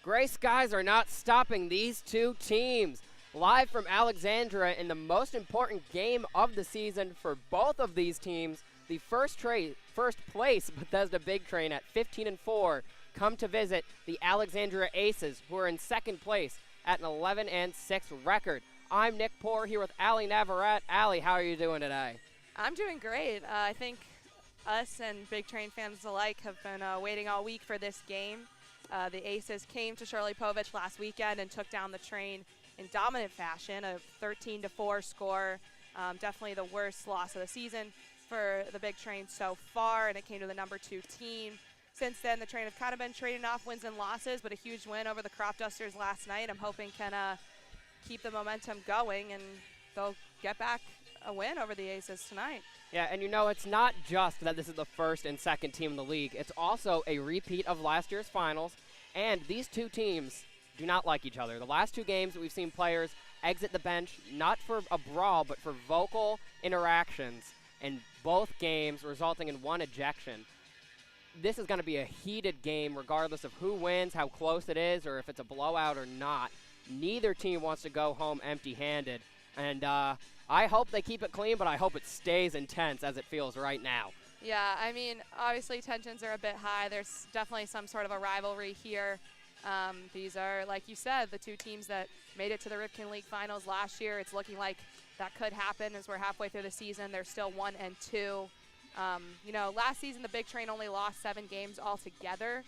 Gray skies are not stopping these two teams. Live from Alexandria in the most important game of the season for both of these teams, the first place Bethesda Big Train at 15-4 come to visit the Alexandria Aces, who are in second place at an 11-6 record. I'm Nick Poor here with Allie Navarrete. Allie, how are you doing today? I'm doing great. I think us and Big Train fans alike have been waiting all week for this game. The Aces came to Shirley Povich last weekend and took down the Train in dominant fashion, a 13-4 score. Definitely the worst loss of the season for the Big Train so far, and it came to the number 2 team. Since then, the Train have kind of been trading off wins and losses, but a huge win over the Crop Dusters last night I'm hoping can keep the momentum going, and they'll get back a win over the Aces tonight. Yeah, and you know, it's not just that this is the first and second team in the league. It's also a repeat of last year's finals, and these two teams do not like each other. The last two games we've seen players exit the bench, not for a brawl, but for vocal interactions, in both games resulting in one ejection. This is going to be a heated game regardless of who wins, how close it is, or if it's a blowout or not. Neither team wants to go home empty-handed, and I hope they keep it clean, but I hope it stays intense as it feels right now. Yeah, I mean, obviously tensions are a bit high. There's definitely some sort of a rivalry here. These are, like you said, the two teams that made it to the Ripken League Finals last year. It's looking like that could happen as we're halfway through the season. They're still 1-2. You know, last season the Big Train only lost 7 games altogether,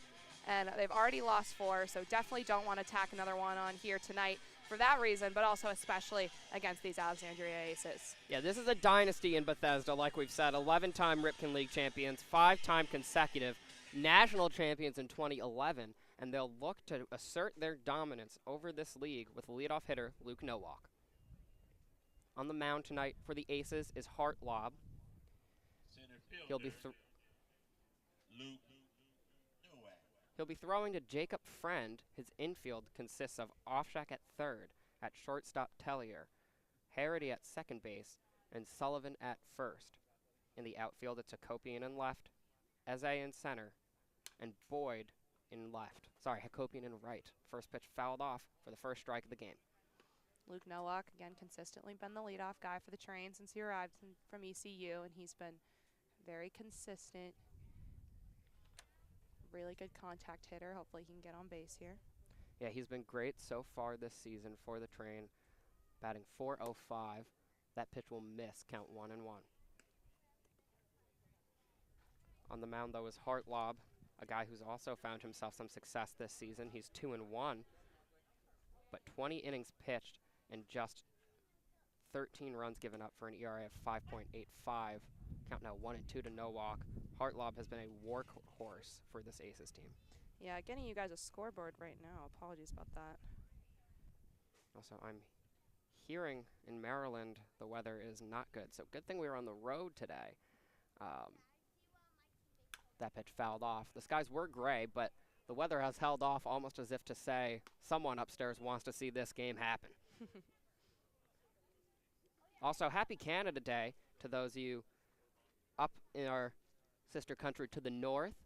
and they've already lost 4, so definitely don't want to tack another one on here tonight for that reason, but also especially against these Alexandria Aces. Yeah, this is a dynasty in Bethesda, like we've said. 11-time Ripken League champions, 5-time consecutive national champions in 2011, and they'll look to assert their dominance over this league with leadoff hitter Luke Nowak. On the mound tonight for the Aces is Hartlob. He'll be throwing to Jacob Friend. His infield consists of Offshack at third, at shortstop Tellier, Harity at second base, and Sullivan at first. In the outfield, it's Hakopian in left, Eze in center, and Boyd in left. Sorry, Hakopian in right. First pitch fouled off for the first strike of the game. Luke Nowak, again, consistently been the leadoff guy for the Train since he arrived from ECU, and he's been very consistent. Really good contact hitter. Hopefully he can get on base here. Yeah, he's been great so far this season for the Train, batting .405. That pitch will miss, count 1-1. On the mound, though, is Hartlob, a guy who's also found himself some success this season. He's 2-1, but 20 innings pitched and just 13 runs given up for an ERA of 5.85. Count now 1-2 to Nowak. Hartlob has been a workhorse for this Aces team. Yeah, getting you guys a scoreboard right now. Apologies about that. Also, I'm hearing in Maryland the weather is not good, so good thing we were on the road today. That pitch fouled off. The skies were gray, but the weather has held off almost as if to say someone upstairs wants to see this game happen. Also, happy Canada Day to those of you up in our sister country to the north.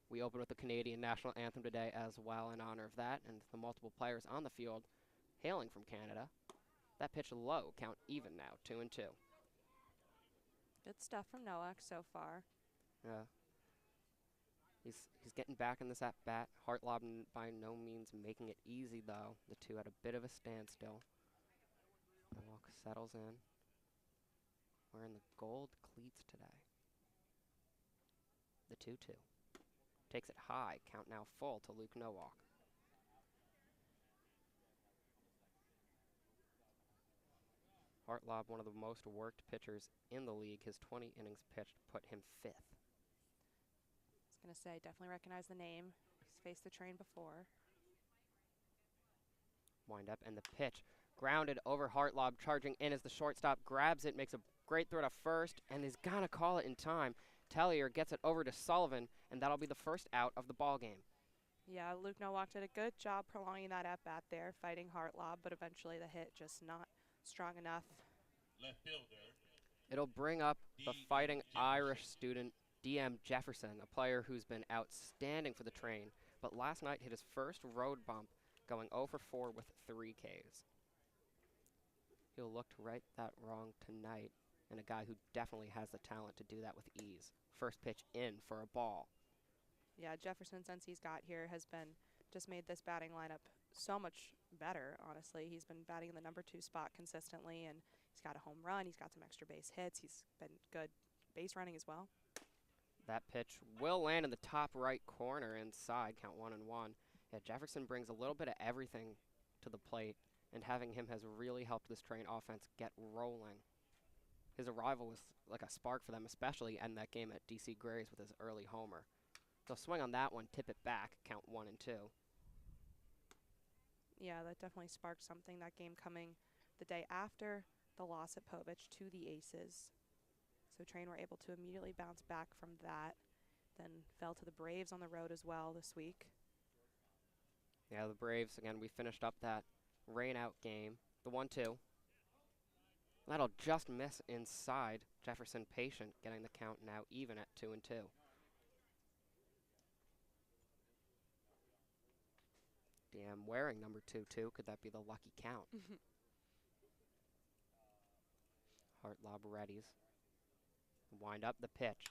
We open with the Canadian national anthem today as well in honor of that, and the multiple players on the field hailing from Canada. That pitch low, count even now, 2-2. Good stuff from Nowak so far. Yeah. He's getting back in this at-bat. Hartlob by no means making it easy, though. The two at a bit of a standstill. Nowak settles in. Wearing the gold cleats today. The 2-2. Takes it high, count now full to Luke Nowak. Hartlob, one of the most worked pitchers in the league. His 20 innings pitched put him 5th. I was going to say, definitely recognize the name. He's faced the Train before. Wind up, and the pitch grounded over Hartlob, charging in as the shortstop grabs it, makes a great throw to first, and is gonna call it in time. Tellier gets it over to Sullivan, and that'll be the first out of the ball game. Yeah, Luke Nowak did a good job prolonging that at-bat there, fighting Hartlob, but eventually the hit just not strong enough. Left fielder. It'll bring up the Fighting Irish student, DM Jefferson, a player who's been outstanding for the Train, but last night hit his first road bump, going 0 for 4 with 3 Ks. He'll look to right that wrong tonight, and a guy who definitely has the talent to do that with ease. First pitch in for a ball. Yeah, Jefferson, since he's got here, has been just made this batting lineup so much better, honestly. He's been batting in the number 2 spot consistently, and he's got a home run. He's got some extra base hits. He's been good base running as well. That pitch will land in the top right corner inside, count 1-1. Yeah, Jefferson brings a little bit of everything to the plate, and having him has really helped this Train offense get rolling. His arrival was like a spark for them, especially in that game at DC Grays with his early homer. They'll swing on that one, tip it back, count 1-2. Yeah, that definitely sparked something, that game coming the day after the loss at Povich to the Aces. So Train were able to immediately bounce back from that, then fell to the Braves on the road as well this week. Yeah, the Braves, again, we finished up that rain-out game. The 1-2. That'll just miss inside. Jefferson patient, getting the count now even at 2-2. Damn, wearing number 2, too. Could that be the lucky count? Hart lob readies. Wind up the pitch.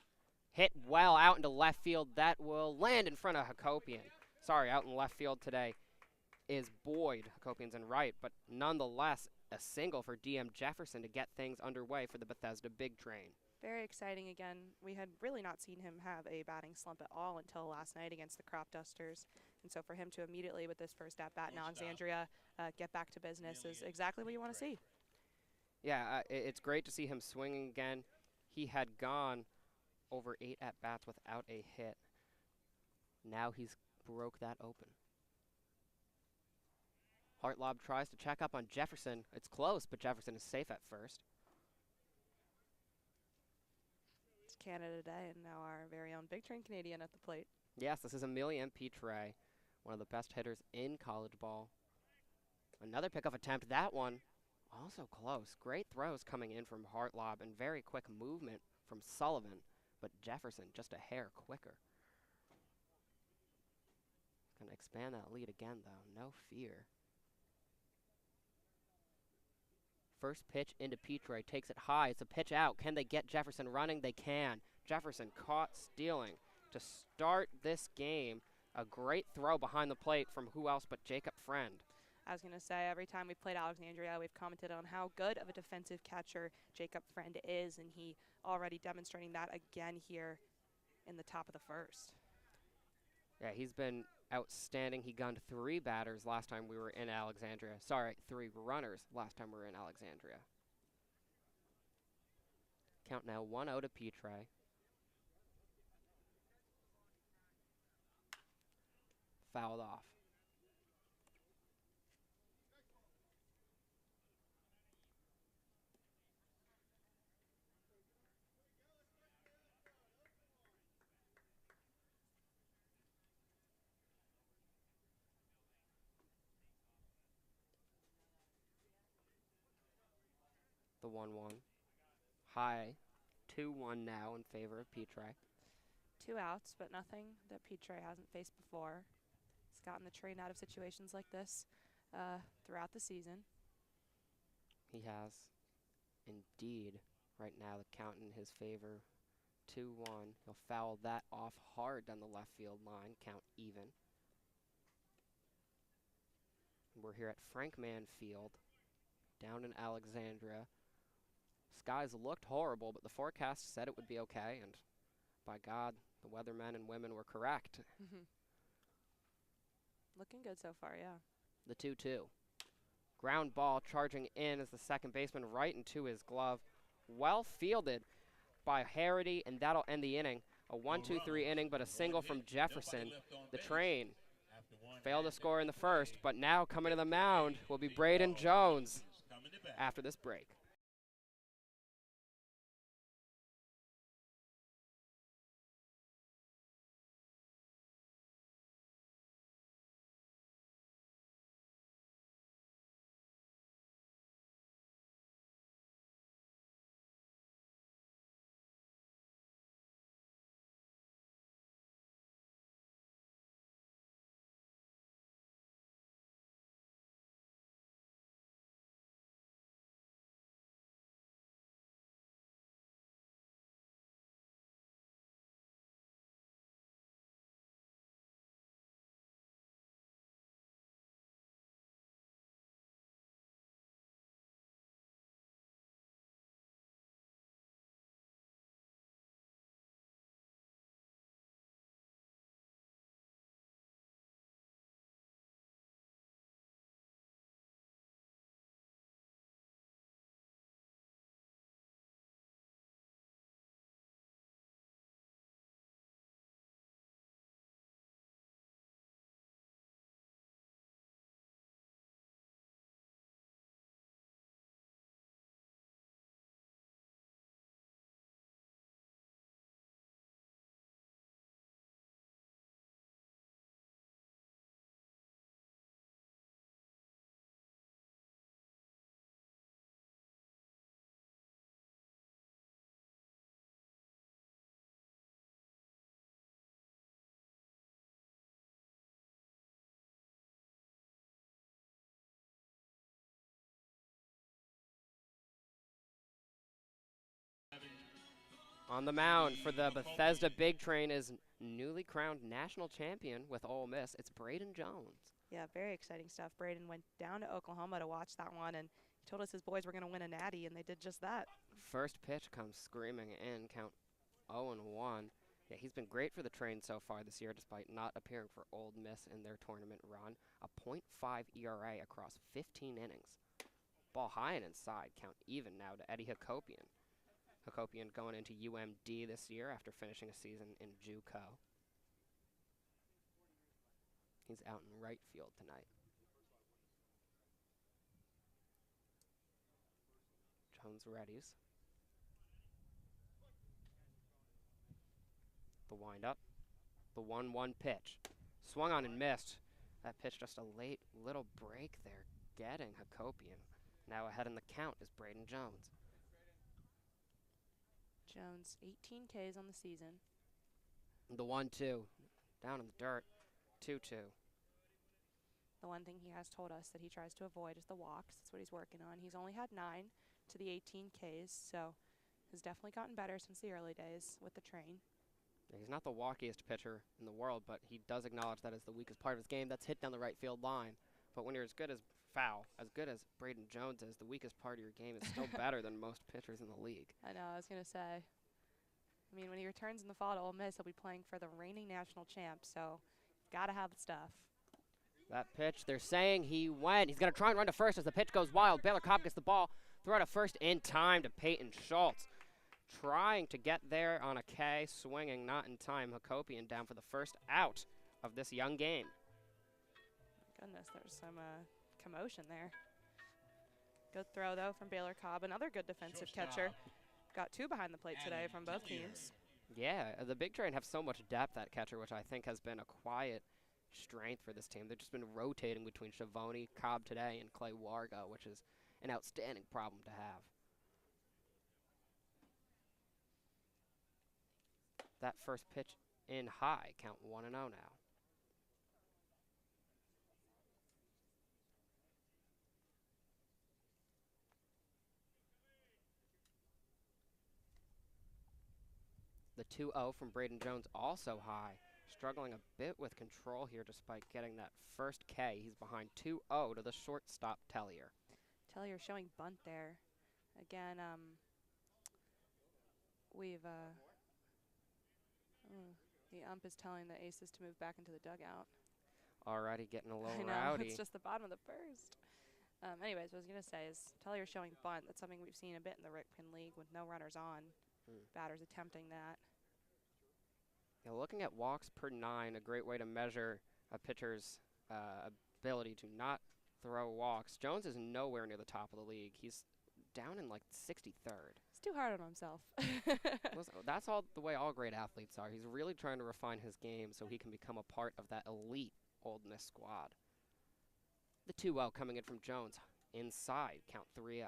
Hit well out into left field. That will land in front of Hakopian. Sorry, out in left field today is Boyd. Hakopian's in right, but nonetheless, a single for DM Jefferson to get things underway for the Bethesda Big Train. Very exciting again. We had really not seen him have a batting slump at all until last night against the Crop Dusters. And so for him to immediately, with this first at-bat in Alexandria, get back to business is exactly what you want to see. Yeah, it's great to see him swinging again. He had gone over 8 at-bats without a hit. Now he's broke that open. Hartlob tries to check up on Jefferson. It's close, but Jefferson is safe at first. It's Canada Day, and now our very own Big Train Canadian at the plate. Yes, this is Emilien Pitre, one of the best hitters in college ball. Another pickoff attempt. That one also close. Great throws coming in from Hartlob and very quick movement from Sullivan, but Jefferson just a hair quicker. Going to expand that lead again, though. No fear. First pitch into Pitre, takes it high. It's a pitch out. Can they get Jefferson running? They can. Jefferson caught stealing to start this game. A great throw behind the plate from who else but Jacob Friend. I was going to say, every time we've played Alexandria, we've commented on how good of a defensive catcher Jacob Friend is, and he already demonstrating that again here in the top of the first. Yeah, he's been outstanding. He gunned 3 batters last time we were in Alexandria. Sorry, 3 runners last time we were in Alexandria. Count now 1-0 to Pitre. Fouled off. The 1-1. High. 2-1 now in favor of Pitre. 2 outs, but nothing that Pitre hasn't faced before. He's gotten the Train out of situations like this throughout the season. He has indeed right now the count in his favor. 2-1. He'll foul that off hard down the left field line. Count even. We're here at Frankman Field down in Alexandria. Skies looked horrible, but the forecast said it would be okay, and by God, the weathermen and women were correct. Looking good so far, yeah. The 2-2. Ground ball charging in as the second baseman right into his glove. Well fielded by Harity, and that'll end the inning. A 1-2-3 inning, but a single from Jefferson. The Train failed to score in the first, but now coming to the mound will be Braden Jones after this break. On the mound for the Bethesda Big Train is newly crowned national champion with Ole Miss. It's Braden Jones. Yeah, very exciting stuff. Braden went down to Oklahoma to watch that one, and he told us his boys were going to win a natty, and they did just that. First pitch comes screaming in, count 0-1. Yeah, he's been great for the Train so far this year, despite not appearing for Ole Miss in their tournament run. A .5 ERA across 15 innings. Ball high and inside, count even now to Eddie Hakopian. Hakopian going into UMD this year after finishing a season in JUCO. He's out in right field tonight. Jones readies. The windup. The 1-1 pitch. Swung on and missed. That pitch just a late little break there, getting Hakopian. Now ahead in the count is Braden Jones. Jones, 18 Ks on the season. The 1-2. Down in the dirt. 2-2. The one thing he has told us that he tries to avoid is the walks. That's what he's working on. He's only had 9 to the 18 Ks, so has definitely gotten better since the early days with the Train. Yeah, he's not the walkiest pitcher in the world, but he does acknowledge that as the weakest part of his game. That's hit down the right field line. But when you're as good as as good as Braden Jones is, the weakest part of your game is still better than most pitchers in the league. I know, I was going to say. I mean, when he returns in the fall to Ole Miss, he'll be playing for the reigning national champ, so got to have the stuff. That pitch, they're saying he went. He's going to try and run to first as the pitch goes wild. Baylor Cobb gets the ball, throw to first in time to Peyton Schultz. Trying to get there on a K, swinging, not in time. Hakopian down for the first out of this young game. Goodness, there's some commotion there. Good throw, though, from Baylor Cobb. Another good defensive catcher. Got 2 behind the plate today from both teams. Yeah, the Big Train have so much depth at catcher, which I think has been a quiet strength for this team. They've just been rotating between Schiavone, Cobb today, and Clay Wargo, which is an outstanding problem to have. That first pitch in high, count 1-0 now. The 2-0 from Braden Jones also high. Struggling a bit with control here despite getting that first K. He's behind 2-0 to the shortstop Tellier. Tellier showing bunt there. Again, the ump is telling the Aces to move back into the dugout. Already getting a little I know, rowdy. it's just the bottom of the first. Anyways, what I was going to say is Tellier showing bunt. That's something we've seen a bit in the Ripken League with no runners on. Batters attempting that. Yeah, looking at walks per 9, a great way to measure a pitcher's ability to not throw walks. Jones is nowhere near the top of the league. He's down in like 63rd. He's too hard on himself. Listen, that's all the way all great athletes are. He's really trying to refine his game so he can become a part of that elite Old Miss squad. The 2-0 coming in from Jones. Inside, count 3-0.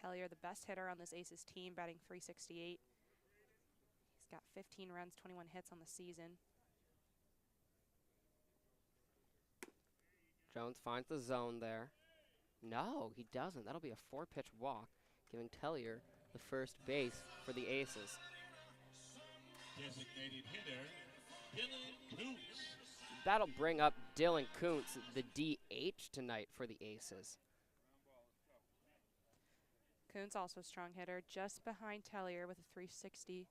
Tellier, the best hitter on this Aces team, batting .368. He's got 15 runs, 21 hits on the season. Jones finds the zone there. No, he doesn't. That'll be a 4-pitch walk, giving Tellier the first base for the Aces. Designated hitter, Dylan Kuntz. That'll bring up Dylan Kuntz, the DH tonight for the Aces. Kuntz also a strong hitter, just behind Tellier with a .360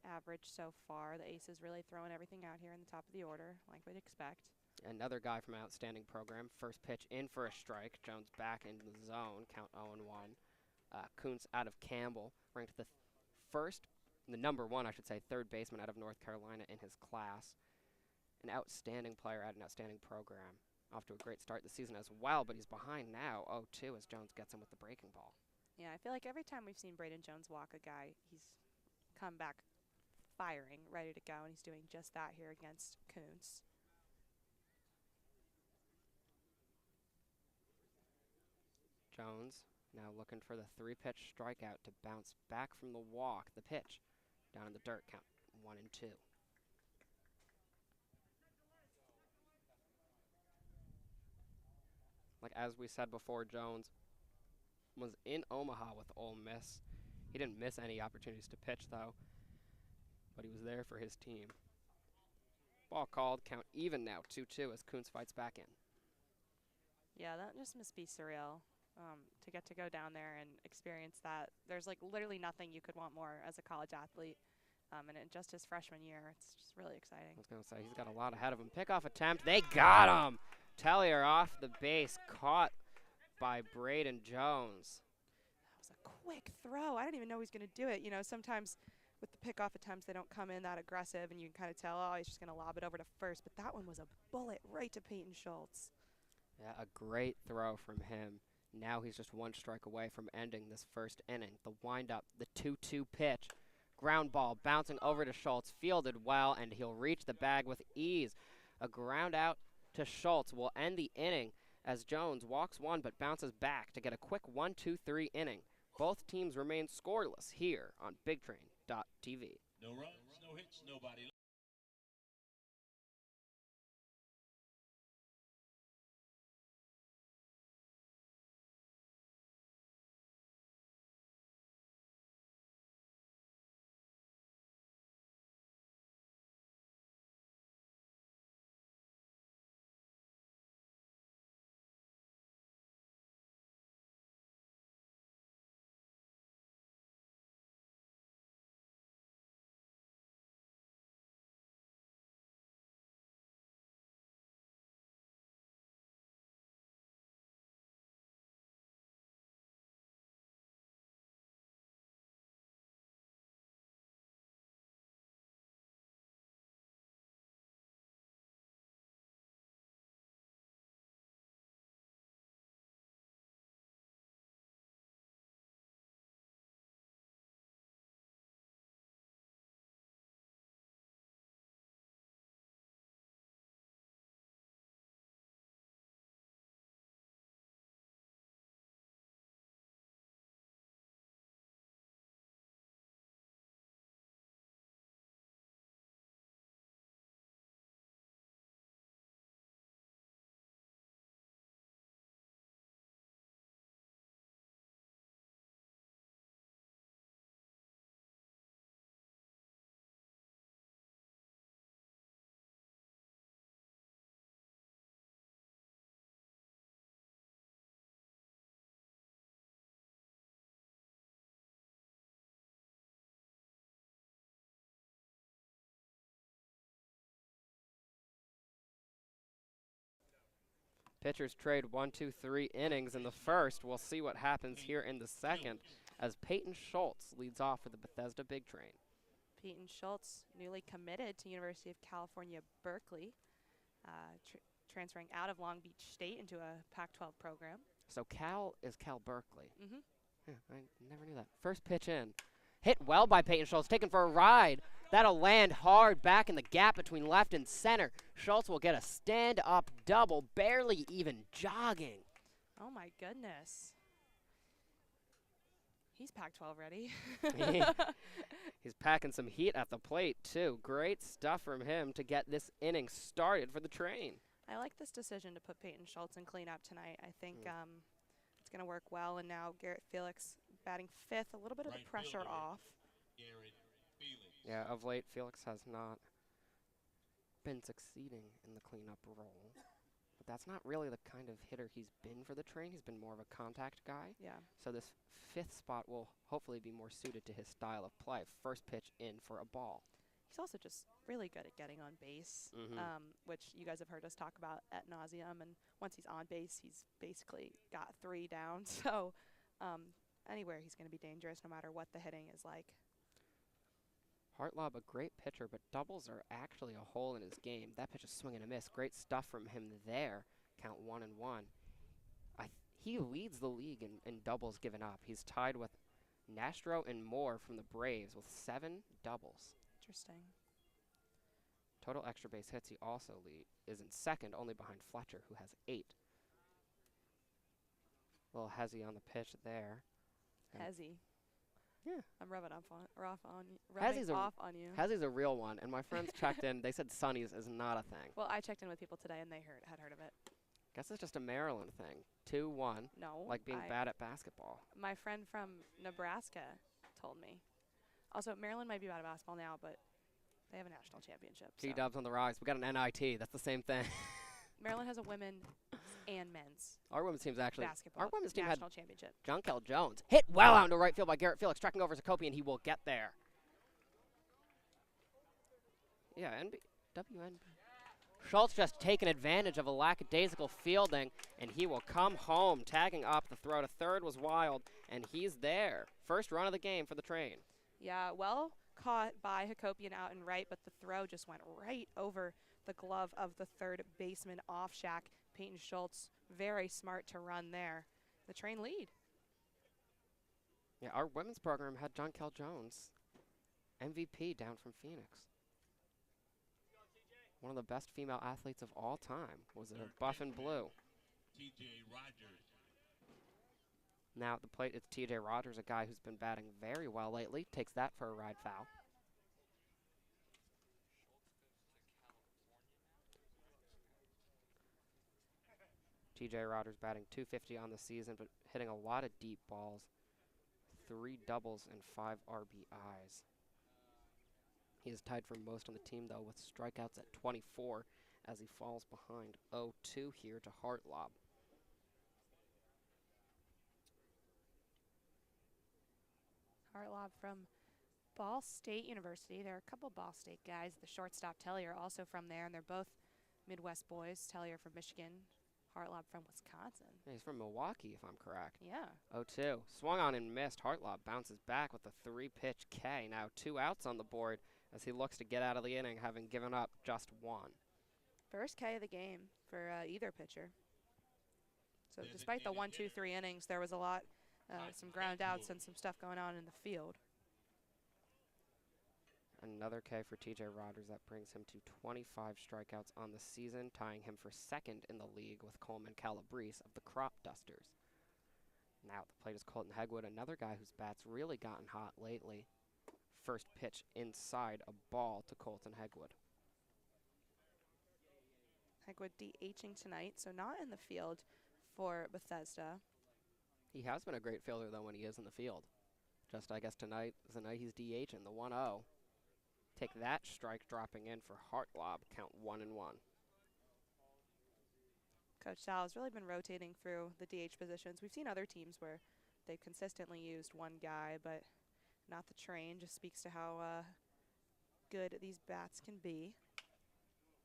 average so far. The Aces really throwing everything out here in the top of the order, like we'd expect. Another guy from an outstanding program. First pitch in for a strike. Jones back into the zone. Count 0-1. Kuntz out of Campbell, ranked the number 1, I should say, third baseman out of North Carolina in his class. An outstanding player at an outstanding program. Off to a great start this season as well, but he's behind now 0-2 as Jones gets him with the breaking ball. Yeah, I feel like every time we've seen Braden Jones walk a guy, he's come back firing, ready to go, and he's doing just that here against Kuntz. Jones now looking for the 3-pitch strikeout to bounce back from the walk. The pitch down in the dirt, count 1-2. Like as we said before, Jones was in Omaha with Ole Miss. He didn't miss any opportunities to pitch, though, but he was there for his team. Ball called, count even now, 2-2 as Kuntz fights back in. Yeah, that just must be surreal to get to go down there and experience that. There's like literally nothing you could want more as a college athlete. And in just his freshman year, it's just really exciting. I was going to say, he's got a lot ahead of him. Pickoff attempt. They got him. Tellier off the base, caught by Braden Jones. That was a quick throw. I didn't even know he was going to do it. You know, sometimes with the pickoff attempts, they don't come in that aggressive, and you can kind of tell, oh, he's just going to lob it over to first. But that one was a bullet right to Peyton Schultz. Yeah, a great throw from him. Now he's just one strike away from ending this first inning. The windup, the 2-2 pitch. Ground ball bouncing over to Schultz, fielded well, and he'll reach the bag with ease. A ground out to Schultz will end the inning as Jones walks one but bounces back to get a quick 1-2-3 inning. Both teams remain scoreless here on BigTrain.tv. No runs, no hits, nobody. Pitchers trade 1-2-3 innings in the first. We'll see what happens here in the second as Peyton Schultz leads off for the Bethesda Big Train. Peyton Schultz, newly committed to University of California, Berkeley, transferring out of Long Beach State into a Pac-12 program. So Cal is Cal Berkeley. Mm-hmm. Yeah, I never knew that. First pitch in. Hit well by Peyton Schultz, taken for a ride. That'll land hard back in the gap between left and center. Schultz will get a stand-up double, barely even jogging. Oh, my goodness. He's Pac-12 ready. He's packing some heat at the plate, too. Great stuff from him to get this inning started for the Train. I like this decision to put Peyton Schultz in cleanup tonight. I think it's going to work well, and now Garrett Felix batting fifth, a little bit of the pressure off. Garrett Felix. Yeah, of late, Felix has not been succeeding in the cleanup role. But that's not really the kind of hitter he's been for the Train. He's been more of a contact guy. Yeah. So this fifth spot will hopefully be more suited to his style of play. First pitch in for a ball. He's also just really good at getting on base, which you guys have heard us talk about ad nauseum. And once he's on base, he's basically got 3 down. So anywhere he's going to be dangerous no matter what the hitting is like. Hartlob, a great pitcher, but doubles are actually a hole in his game. That pitch is swing and a miss. Great stuff from him there. Count 1-1. He leads the league in doubles given up. He's tied with Nastro and Moore from the Braves with 7 doubles. Interesting. Total extra base hits he also is in second, only behind Fletcher, who has 8. Little hezzy on the pitch there. Hezzy. Yeah. I'm rubbing off on you. Hezzy's a real one, and my friends checked in. They said Sonny's is not a thing. Well, I checked in with people today, and they had heard of it. Guess it's just a Maryland thing. 2-1. No. Like being bad at basketball. My friend from Nebraska told me. Also, Maryland might be out of basketball now, but they have a national championship. So. G-Dubs on the rise. We got an NIT. That's the same thing. Maryland has a women's and men's Our women's team's actually. basketball Our women's team had national championship. Junkel Jones hit well out into right field by Garrett Felix, tracking over Zakopi, and he will get there. Yeah, WNB. Schultz just taking advantage of a lackadaisical fielding, and he will come home, tagging up. The throw to third was wild, and he's there. First run of the game for the Train. Yeah, well caught by Hakopian out and right, but the throw just went right over the glove of the third baseman off Shack. Peyton Schultz, very smart to run there. The Train lead. Yeah, our women's program had Jonkel Jones, MVP down from Phoenix. One of the best female athletes of all time was a buff and blue. T.J. Rogers. Now at the plate, it's T.J. Rogers, a guy who's been batting very well lately. Takes that for a ride foul. T.J. Rogers batting .250 on the season, but hitting a lot of deep balls. 3 doubles and 5 RBIs. He is tied for most on the team, though, with strikeouts at 24 as he falls behind 0-2 here to Hartlob. Hartlob from Ball State University. There are a couple Ball State guys. The shortstop, Tellier, also from there, and they're both Midwest boys. Tellier from Michigan, Hartlob from Wisconsin. Yeah, he's from Milwaukee, if I'm correct. Yeah. 0-2. Swung on and missed. Hartlob bounces back with a 3-pitch K. Now 2 outs on the board as he looks to get out of the inning, having given up just 1. First K of the game for either pitcher. So despite the 1, 2, 3 innings, there was a lot, some ground outs and some stuff going on in the field. Another K for T.J. Rogers. That brings him to 25 strikeouts on the season, tying him for second in the league with Coleman Calabrese of the Crop Dusters. Now at the plate is Colton Hegwood, another guy whose bat's really gotten hot lately. First pitch inside, a ball to Colton Hegwood. Hegwood DHing tonight, so not in the field for Bethesda. He has been a great fielder, though, when he is in the field. Just, I guess, tonight is the night he's DHing, the 1-0. Take that strike dropping in for Hartlob, count 1-1. Coach Sal has really been rotating through the DH positions. We've seen other teams where they've consistently used one guy, but not the Train. Just speaks to how good these bats can be.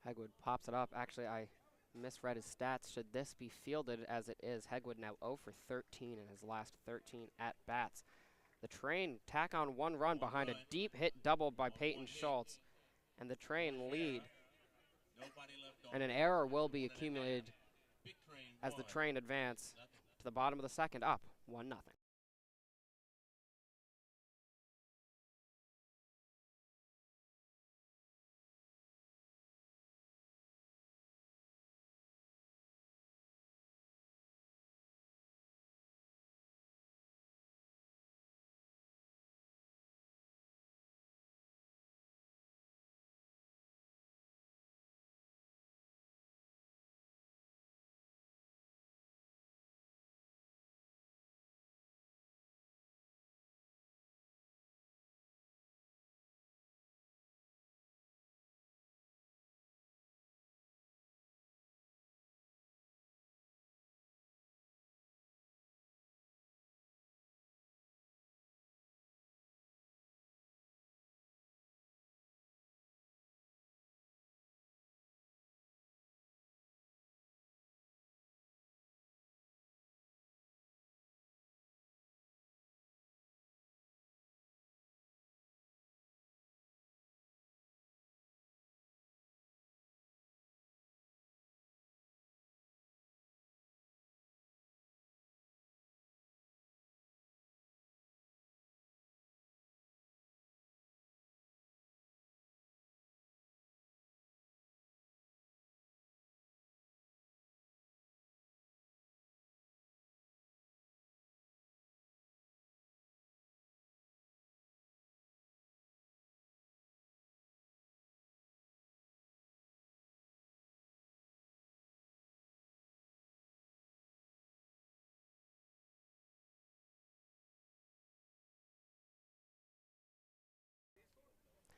Hegwood pops it up. Actually, I misread his stats. Should this be fielded as it is? Hegwood now 0 for 13 in his last 13 at-bats. The Train tack on 1 run behind a deep hit double by Peyton Schultz, and the Train lead. And an error will be accumulated as the Train advance to the bottom of the second, up 1-0.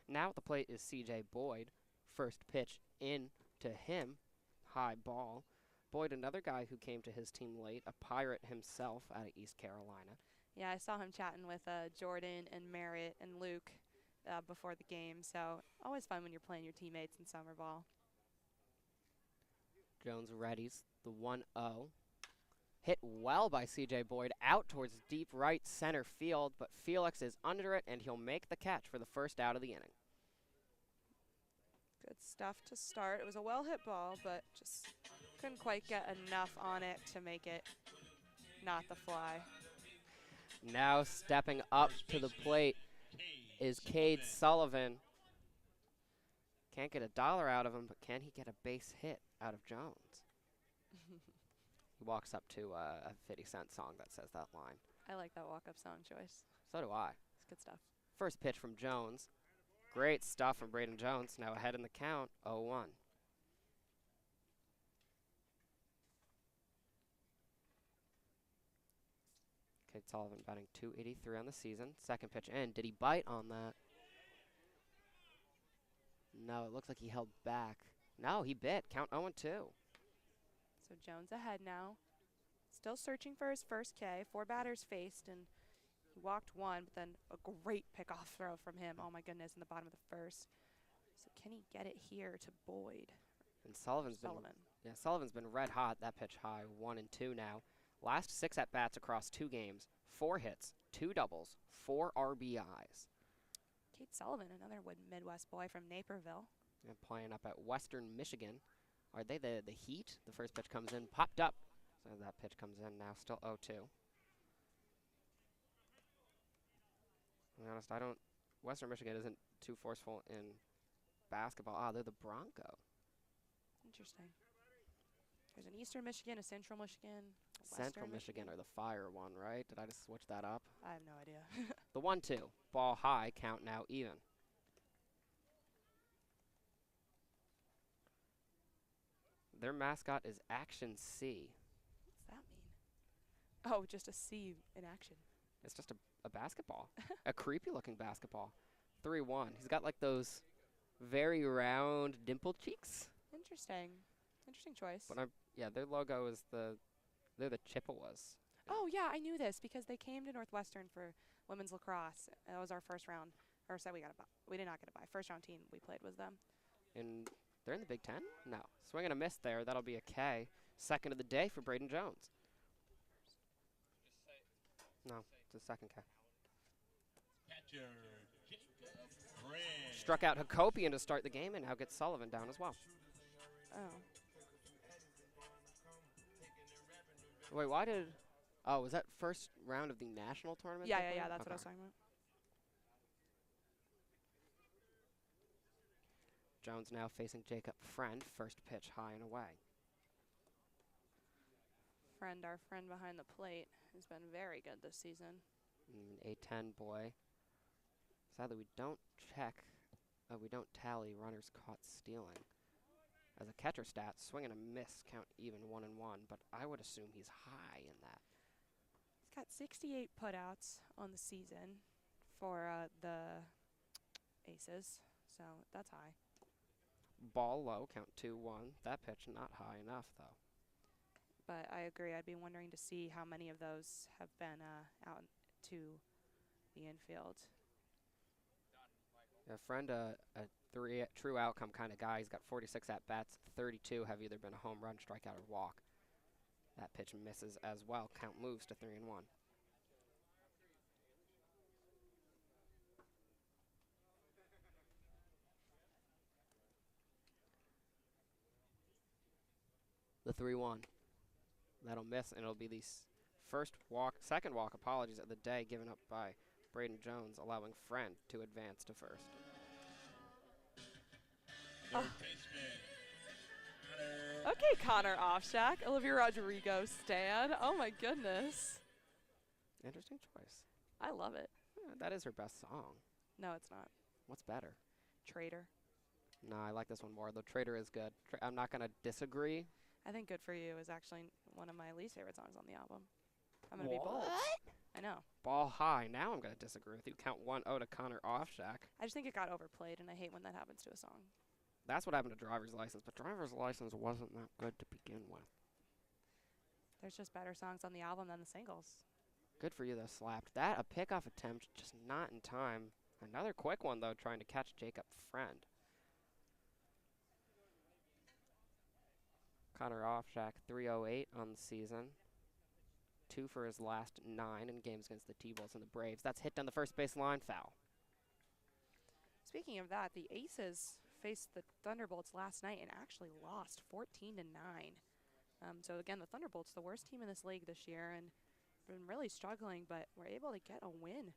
Now at the plate is C.J. Boyd. First pitch in to him. High ball. Boyd, another guy who came to his team late, a Pirate himself out of East Carolina. Yeah, I saw him chatting with Jordan and Merritt and Luke before the game, so always fun when you're playing your teammates in summer ball. Jones readies the 1-0. Hit well by C.J. Boyd out towards deep right center field, but Felix is under it, and he'll make the catch for the first out of the inning. Good stuff to start. It was a well-hit ball, but just couldn't quite get enough on it to make it not the fly. Now stepping up to the plate is Cade Sullivan. Can't get $1 out of him, but can he get a base hit out of Jones? He walks up to a 50 Cent song that says that line. I like that walk-up song choice. So do I. It's good stuff. First pitch from Jones. Great stuff from Braden Jones. Now ahead in the count, 0-1. Cade Sullivan batting .283 on the season. Second pitch in. Did he bite on that? No, it looks like he held back. No, he bit. Count 0-2. So Jones ahead now. Still searching for his first K. 4 batters faced, and he walked 1, but then a great pickoff throw from him. Oh my goodness, in the bottom of the first. So can he get it here to Boyd? And Sullivan's been red hot. That pitch high, 1-2 now. Last 6 at-bats across 2 games. 4 hits, 2 doubles, 4 RBIs. Cade Sullivan, another Midwest boy from Naperville. And playing up at Western Michigan. Are they the Heat? The first pitch comes in, popped up. So that pitch comes in now, still 0-2. To be honest, Western Michigan isn't too forceful in basketball. Ah, they're the Bronco. Interesting. There's an Eastern Michigan, a Central Michigan, a Central Western Michigan are the fire one, right? Did I just switch that up? I have no idea. The 1-2, ball high, count now even. Their mascot is Action C. What's that mean? Oh, just a C in action. It's just a basketball, a creepy looking basketball. 3-1. He's got like those very round dimpled cheeks. Interesting. Interesting choice. But yeah, their logo is they're the Chippewas. Oh yeah, I knew this because they came to Northwestern for women's lacrosse. That was our first round. Or so we did not get a bye. First round team we played was them. And they're in the Big Ten? No. Swing and a miss there. That'll be a K. Second of the day for Braden Jones. No, it's a second K. Catcher, Jacob Friend. Struck out Hakopian to start the game and now gets Sullivan down as well. Oh. Wait, was that first round of the national tournament? Yeah, that's what I was talking about. Jones now facing Jacob Friend. First pitch high and away. Friend, our friend behind the plate, has been very good this season. A10 boy. Sadly, we don't tally runners caught stealing. As a catcher stat, swing and a miss, count even 1-1, but I would assume he's high in that. He's got 68 putouts on the season for the Aces, so that's high. Ball low, count 2-1. That pitch not high enough, though. But I agree. I'd be wondering to see how many of those have been out to the infield. A Friend, a true outcome kind of guy. He's got 46 at-bats. 32 have either been a home run, strikeout, or walk. That pitch misses as well. Count moves to 3-1. The 3-1. That'll miss, and it'll be the second walk, apologies, of the day given up by Braden Jones, allowing Friend to advance to first. Third baseman, Connor. Okay, Connor Offshack, Olivia Rodrigo stan. Oh my goodness. Interesting choice. I love it. Yeah, that is her best song. No, it's not. What's better? Traitor. No, I like this one more. The Trader is good. I'm not going to disagree. I think Good For You is actually one of my least favorite songs on the album. I'm going to be bold. I know. Ball high. Now I'm going to disagree with you. Count 1-0 to Connor Offshack. I just think it got overplayed, and I hate when that happens to a song. That's what happened to Driver's License, but Driver's License wasn't that good to begin with. There's just better songs on the album than the singles. Good for you, though, Slapped. That, a pickoff attempt, just not in time. Another quick one, though, trying to catch Jacob Friend. Connor Offshack, 308 on the season. 2 for his last 9 in games against the T-Bulls and the Braves. That's hit down the first baseline, foul. Speaking of that, the Aces faced the Thunderbolts last night and actually lost 14-9. So again, the Thunderbolts, the worst team in this league this year, and been really struggling, but were able to get a win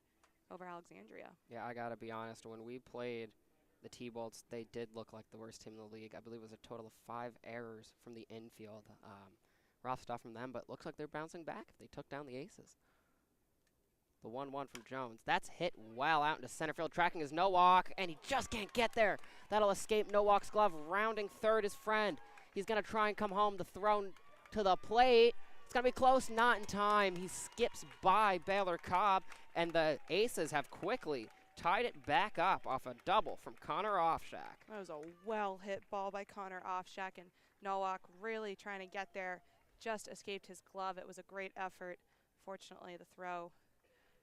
over Alexandria. Yeah, I gotta be honest. When we played the T-Bolts, they did look like the worst team in the league. I believe it was a total of 5 errors from the infield. Rough stuff from them, but looks like they're bouncing back. They took down the Aces. The 1-1 from Jones. That's hit well out into center field. Tracking is Nowak, and he just can't get there. That'll escape Nowak's glove. Rounding third is Friend. He's going to try and come home. The throw to the plate. It's going to be close, not in time. He skips by Baylor Cobb, and the Aces have quickly tied it back up off a double from Connor Offshack. That was a well-hit ball by Connor Offshack, and Nowak really trying to get there. Just escaped his glove. It was a great effort. Fortunately, the throw,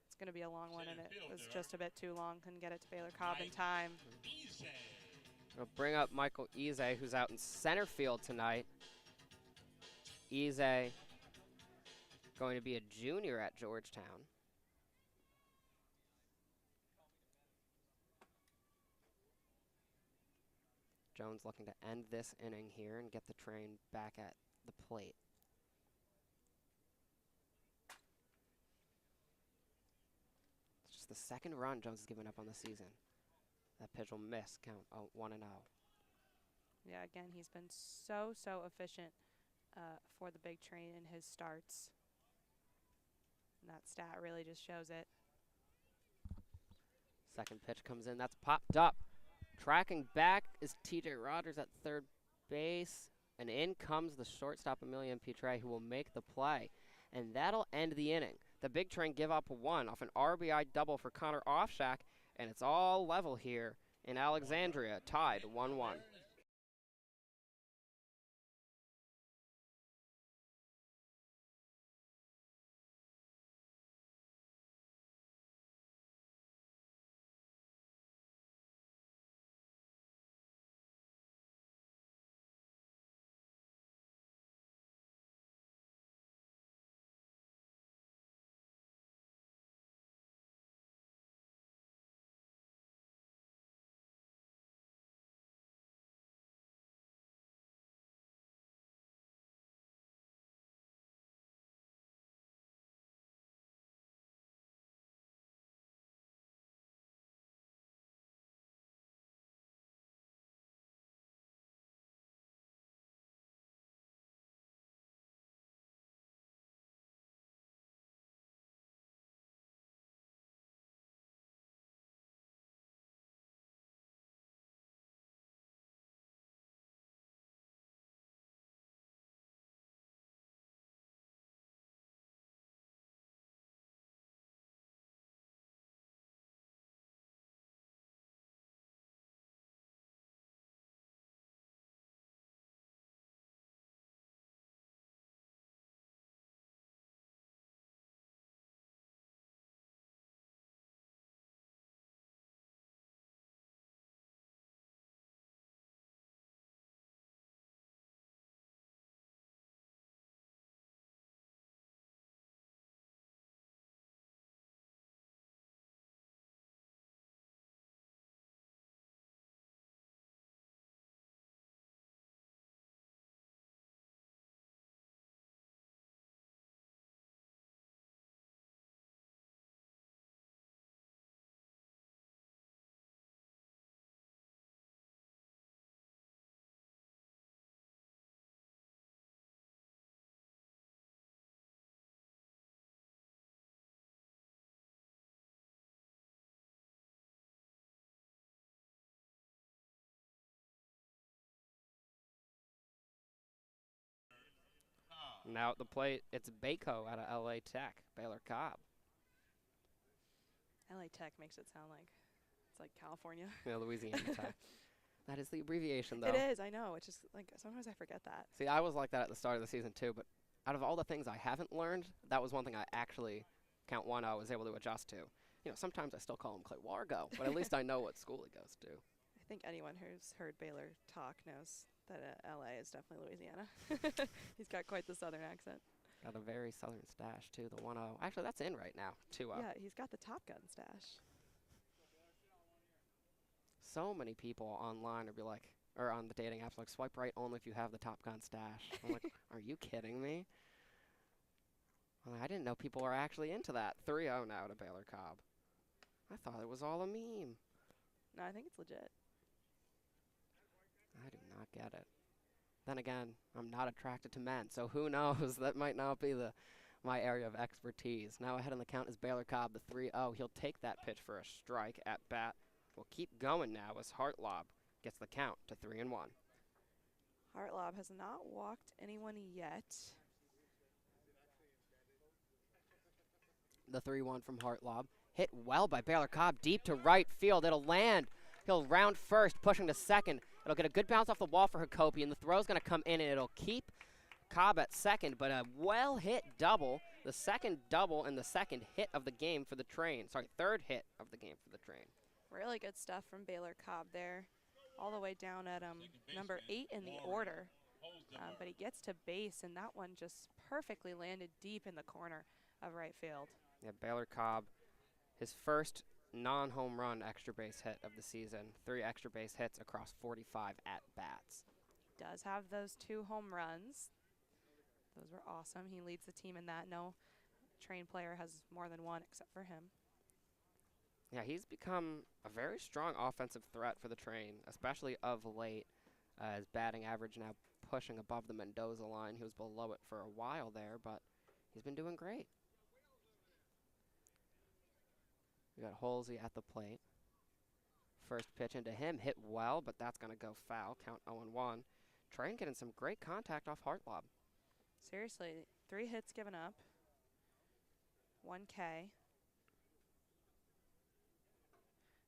it's going to be a long one, and it was just a bit too long. Couldn't get it to Baylor Cobb in time. We'll bring up Michael Eze, who's out in center field tonight. Eze going to be a junior at Georgetown. Jones looking to end this inning here and get the train back at the plate. It's just the second run Jones has given up on the season. That pitch will miss, count 1-0. Yeah, again, he's been so efficient for the big train in his starts. And that stat really just shows it. Second pitch comes in, that's popped up. Tracking back is TJ Rogers at third base. And in comes the shortstop, Emilian Pitre, who will make the play. And that'll end the inning. The big train give up 1 off an RBI double for Connor Offshack. And it's all level here in Alexandria, tied 1-1. Now at the plate, it's Bako out of LA Tech, Baylor Cobb. LA Tech makes it sound like it's like California. Yeah, Louisiana Tech. That is the abbreviation, though. It is, I know. It's just like sometimes I forget that. See, I was like that at the start of the season, too, but out of all the things I haven't learned, that was one thing I actually, count one, I was able to adjust to. You know, sometimes I still call him Clay Wargo, but at least I know what school he goes to. I think anyone who's heard Baylor talk knows that LA is definitely Louisiana. He's got quite the southern accent. Got a very southern stash, too, the 1-0. Actually, that's in right now, 2-0. Yeah, he's got the Top Gun stash. So many people online would be like, or on the dating apps, like, swipe right only if you have the Top Gun stash. I'm like, are you kidding me? I'm like, I didn't know people were actually into that. 3-0 now to Baylor Cobb. I thought it was all a meme. No, I think it's legit. I do not get it. Then again, I'm not attracted to men, so who knows? That might not be my area of expertise. Now ahead on the count is Baylor Cobb, the 3-0. He'll take that pitch for a strike at bat. We'll keep going now as Hartlob gets the count to 3-1. Hartlob has not walked anyone yet. The 3-1 from Hartlob. Hit well by Baylor Cobb, deep to right field. It'll land. He'll round first, pushing to second. It'll get a good bounce off the wall for Hakopi, and the throw's going to come in, and it'll keep Cobb at second, but a well-hit double. The second double and the second hit of the game for the Train. Sorry, third hit of the game for the Train. Really good stuff from Baylor Cobb there. All the way down at number 8 in the order. But he gets to base, and that one just perfectly landed deep in the corner of right field. Yeah, Baylor Cobb, his first non-home run extra base hit of the season. 3 extra base hits across 45 at-bats. He does have those 2 home runs. Those were awesome. He leads the team in that. No Train player has more than 1 except for him. Yeah, he's become a very strong offensive threat for the Train, especially of late. His batting average now pushing above the Mendoza line. He was below it for a while there, but he's been doing great. We got Halsey at the plate. First pitch into him, hit well, but that's going to go foul. Count 0-1. Train getting some great contact off Hartlob. Seriously, 3 hits given up. 1 K.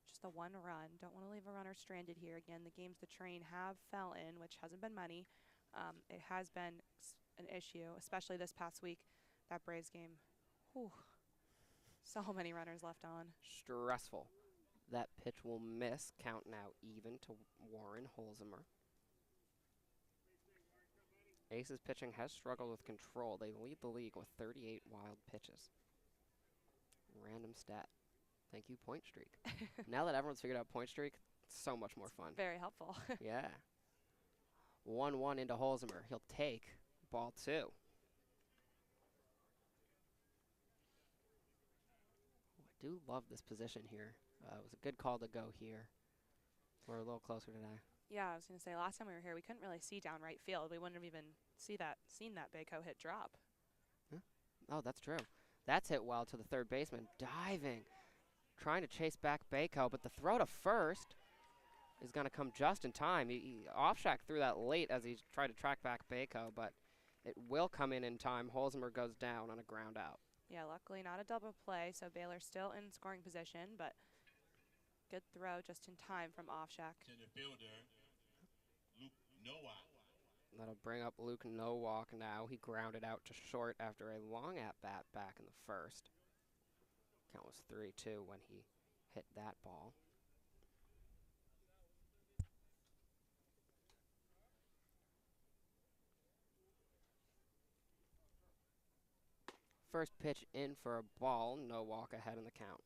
Just the 1 run. Don't want to leave a runner stranded here. Again, the games the Train have fell in, which hasn't been many. It has been an issue, especially this past week. That Braves game. Whew. So many runners left on. Stressful. That pitch will miss. Count now even to Warren Holzheimer. Aces pitching has struggled with control. They lead the league with 38 wild pitches. Random stat. Thank you, Point Streak. Now that everyone's figured out Point Streak, it's so much more fun. Very helpful. Yeah. 1-1 into Holzheimer. He'll take ball 2. I do love this position here. It was a good call to go here. We're a little closer today. Yeah, I was going to say, last time we were here, we couldn't really see down right field. We wouldn't have even seen that Baco hit drop. Huh? Oh, that's true. That's hit well to the third baseman. Diving. Trying to chase back Baco, but the throw to first is going to come just in time. Offshack threw that late as he tried to track back Baco, but it will come in time. Holzheimer goes down on a ground out. Yeah, luckily not a double play, so Baylor's still in scoring position, but good throw just in time from Offshack. To the fielder, Luke Nowak. That'll bring up Luke Nowak now. He grounded out to short after a long at-bat back in the first. Count was 3-2 when he hit that ball. First pitch in for a ball. Nowak ahead in the count.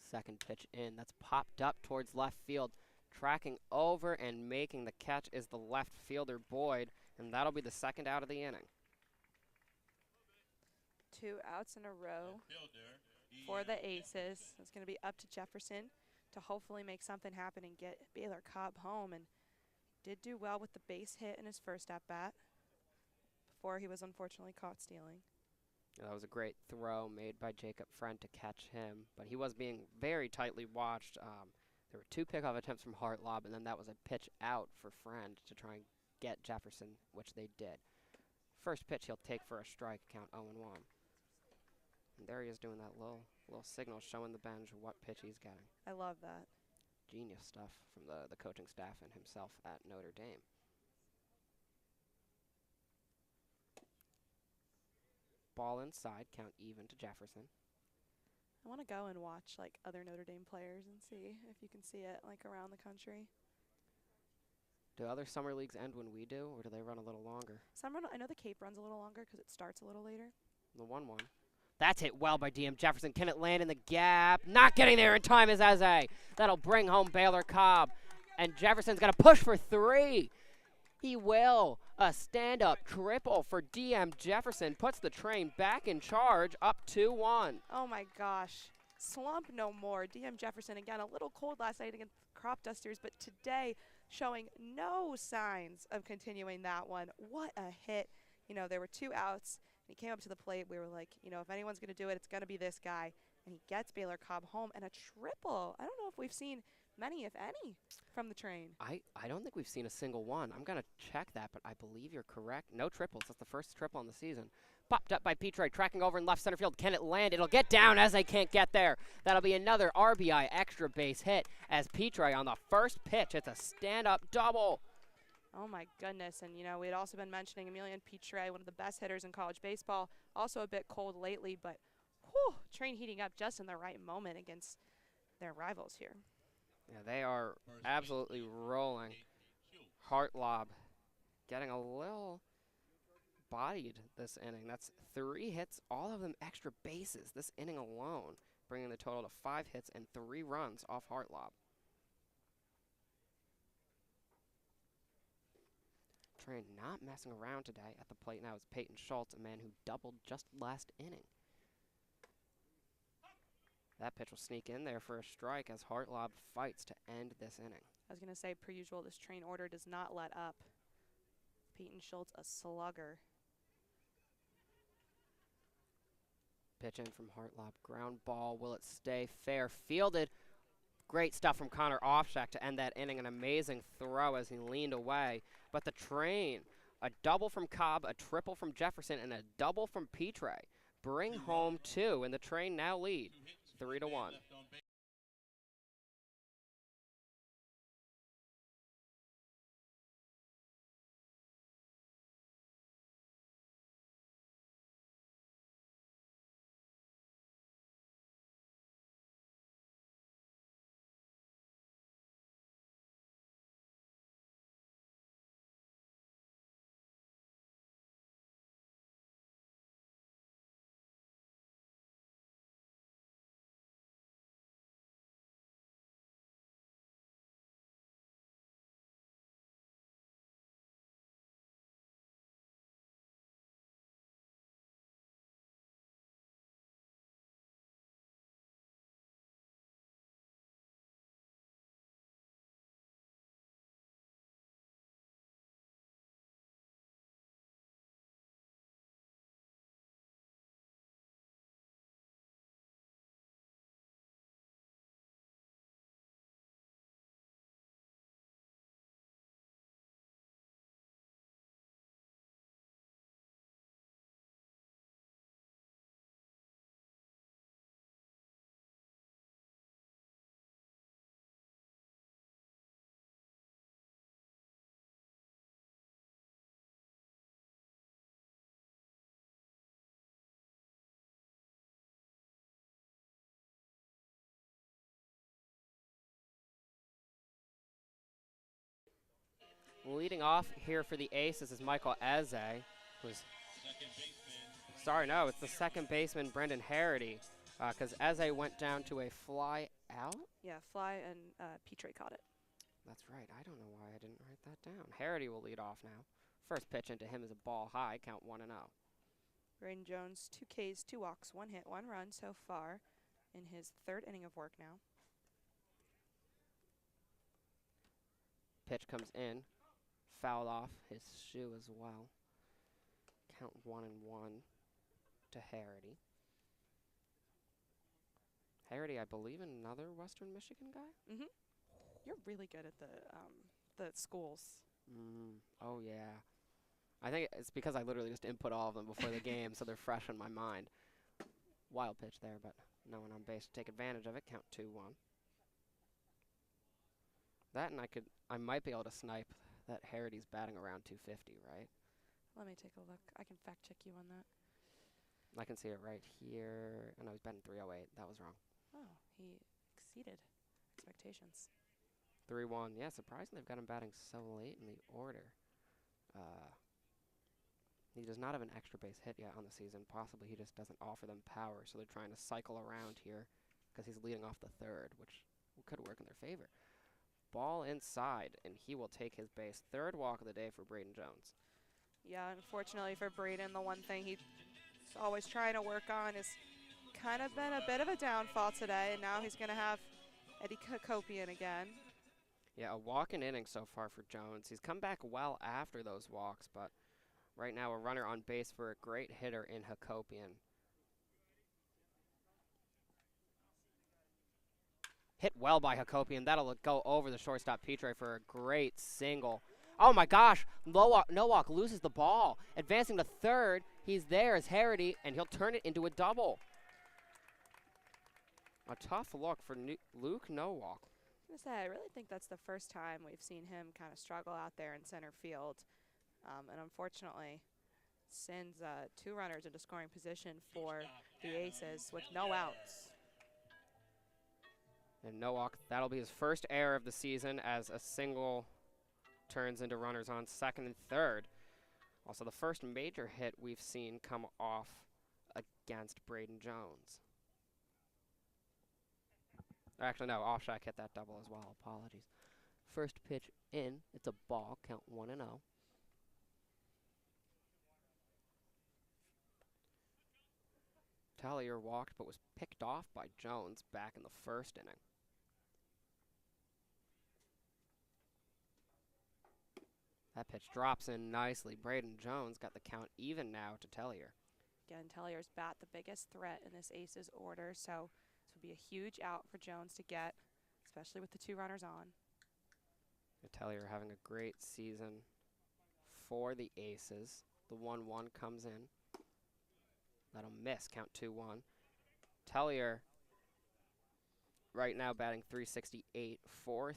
Second pitch in. That's popped up towards left field. Tracking over and making the catch is the left fielder, Boyd, and that'll be the second out of the inning. 2 outs in a row for the Aces. It's going to be up to Jefferson to hopefully make something happen and get Baylor Cobb home. And did do well with the base hit in his first at-bat before he was unfortunately caught stealing. That was a great throw made by Jacob Friend to catch him, but he was being very tightly watched. There were 2 pickoff attempts from Hartlob, and then that was a pitch out for Friend to try and get Jefferson, which they did. First pitch he'll take for a strike, count 0-1. And there he is doing that little signal showing the bench what pitch he's getting. I love that. Genius stuff from the coaching staff and himself at Notre Dame. Ball inside, count even to Jefferson. I want to go and watch like other Notre Dame players and see if you can see it like around the country. Do other summer leagues end when we do, or do they run a little longer? I know the Cape runs a little longer because it starts a little later. The 1-1. That's hit well by DM Jefferson. Can it land in the gap? Not getting there in time is Eze. That'll bring home Baylor Cobb. And Jefferson's going to push for 3. He will. A stand-up triple for DM Jefferson. Puts the Train back in charge, up 2-1. Oh, my gosh. Slump no more. DM Jefferson, again, a little cold last night against Crop Dusters, but today showing no signs of continuing that one. What a hit. You know, there were 2 outs. He came up to the plate. We were like, you know, if anyone's going to do it, it's going to be this guy. And he gets Baylor Cobb home. And a triple. I don't know if we've seen many, if any, from the Train. I don't think we've seen a single one. I'm going to check that, but I believe you're correct. No triples. That's the first triple on the season. Popped up by Petrie, tracking over in left center field. Can it land? It'll get down as they can't get there. That'll be another RBI extra base hit as Petrie on the first pitch. It's a stand-up double. Oh, my goodness. And, you know, we had also been mentioning Emilian Petrie, one of the best hitters in college baseball. Also a bit cold lately, but whew, Train heating up just in the right moment against their rivals here. Yeah, they are absolutely rolling. Hartlob getting a little bodied this inning. That's 3 hits, all of them extra bases this inning alone, bringing the total to 5 hits and 3 runs off Hartlob. Train not messing around today. At the plate now is Peyton Schultz, a man who doubled just last inning. That pitch will sneak in there for a strike as Hartlob fights to end this inning. I was going to say, per usual, this Train order does not let up. Peyton Schultz, a slugger. Pitch in from Hartlob. Ground ball. Will it stay fair? Fielded. Great stuff from Connor Offshack to end that inning. An amazing throw as he leaned away. But the Train, a double from Cobb, a triple from Jefferson, and a double from Petrie bring home 2, and the Train now lead 3-1. Leading off here for the Aces is Michael Eze, who's it's the second baseman, Brendan Harity, because Eze went down to a fly out. Yeah, fly, and Petrie caught it. That's right. I don't know why I didn't write that down. Harity will lead off now. First pitch into him is a ball high, count 1-0. Braden Jones, 2 Ks, 2 walks, 1 hit, 1 run so far in his 3rd inning of work now. Pitch comes in, fouled off his shoe as well. Count 1-1 to Harity. Harity, I believe, another Western Michigan guy? Mm-hmm. You're really good at the schools. Oh, yeah. I think it's because I literally just input all of them before the game, so they're fresh in my mind. Wild pitch there, but no one on base to take advantage of it. Count 2-1. That, and I might be able to snipe that Harity's batting around 250, right? Let me take a look. I can fact check you on that. I can see it right here. Oh, no, he's batting 308. That was wrong. Oh, he exceeded expectations. 3-1. Yeah, surprising they've got him batting so late in the order. He does not have an extra base hit yet on the season. Possibly he just doesn't offer them power, so they're trying to cycle around here because he's leading off the third, which could work in their favor. Ball inside, and he will take his base. Third walk of the day for Braden Jones. Yeah, unfortunately for Braden, the one thing he's always trying to work on is kind of been a bit of a downfall today, and now he's going to have Eddie Hakopian again. Yeah, a walk-in inning so far for Jones. He's come back well after those walks, but right now a runner on base for a great hitter in Hakopian. Hit well by Hakopian. That'll go over the shortstop Petre for a great single. Oh my gosh, Nowak loses the ball. Advancing to third, he's there as Harity, and he'll turn it into a double. A tough look for Luke Nowak. I was gonna say, I really think that's the first time we've seen him kind of struggle out there in center field. And unfortunately, sends 2 runners into scoring position for the Aces with no outs. And Nowak, that'll be his first error of the season as a single turns into runners on second and third. Also the first major hit we've seen come off against Braden Jones. Actually, no, Offshack hit that double as well. Apologies. First pitch in. It's a ball. Count 1-0. Tellier walked but was picked off by Jones back in the first inning. That pitch drops in nicely. Braden Jones got the count even now to Tellier. Again, Tellier's bat the biggest threat in this Aces order, so this would be a huge out for Jones to get, especially with the 2 runners on. Tellier having a great season for the Aces. The 1-1 comes in. That'll miss, count 2-1. Tellier right now batting .368, 4th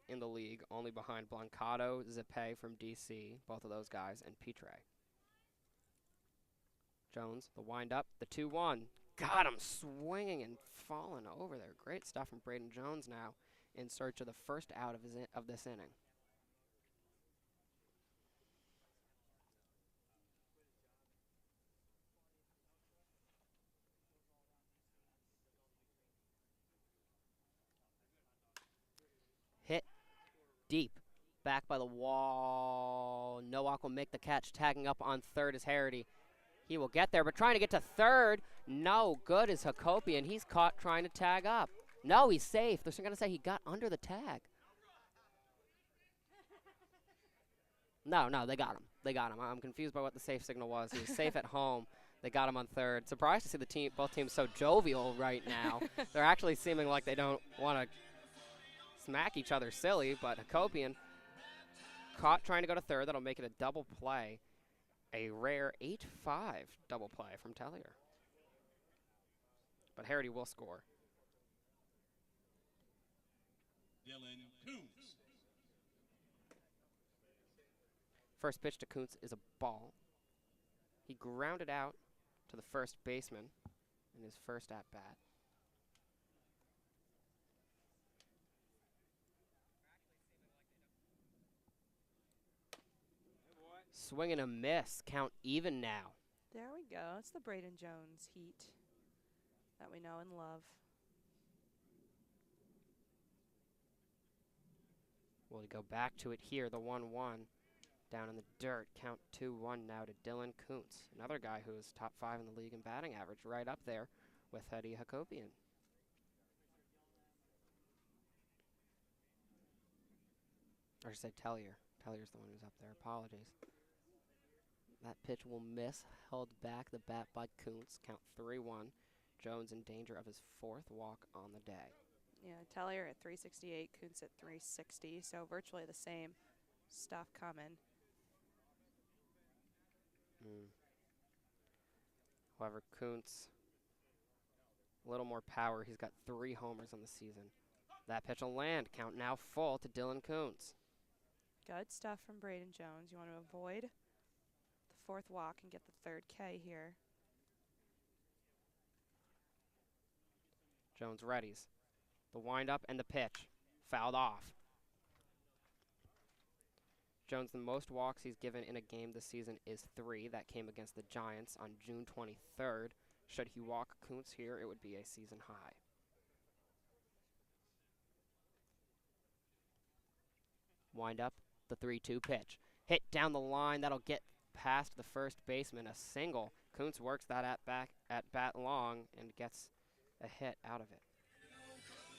in the league, only behind Blancato, Zippe from DC, both of those guys, and Petre. Jones, the wind-up, the 2-1. Got him swinging and falling over there. Great stuff from Braden Jones now in search of the first out of this inning. Hit deep, back by the wall. Nowak will make the catch, tagging up on third is Harity. He will get there, but trying to get to third. No good is Hakopian. He's caught trying to tag up. No, he's safe. They're going to say he got under the tag. No, they got him. They got him. I'm confused by what the safe signal was. He was safe at home. They got him on third. Surprised to see both teams so jovial right now. They're actually seeming like they don't want to smack each other silly, but Hakopian caught trying to go to third. That'll make it a double play. A rare 8-5 double play from Tellier. But Harity will score. Dylan Koontz. First pitch to Koontz is a ball. He grounded out to the first baseman in his first at-bat. Swing and a miss. Count even now. There we go. It's the Braden Jones heat that we know and love. Will he go back to it here, the 1-1. Down in the dirt. Count 2-1 now to Dylan Koontz. Another guy who is top 5 in the league in batting average, right up there with Eddie Hakopian. Or I should say Tellier. Tellier's the one who's up there. Apologies. That pitch will miss. Held back the bat by Koontz. Count 3-1. Jones in danger of his 4th walk on the day. Yeah, Tellier at 368, Kuntz at 360, so virtually the same stuff coming. However, Kuntz, a little more power. He's got 3 homers on the season. That pitch will land. Count now full to Dylan Kuntz. Good stuff from Braden Jones. You want to avoid the 4th walk and get the 3rd K here. Jones readies. The windup and the pitch. Fouled off. Jones, the most walks he's given in a game this season is 3. That came against the Giants on June 23rd. Should he walk Kuntz here, it would be a season high. Wind up, the 3-2 pitch. Hit down the line, that'll get past the first baseman, a single. Kuntz works that at bat long and gets a hit out of it.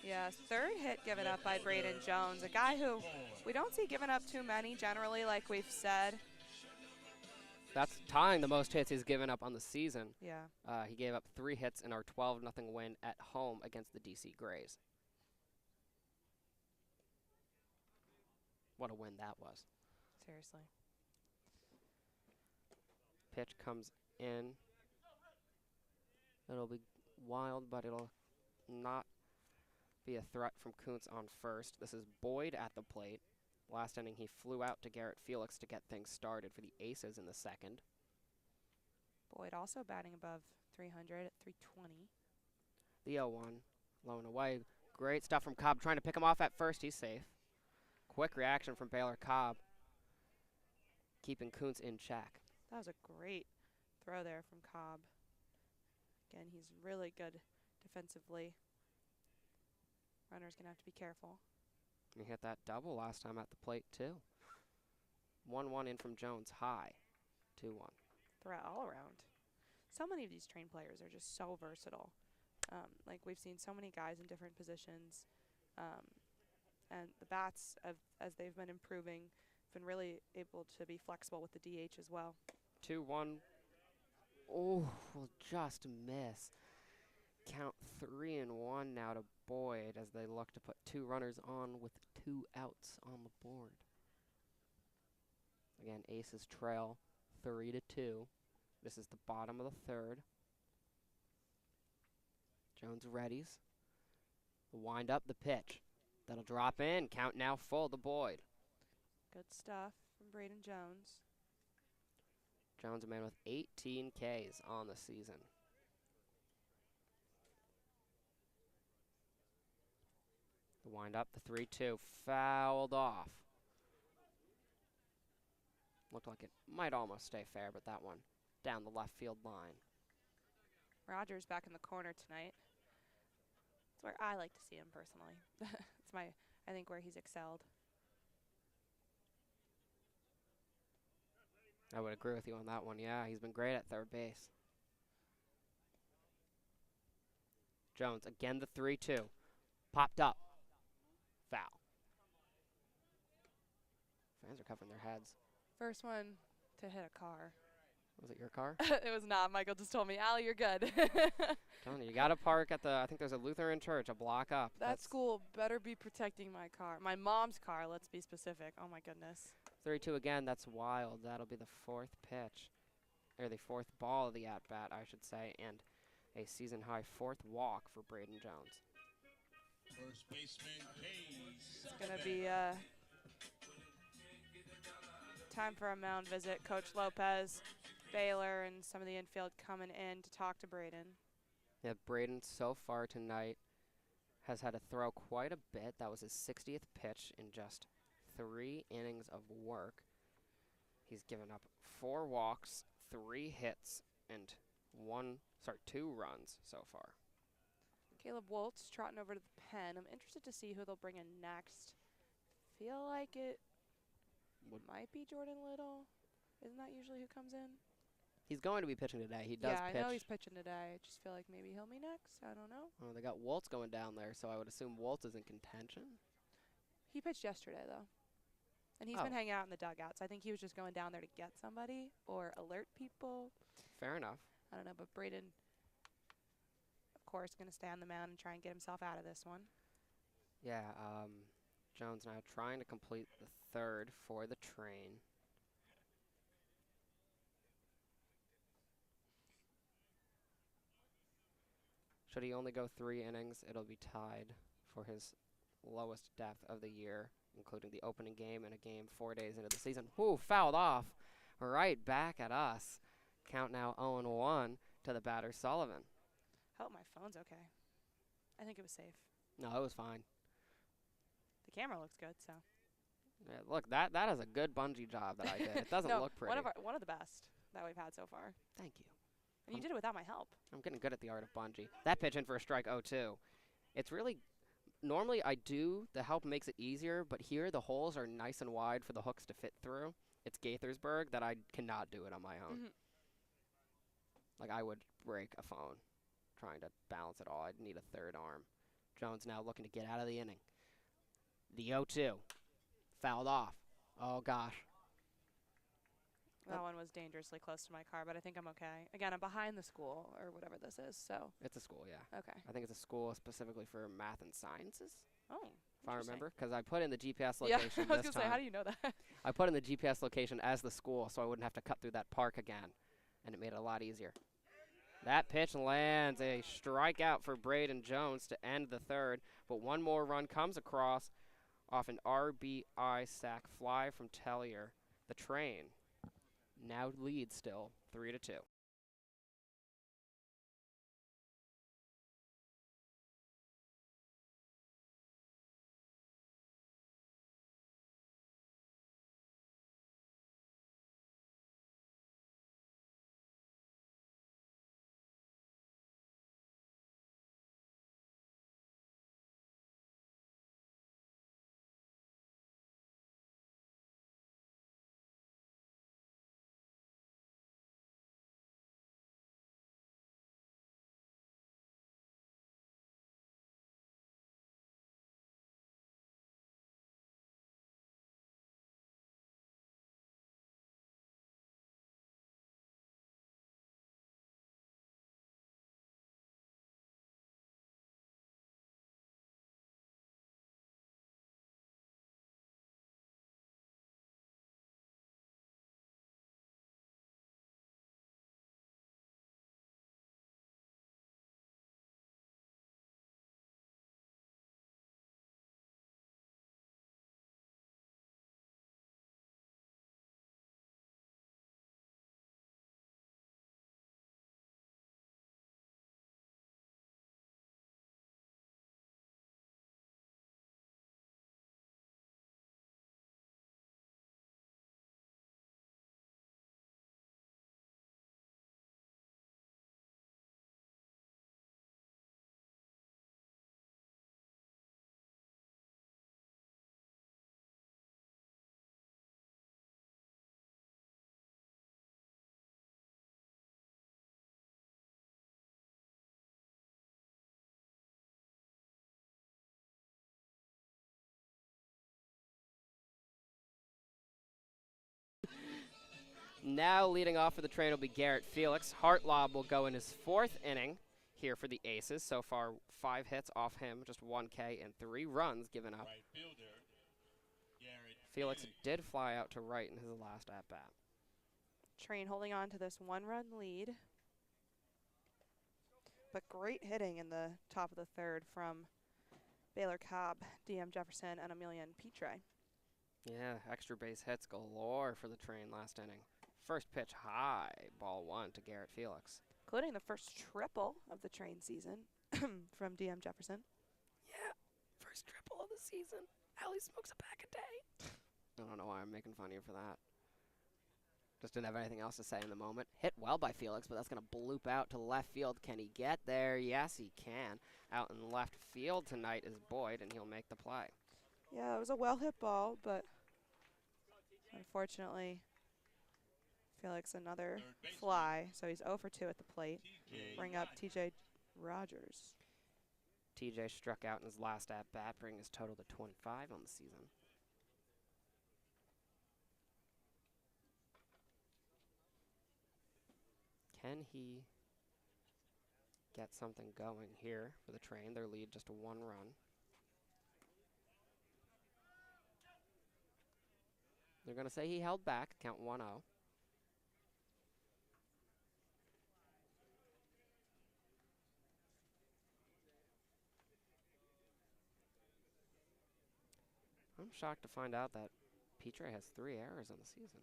Yeah, 3rd hit given up by Braden Jones, a guy who we don't see giving up too many generally, like we've said. That's tying the most hits he's given up on the season. Yeah. He gave up 3 hits in our 12-0 win at home against the DC Grays. What a win that was. Seriously. Pitch comes in. It'll be wild, but it'll not be a threat from Kuntz on first. This is Boyd at the plate. Last inning, he flew out to Garrett Felix to get things started for the Aces in the 2nd. Boyd also batting above 300 at 320. The 0-1, low and away. Great stuff from Cobb, trying to pick him off at first. He's safe. Quick reaction from Baylor Cobb, keeping Kuntz in check. That was a great throw there from Cobb. Again, he's really good defensively. Runner's going to have to be careful. He hit that double last time at the plate, too. 1-1 in from Jones, high. 2-1. Threat all around. So many of these trained players are just so versatile. Like we've seen so many guys in different positions. And the bats, as they've been improving, have been really able to be flexible with the DH as well. 2-1. Oh, will just miss. Count 3-1 now to Boyd as they look to put 2 runners on with 2 outs on the board. Again, Aces trail 3-2. This is the bottom of the 3rd. Jones readies. The wind up, the pitch. That'll drop in. Count now full to Boyd. Good stuff from Braden Jones. Jones, a man with 18 Ks on the season. The wind up, the 3-2, fouled off. Looked like it might almost stay fair, but that one down the left field line. Rogers back in the corner tonight. It's where I like to see him personally. It's I think, where he's excelled. I would agree with you on that one. Yeah, he's been great at 3rd base. Jones, again the 3-2. Popped up. Foul. Fans are covering their heads. First one to hit a car. Was it your car? It was not. Michael just told me, Allie, you're good. Telling you, you got to park at I think there's a Lutheran church a block up. That school better be protecting my car. My mom's car, let's be specific. Oh, my goodness. 3-2 again, that's wild. That'll be the 4th pitch, or the 4th ball of the at-bat, I should say, and a season-high 4th walk for Braden Jones. First baseman Hayes. It's going to be time for a mound visit. Coach Lopez, Baylor, and some of the infield coming in to talk to Braden. Yeah, Braden so far tonight has had to throw quite a bit. That was his 60th pitch in just 3 innings of work. He's given up 4 walks, 3 hits, and 2 runs so far. Caleb Woltz trotting over to the pen. I'm interested to see who they'll bring in next. Feel like it might be Jordan Little. Isn't that usually who comes in? He's going to be pitching today. He does pitch. Yeah, I know he's pitching today. I just feel like maybe he'll be next. I don't know. Oh, they got Woltz going down there, so I would assume Woltz is in contention. He pitched yesterday, though. And he's been hanging out in the dugouts. I think he was just going down there to get somebody or alert people. Fair enough. I don't know, but Braden, of course, going to stay on the mound and try and get himself out of this one. Yeah, Jones now trying to complete the third for the train. Should he only go 3 innings, it'll be tied for his lowest depth of the year, including the opening game and a game 4 days into the season. Whoo, fouled off. Right back at us. Count now 0-1 to the batter, Sullivan. Hope my phone's okay. I think it was safe. No, it was fine. The camera looks good, so. Yeah, look, that is a good bungee job that I did. It doesn't No, look pretty. one of the best that we've had so far. Thank you. And you did it without my help. I'm getting good at the art of bungee. That pitch in for a strike 0-2. It's really, normally I do, the help makes it easier, but here the holes are nice and wide for the hooks to fit through. It's Gaithersburg that I cannot do it on my own. Like I would break a phone trying to balance it all. I'd need a third arm. Jones now looking to get out of the inning. The 0-2. Fouled off. Oh, gosh. That one was dangerously close to my car, but I think I'm okay. Again, I'm behind the school or whatever this is, so. It's a school, yeah. Okay. I think it's a school specifically for math and sciences, Oh, if I remember. Because I put in the GPS yeah, location I was this going to say, time. how do you know that? I put in the GPS location as the school so I wouldn't have to cut through that park again, and it made it a lot easier. That pitch lands a strikeout for Braden Jones to end the third, but one more run comes across off an RBI sac fly from Tellier. The train now leads still 3-2. Now leading off for the train will be Garrett Felix. Hartlob will go in his 4th inning here for the Aces. So far, 5 hits off him, just 1 K and 3 runs given up. Right fielder, Garrett Felix did fly out to right in his last at-bat. Train holding on to this 1-run lead. But great hitting in the top of the third from Baylor Cobb, DM Jefferson, and Emilian Petre. Yeah, extra base hits galore for the train last inning. First pitch high, ball 1 to Garrett Felix. Including the first triple of the train season from DM Jefferson. Yeah, first triple of the season. Allie smokes a pack a day. I don't know why I'm making fun of you for that. Just didn't have anything else to say in the moment. Hit well by Felix, but that's going to bloop out to left field. Can he get there? Yes, he can. Out in left field tonight is Boyd, and he'll make the play. Yeah, it was a well-hit ball, but unfortunately, Felix another fly, so he's 0 for 2 at the plate. Bring up TJ Rogers. TJ struck out in his last at-bat, bringing his total to 25 on the season. Can he get something going here for the train? Their lead just 1 run. They're going to say he held back. Count 1-0. I'm shocked to find out that Petre has 3 errors on the season.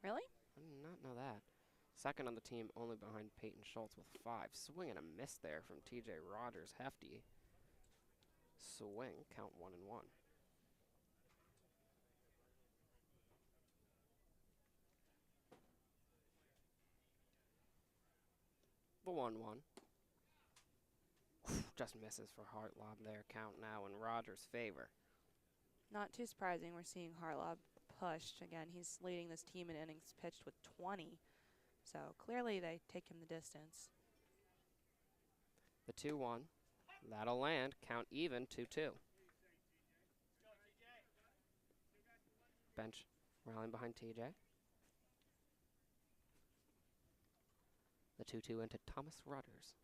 Really? I did not know that. Second on the team, only behind Peyton Schultz with 5. Swing and a miss there from TJ Rogers. Hefty swing. Count 1-1. The 1-1. Just misses for Hartlob there. Count now in Rogers' favor. Not too surprising. We're seeing Hartlob pushed. Again, he's leading this team in innings pitched with 20. So clearly they take him the distance. The 2-1. That'll land. Count even. 2-2. Bench rallying behind TJ. The 2-2 into Thomas Rogers.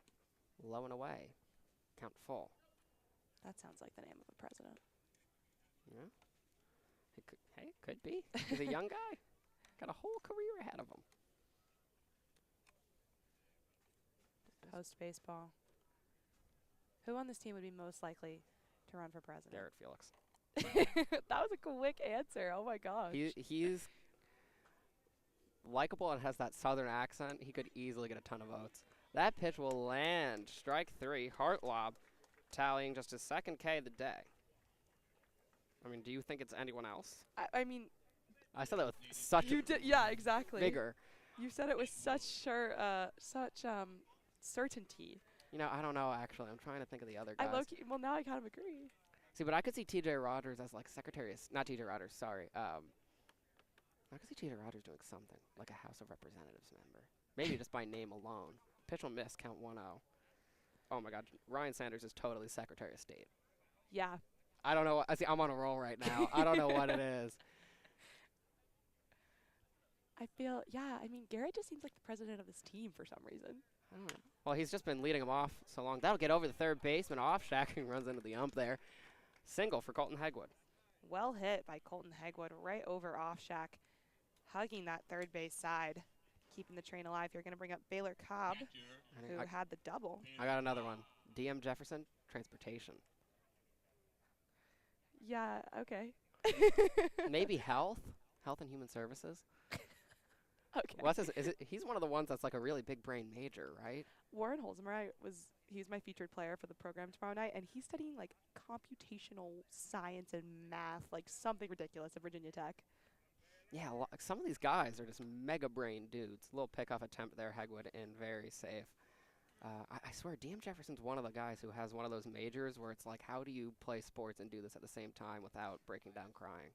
Low and away. Count full. That sounds like the name of a president. Yeah. Hey, could be. He's a young guy. Got a whole career ahead of him. Post baseball. Who on this team would be most likely to run for president? Garrett Felix. That was a quick answer. Oh my gosh. He's likable and has that southern accent. He could easily get a ton of votes. That pitch will land. Strike 3. Hartlob tallying just his second K of the day. I mean, do you think it's anyone else? I mean, I said that with such yeah, exactly. vigor. You said it with such certainty. You know, I don't know, actually. I'm trying to think of the other guys. Well, now I kind of agree. See, but I could see TJ Rogers as, like, Secretary of... Not TJ Rogers, sorry. I could see TJ Rogers doing something, like a House of Representatives member. Maybe just by name alone. Pitch will miss, count 1-0. Oh, my God. Ryan Sanders is totally Secretary of State. Yeah. I don't know. See, I'm on a roll right now. I don't know what it is. I feel, yeah, I mean, Garrett just seems like the president of this team for some reason. I don't know. Well, he's just been leading them off so long. That'll get over the third baseman. Off Shacking runs into the ump there. Single for Colton Hegwood. Well hit by Colton Hegwood right over off Shack, hugging that third base side, keeping the train alive. You're going to bring up Baylor Cobb, who had the double. I got another one. DM Jefferson, Transportation. Yeah, okay. Maybe Health and Human Services. Okay. What's his, he's one of the ones that's like a really big brain major, right? Warren Holzmer he's my featured player for the program tomorrow night, and he's studying like computational science and math, like something ridiculous at Virginia Tech. Yeah, some of these guys are just mega brain dudes. Little pickoff attempt there, Hegwood, in very safe. I swear, DM Jefferson's one of the guys who has one of those majors where it's like, how do you play sports and do this at the same time without breaking down crying?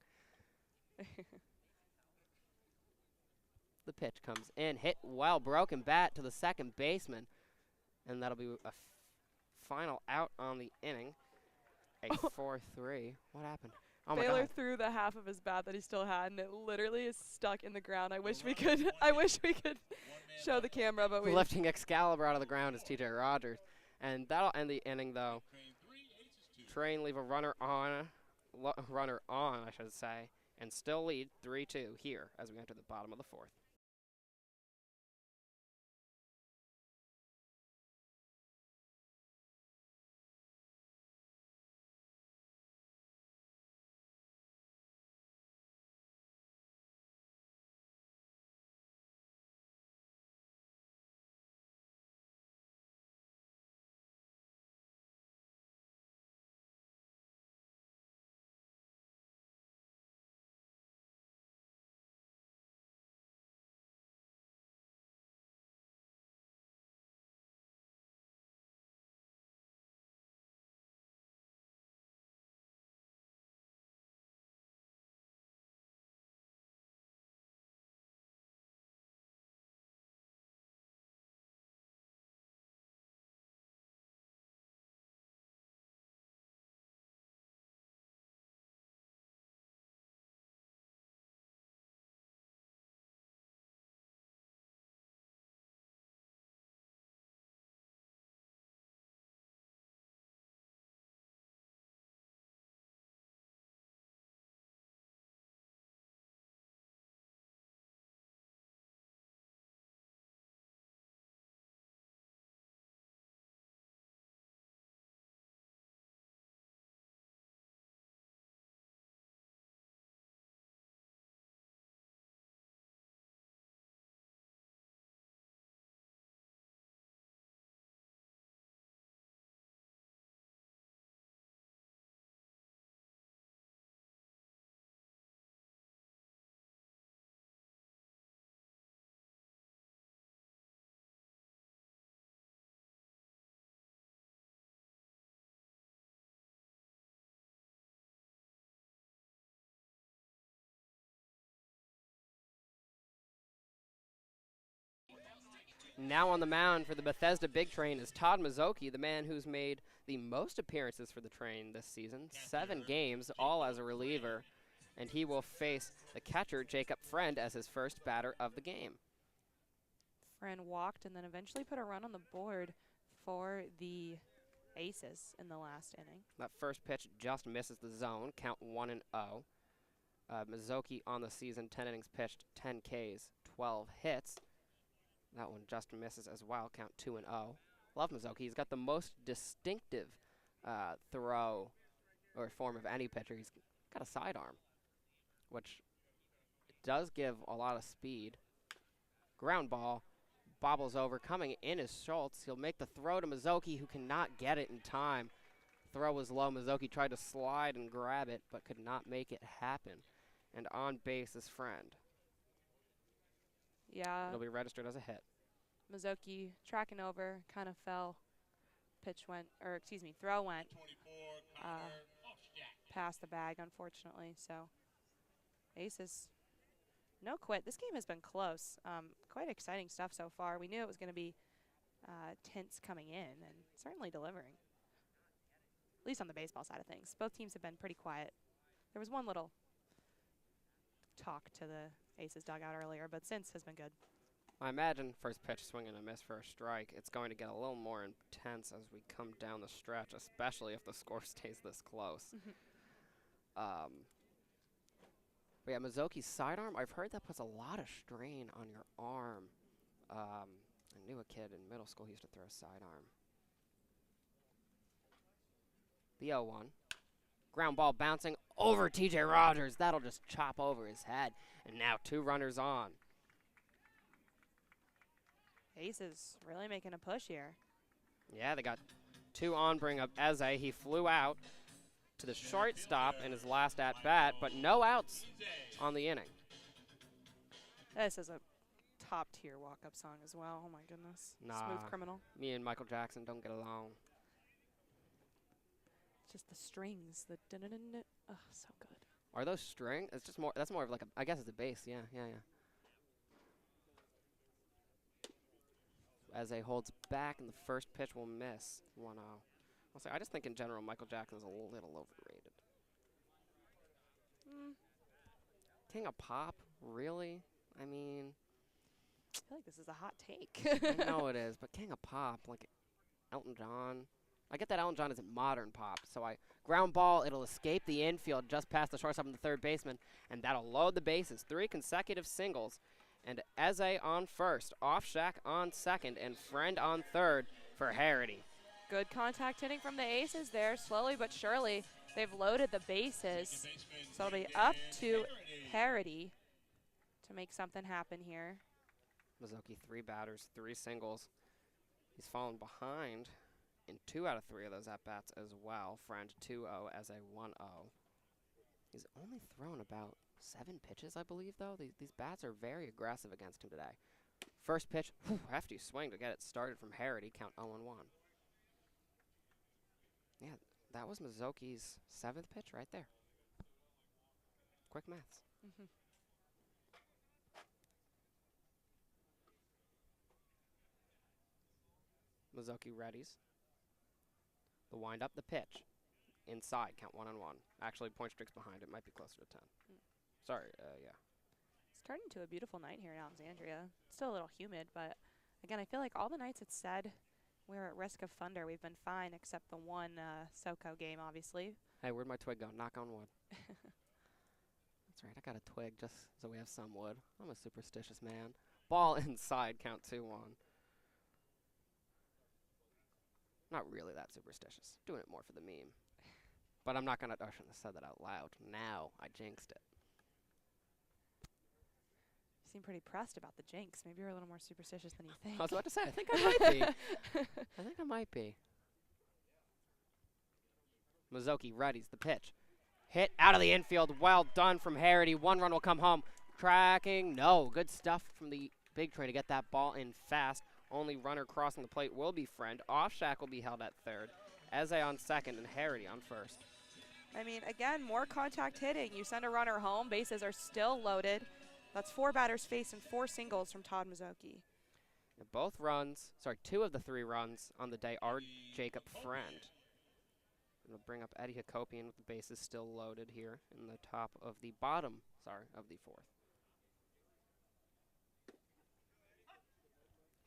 The pitch comes in, hit well, broken bat to the second baseman, and that'll be a final out on the inning. A 4-3. What happened? Oh my Baylor God. threw the half of his bat that he still had, and it literally is stuck in the ground. I wish we could show the camera, but we Lifting Excalibur out of the ground is TJ Rogers, and that'll end the inning though. Train leave a runner on, I should say, and still lead 3-2 here as we enter the bottom of the fourth. Now on the mound for the Bethesda Big Train is Todd Mazzocchi, the man who's made the most appearances for the Train this season, 7 games, all as a reliever. And he will face the catcher, Jacob Friend, as his first batter of the game. Friend walked and then eventually put a run on the board for the Aces in the last inning. That first pitch just misses the zone, count 1-0. Mazzocchi on the season, 10 innings pitched, 10 Ks, 12 hits. That one just misses as well, count 2-0. Love Mazzocchi. He's got the most distinctive throw or form of any pitcher. He's got a sidearm, which does give a lot of speed. Ground ball, bobbles over, coming in is Schultz. He'll make the throw to Mazzocchi, who cannot get it in time. Throw was low. Mazzocchi tried to slide and grab it, but could not make it happen. And on base is Friend. Yeah. It'll be registered as a hit. Mazzocchi tracking over, kind of fell. Throw went 24, past the bag, unfortunately. So, Aces, no quit. This game has been close. Quite exciting stuff so far. We knew it was going to be tense coming in, and certainly delivering. At least on the baseball side of things. Both teams have been pretty quiet. There was one little talk to the Aces dugout earlier, but since has been good. I imagine first pitch swing and a miss for a strike. It's going to get a little more intense as we come down the stretch, especially if the score stays this close. But yeah, Mazzocchi's sidearm, I've heard that puts a lot of strain on your arm. I knew a kid in middle school who used to throw a sidearm. The 0-1. Ground ball bouncing over TJ Rogers. That'll just chop over his head. And now 2 runners on. Aces really making a push here. Yeah, they got 2 on, bring up Eze. He flew out to the shortstop in his last at-bat, but no outs on the inning. This is a top-tier walk-up song as well. Oh, my goodness. Nah. Smooth Criminal. Me and Michael Jackson don't get along. Just the strings, the dun-dun-dun-dun. Oh, so good. Are those string? It's just more, that's more of like a, I guess it's a bass. Yeah. Eze holds back, and the first pitch will miss. 1-0. I'll say, I just think in general Michael Jackson's a little overrated. King of Pop, really? I mean, I feel like this is a hot take. I know it is, but King of Pop, like Elton John. I get that Elton John isn't modern pop, so ground ball, it'll escape the infield just past the shortstop and the third baseman, and that'll load the bases. 3 consecutive singles. And Eze on first, Offshack on second, and Friend on third for Harity. Good contact hitting from the Aces there. Slowly but surely, they've loaded the bases. So it'll be up to Harity to make something happen here. Mazzocchi 3 batters, 3 singles. He's fallen behind in 2 out of 3 of those at-bats as well. Friend 2-0, Eze 1-0. He's only thrown about 7 pitches, I believe, though. These bats are very aggressive against him today. First pitch, hefty swing to get it started from Harity, count 0-1. Yeah, that was Mazzocchi's 7th pitch right there. Quick maths. Mazzocchi readies. The wind up, the pitch. Inside, count 1-1. Actually, point streak's behind it. Might be closer to 10. Sorry, yeah. It's turned into a beautiful night here in Alexandria. Still a little humid, but again, I feel like all the nights it's said we're at risk of thunder. We've been fine except the one SoCo game, obviously. Hey, where'd my twig go? Knock on wood. That's right, I got a twig just so we have some wood. I'm a superstitious man. Ball inside, count 2-1. Not really that superstitious. Doing it more for the meme. But I'm not going to, I shouldn't have said that out loud. Now I jinxed it. You seem pretty pressed about the jinx. Maybe you're a little more superstitious than you think. I was about to say, I think I might be. I think I might be. Mazzocchi readies the pitch. Hit out of the infield. Well done from Harity. 1 run will come home. Tracking. No. Good stuff from the Big Train to get that ball in fast. Only runner crossing the plate will be Friend. Offshack will be held at third. Eze on second and Harity on first. I mean, again, more contact hitting. You send a runner home. Bases are still loaded. That's 4 batters faced and 4 singles from Todd Mazzocchi. And both runs, sorry, 2 of the 3 runs on the day are Jacob Friend. We'll bring up Eddie Hakopian with the bases still loaded here in the top of the bottom, of the 4th.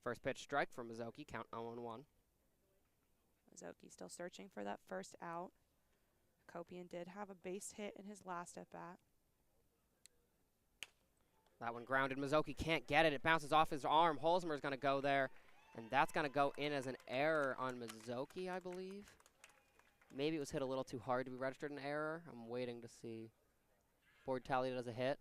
First pitch strike from Mizoki, count 0-1. Mizoki still searching for that first out. Kopian did have a base hit in his last at-bat. That one grounded. Mizoki can't get it. It bounces off his arm. Holzmer's going to go there, and that's going to go in as an error on Mizoki, I believe. Maybe it was hit a little too hard to be registered an error. I'm waiting to see. Board tally does a hit.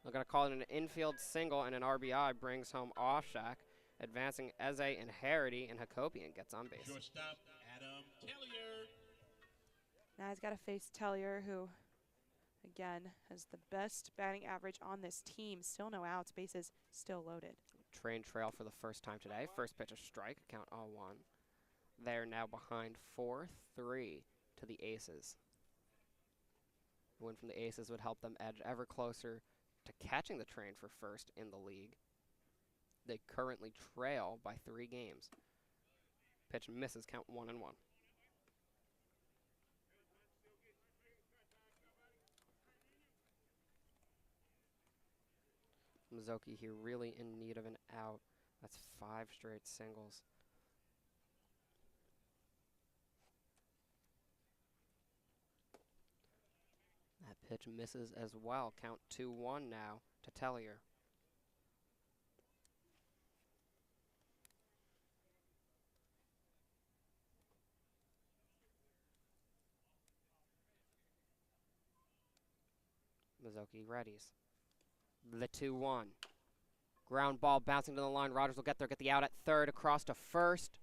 They're going to call it an infield single, and an RBI brings home Offshack. Advancing Eze and Harity, and Hakopian gets on base. Shortstop, Adam Tellier. Now he's got to face Tellier, who, again, has the best batting average on this team. Still no outs, bases still loaded. Train trail for the first time today. First pitch a strike, count 0-1. They're now behind 4-3 to the Aces. A win from the Aces would help them edge ever closer to catching the train for first in the league. They currently trail by 3 games. Pitch misses, count 1-1. Mizoki here really in need of an out. That's 5 straight singles. That pitch misses as well. Count 2-1 now to Tellier. Mizoki readies. The 2-1. Ground ball bouncing to the line. Rogers will get there, get the out at third, across to first.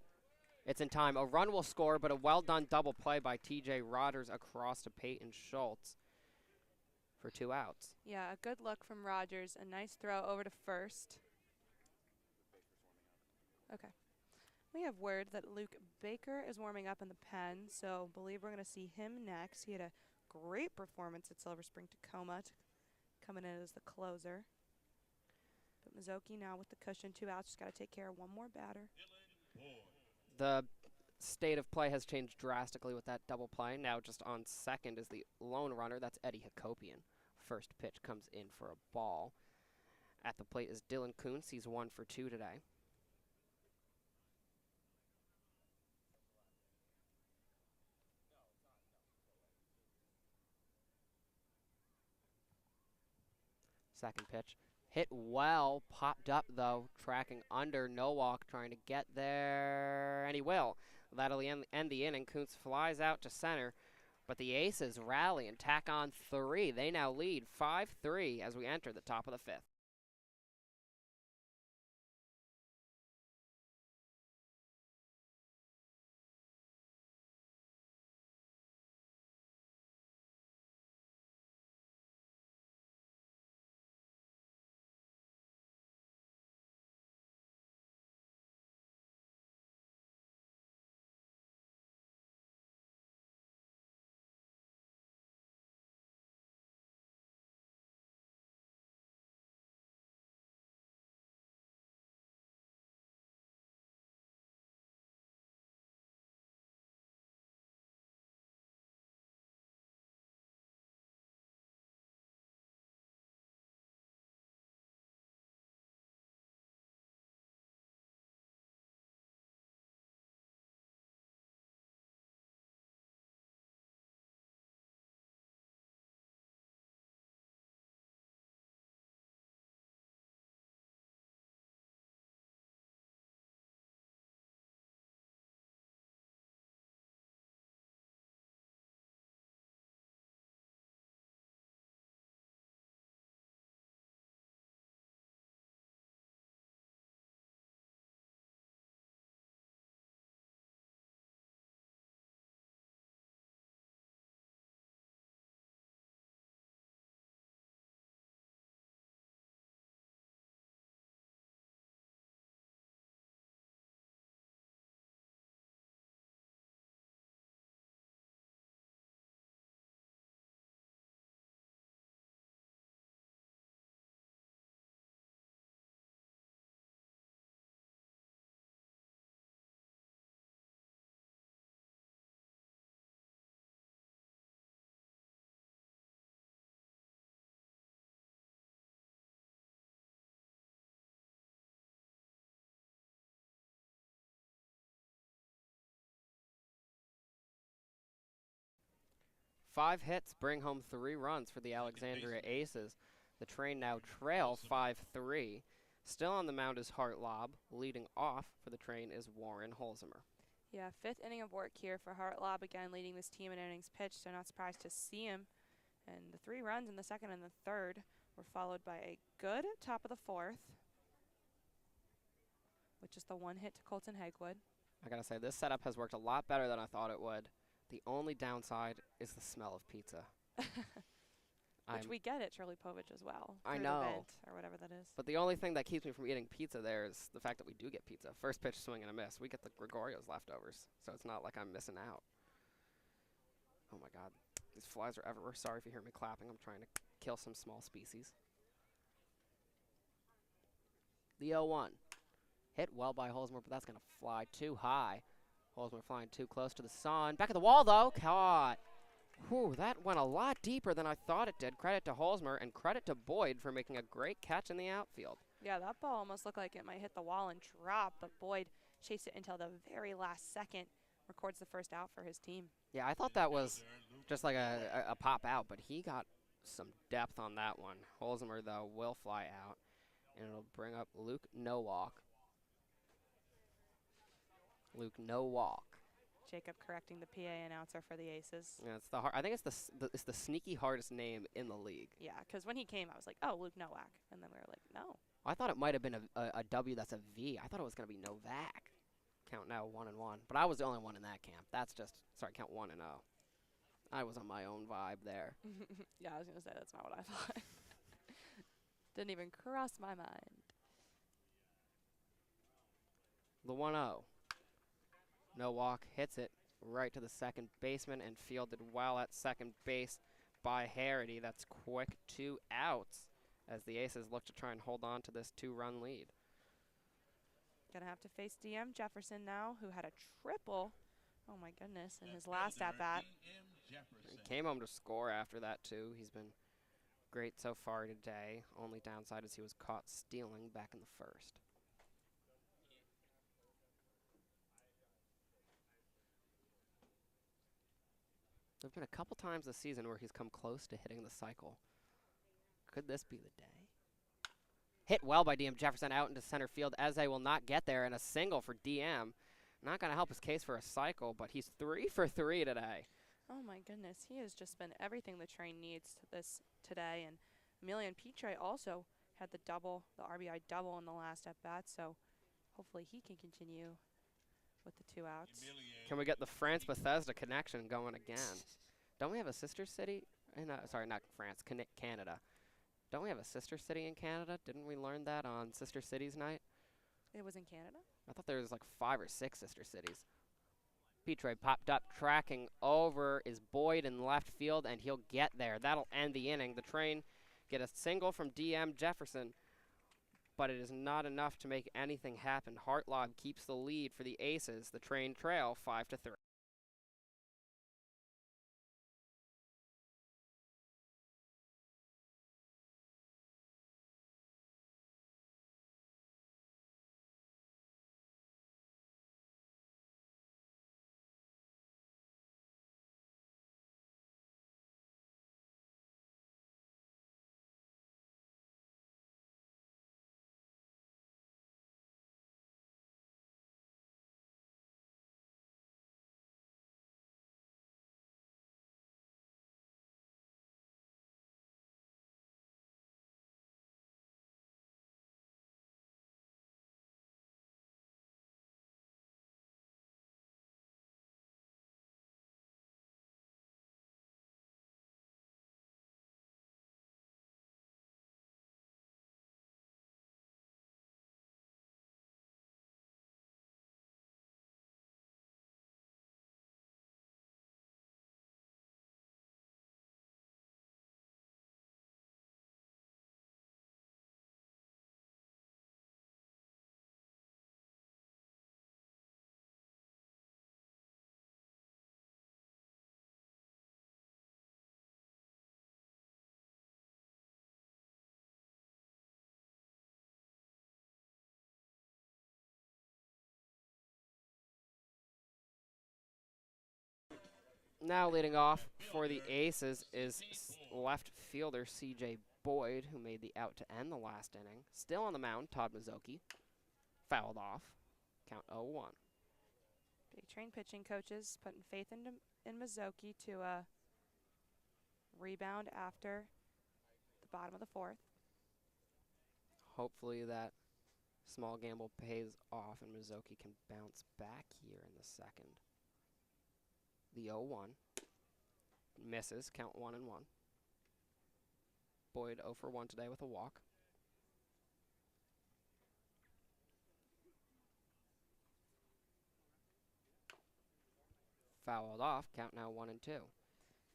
It's in time. A run will score, but a well-done double play by T.J. Rogers across to Peyton Schultz for 2 outs. Yeah, a good look from Rogers. A nice throw over to first. Okay. We have word that Luke Baker is warming up in the pen, so believe we're going to see him next. He had a great performance at Silver Spring Tacoma, coming in as the closer. But Mizoki now with the cushion, 2 outs, just got to take care of one more batter. The state of play has changed drastically with that double play. Now just on second is the lone runner. That's Eddie Hakopian. First pitch comes in for a ball. At the plate is Dylan Kuntz. He's 1 for 2 today. Second pitch. Hit well, popped up though, tracking under, no walk, trying to get there, and he will. That'll end the inning. Kuntz flies out to center, but the Aces rally and tack on 3. They now lead 5-3 as we enter the top of the 5th. 5 hits bring home 3 runs for the Alexandria Aces. The Train now trail 5-3. Still on the mound is Hartlob. Leading off for the Train is Warren Holzheimer. Yeah, 5th inning of work here for Hartlob, again leading this team in innings pitched, so not surprised to see him. And the 3 runs in the 2nd and the 3rd were followed by a good top of the 4th, which is the 1 hit to Colton Hegwood. I gotta say, this setup has worked a lot better than I thought it would. The only downside is the smell of pizza. Which we get at Shirley Povich as well. I through know. the vent or whatever that is. But the only thing that keeps me from eating pizza there is the fact that we do get pizza. First pitch, swing and a miss. We get the Gregorio's leftovers, so it's not like I'm missing out. Oh my God, these flies are everywhere. Sorry if you hear me clapping. I'm trying to kill some small species. The 0-1. Hit well by Holzheimer, but that's going to fly too high. Holzheimer flying too close to the sun. Back of the wall, though. Caught. Whew, that went a lot deeper than I thought it did. Credit to Holzheimer and credit to Boyd for making a great catch in the outfield. Yeah, that ball almost looked like it might hit the wall and drop, but Boyd chased it until the very last second, records the first out for his team. Yeah, I thought that was just like a pop out, but he got some depth on that one. Holzheimer, though, will fly out, and it'll bring up Luke Nowalk. Luke Nowalk. Jacob correcting the PA announcer for the Aces. Yeah, it's I think it's the sneaky hardest name in the league. Yeah, because when he came, I was like, oh, Luke Nowak. And then we were like, no. I thought it might have been a W that's a V. I thought it was going to be Novak. Count now 1-1. But I was the only one in that camp. That's just, sorry, count 1-0. I was on my own vibe there. Yeah, I was going to say, that's not what I thought. Didn't even cross my mind. The 1-0. Nowak hits it right to the second baseman and fielded well at second base by Harity. That's quick 2 outs as the Aces look to try and hold on to this 2-run lead. Gonna have to face DM Jefferson now, who had a triple, oh my goodness, in his last at-bat. He came home to score after that, too. He's been great so far today. Only downside is he was caught stealing back in the 1st. There've been a couple times this season where he's come close to hitting the cycle. Could this be the day? Hit well by DM Jefferson out into center field. Eze will not get there, and a single for DM. Not going to help his case for a cycle, but he's 3 for 3 today. Oh my goodness, he has just been everything the Train needs today. And Emilian Pitre also had the RBI double in the last at-bat, so hopefully he can continue with the 2 outs. Can we get the France-Bethesda connection going again? Don't we have a sister city? Sorry, not France, Canada. Don't we have a sister city in Canada? Didn't we learn that on Sister Cities Night? It was in Canada? I thought there was like 5 or 6 sister cities. Pitre popped up, tracking over is Boyd in left field, and he'll get there. That'll end the inning. The Train get a single from DM Jefferson, but it is not enough to make anything happen. Hartlob keeps the lead for the Aces. The Train trail 5-3. Now leading off for the Aces is left fielder C.J. Boyd, who made the out to end the last inning. Still on the mound, Todd Mizuki. Fouled off. Count 0-1. Big Train pitching coaches putting faith in Mizuki to rebound after the bottom of the fourth. Hopefully that small gamble pays off and Mizuki can bounce back here in the second. The 0-1. Misses. Count 1-1. Boyd 0 for 1 today with a walk. Fouled off. Count now 1-2.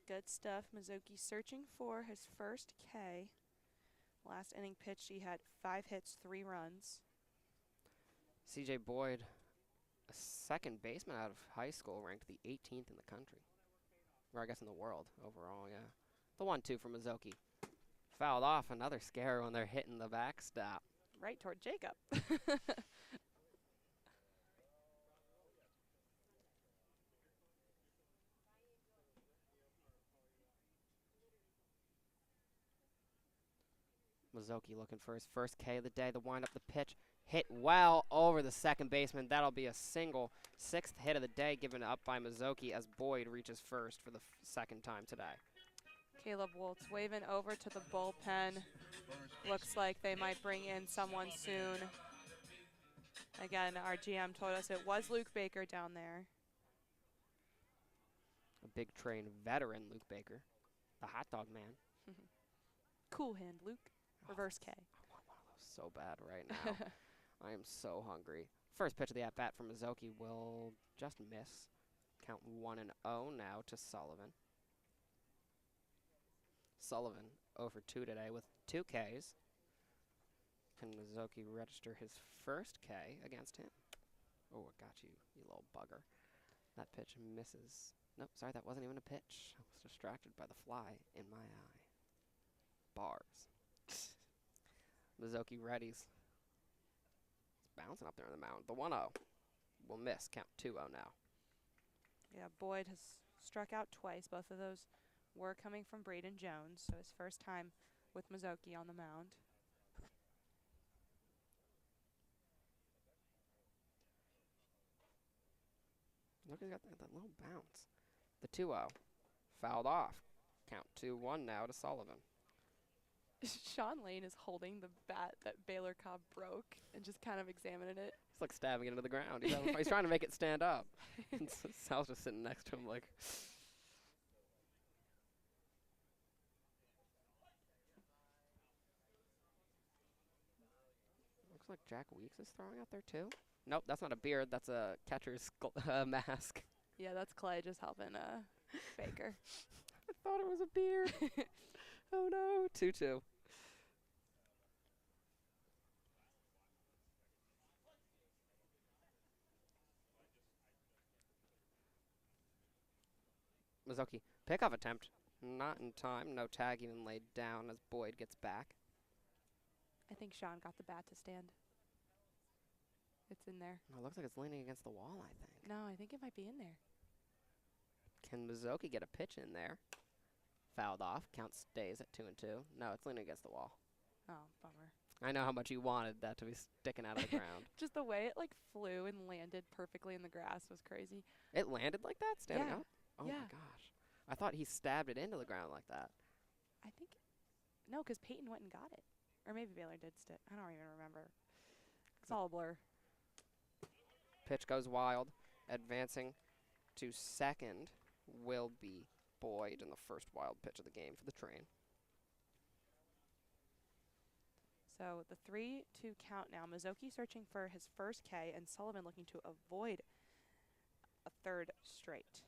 Good stuff. Mizuki searching for his first K. Last inning pitch, he had 5 hits, 3 runs. C.J. Boyd, a second baseman out of high school, ranked the 18th in the country. Or I guess in the world overall, yeah. The 1-2 from Mizuki. Fouled off. Another scare when they're hitting the backstop. Right toward Jacob. Mizuki looking for his first K of the day. The wind up the pitch. Hit well over the second baseman. That'll be a single. 6th hit of the day given up by Mizuki as Boyd reaches first for the second time today. Caleb Woltz waving over to the bullpen. Looks like they might bring in someone soon. Again, our GM told us it was Luke Baker down there. A Big Train veteran, Luke Baker. The hot dog man. Cool hand, Luke. Reverse K. I want one of those so bad right now. I am so hungry. First pitch of the at-bat from Mizuki will just miss. Count 1-0 now to Sullivan. Sullivan 0 for 2 today with 2 Ks. Can Mizuki register his first K against him? Oh, it got you, you little bugger. That pitch misses. Nope, sorry, that wasn't even a pitch. I was distracted by the fly in my eye. Bars. Mizuki readies. It's bouncing up there on the mound. The 1-0 will miss. Count 2-0 now. Yeah, Boyd has struck out twice. Both of those were coming from Braden Jones, so his first time with Mizuki on the mound. Mizuki's got that little bounce. The 2-0 fouled off. Count 2-1 now to Sullivan. Sean Lane is holding the bat that Baylor Cobb broke and just kind of examining it. He's like stabbing it into the ground. He's trying to make it stand up. And Sal's just sitting next to him like... Looks like Jack Weeks is throwing out there too. Nope, that's not a beard. That's a catcher's mask. Yeah, that's Clay just helping Baker. I thought it was a beard. Oh no, 2-2. Mizuki, pickoff attempt. Not in time. No tag even laid down as Boyd gets back. I think Sean got the bat to stand. It's in there. Oh, it looks like it's leaning against the wall, I think. No, I think it might be in there. Can Mizuki get a pitch in there? Fouled off. Count stays at 2-2. No, it's leaning against the wall. Oh, bummer. I know how much you wanted that to be sticking out of the ground. Just the way it like flew and landed perfectly in the grass was crazy. It landed like that, standing Yeah. up? Oh Yeah. my gosh. I thought he stabbed it into the ground like that. I think, no, because Peyton went and got it. Or maybe Baylor did stick. I don't even remember. It's all a blur. Pitch goes wild. Advancing to second will be Boyd in the first wild pitch of the game for the Train. So the 3-2 count now. Mizuki searching for his first K and Sullivan looking to avoid a third straight.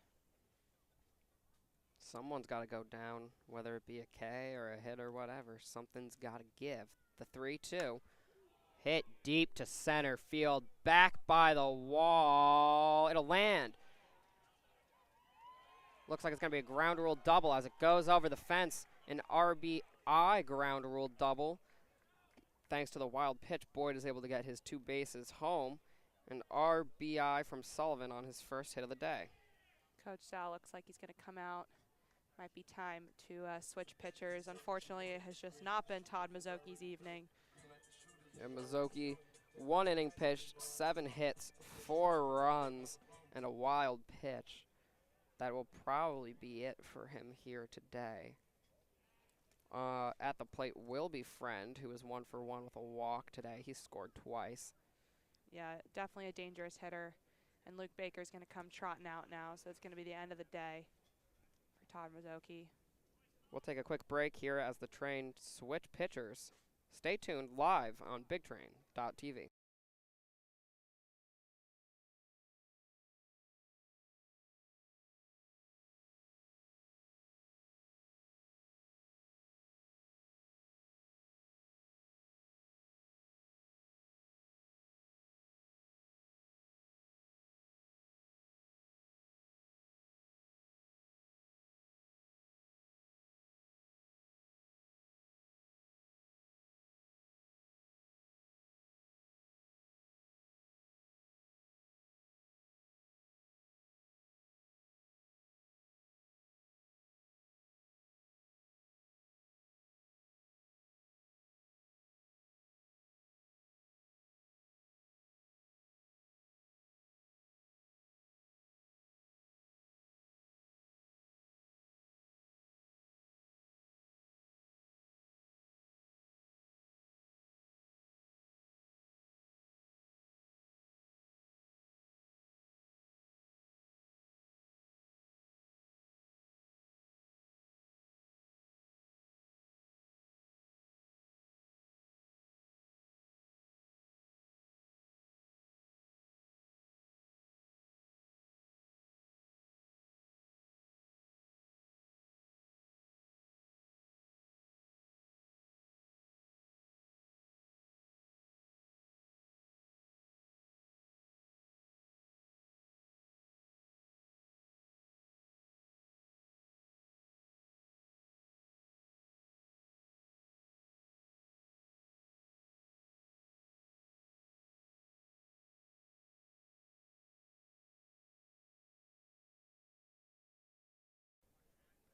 Someone's got to go down, whether it be a K or a hit or whatever. Something's got to give. The 3-2. Hit deep to center field. Back by the wall. It'll land. Looks like it's going to be a ground rule double as it goes over the fence. An RBI ground rule double. Thanks to the wild pitch, Boyd is able to get his 2 bases home. An RBI from Sullivan on his first hit of the day. Coach Sal looks like he's going to come out. Might be time to switch pitchers. Unfortunately, it has just not been Todd Mazzocchi's evening. And Mazzocchi, 1 inning pitched, 7 hits, 4 runs, and a wild pitch. That will probably be it for him here today. At the plate will be Friend, who is 1 for 1 with a walk today. He scored twice. Yeah, definitely a dangerous hitter. And Luke Baker's going to come trotting out now, so it's going to be the end of the day for Todd Mazzocchi. We'll take a quick break here as the Train switch pitchers. Stay tuned live on BigTrain.tv.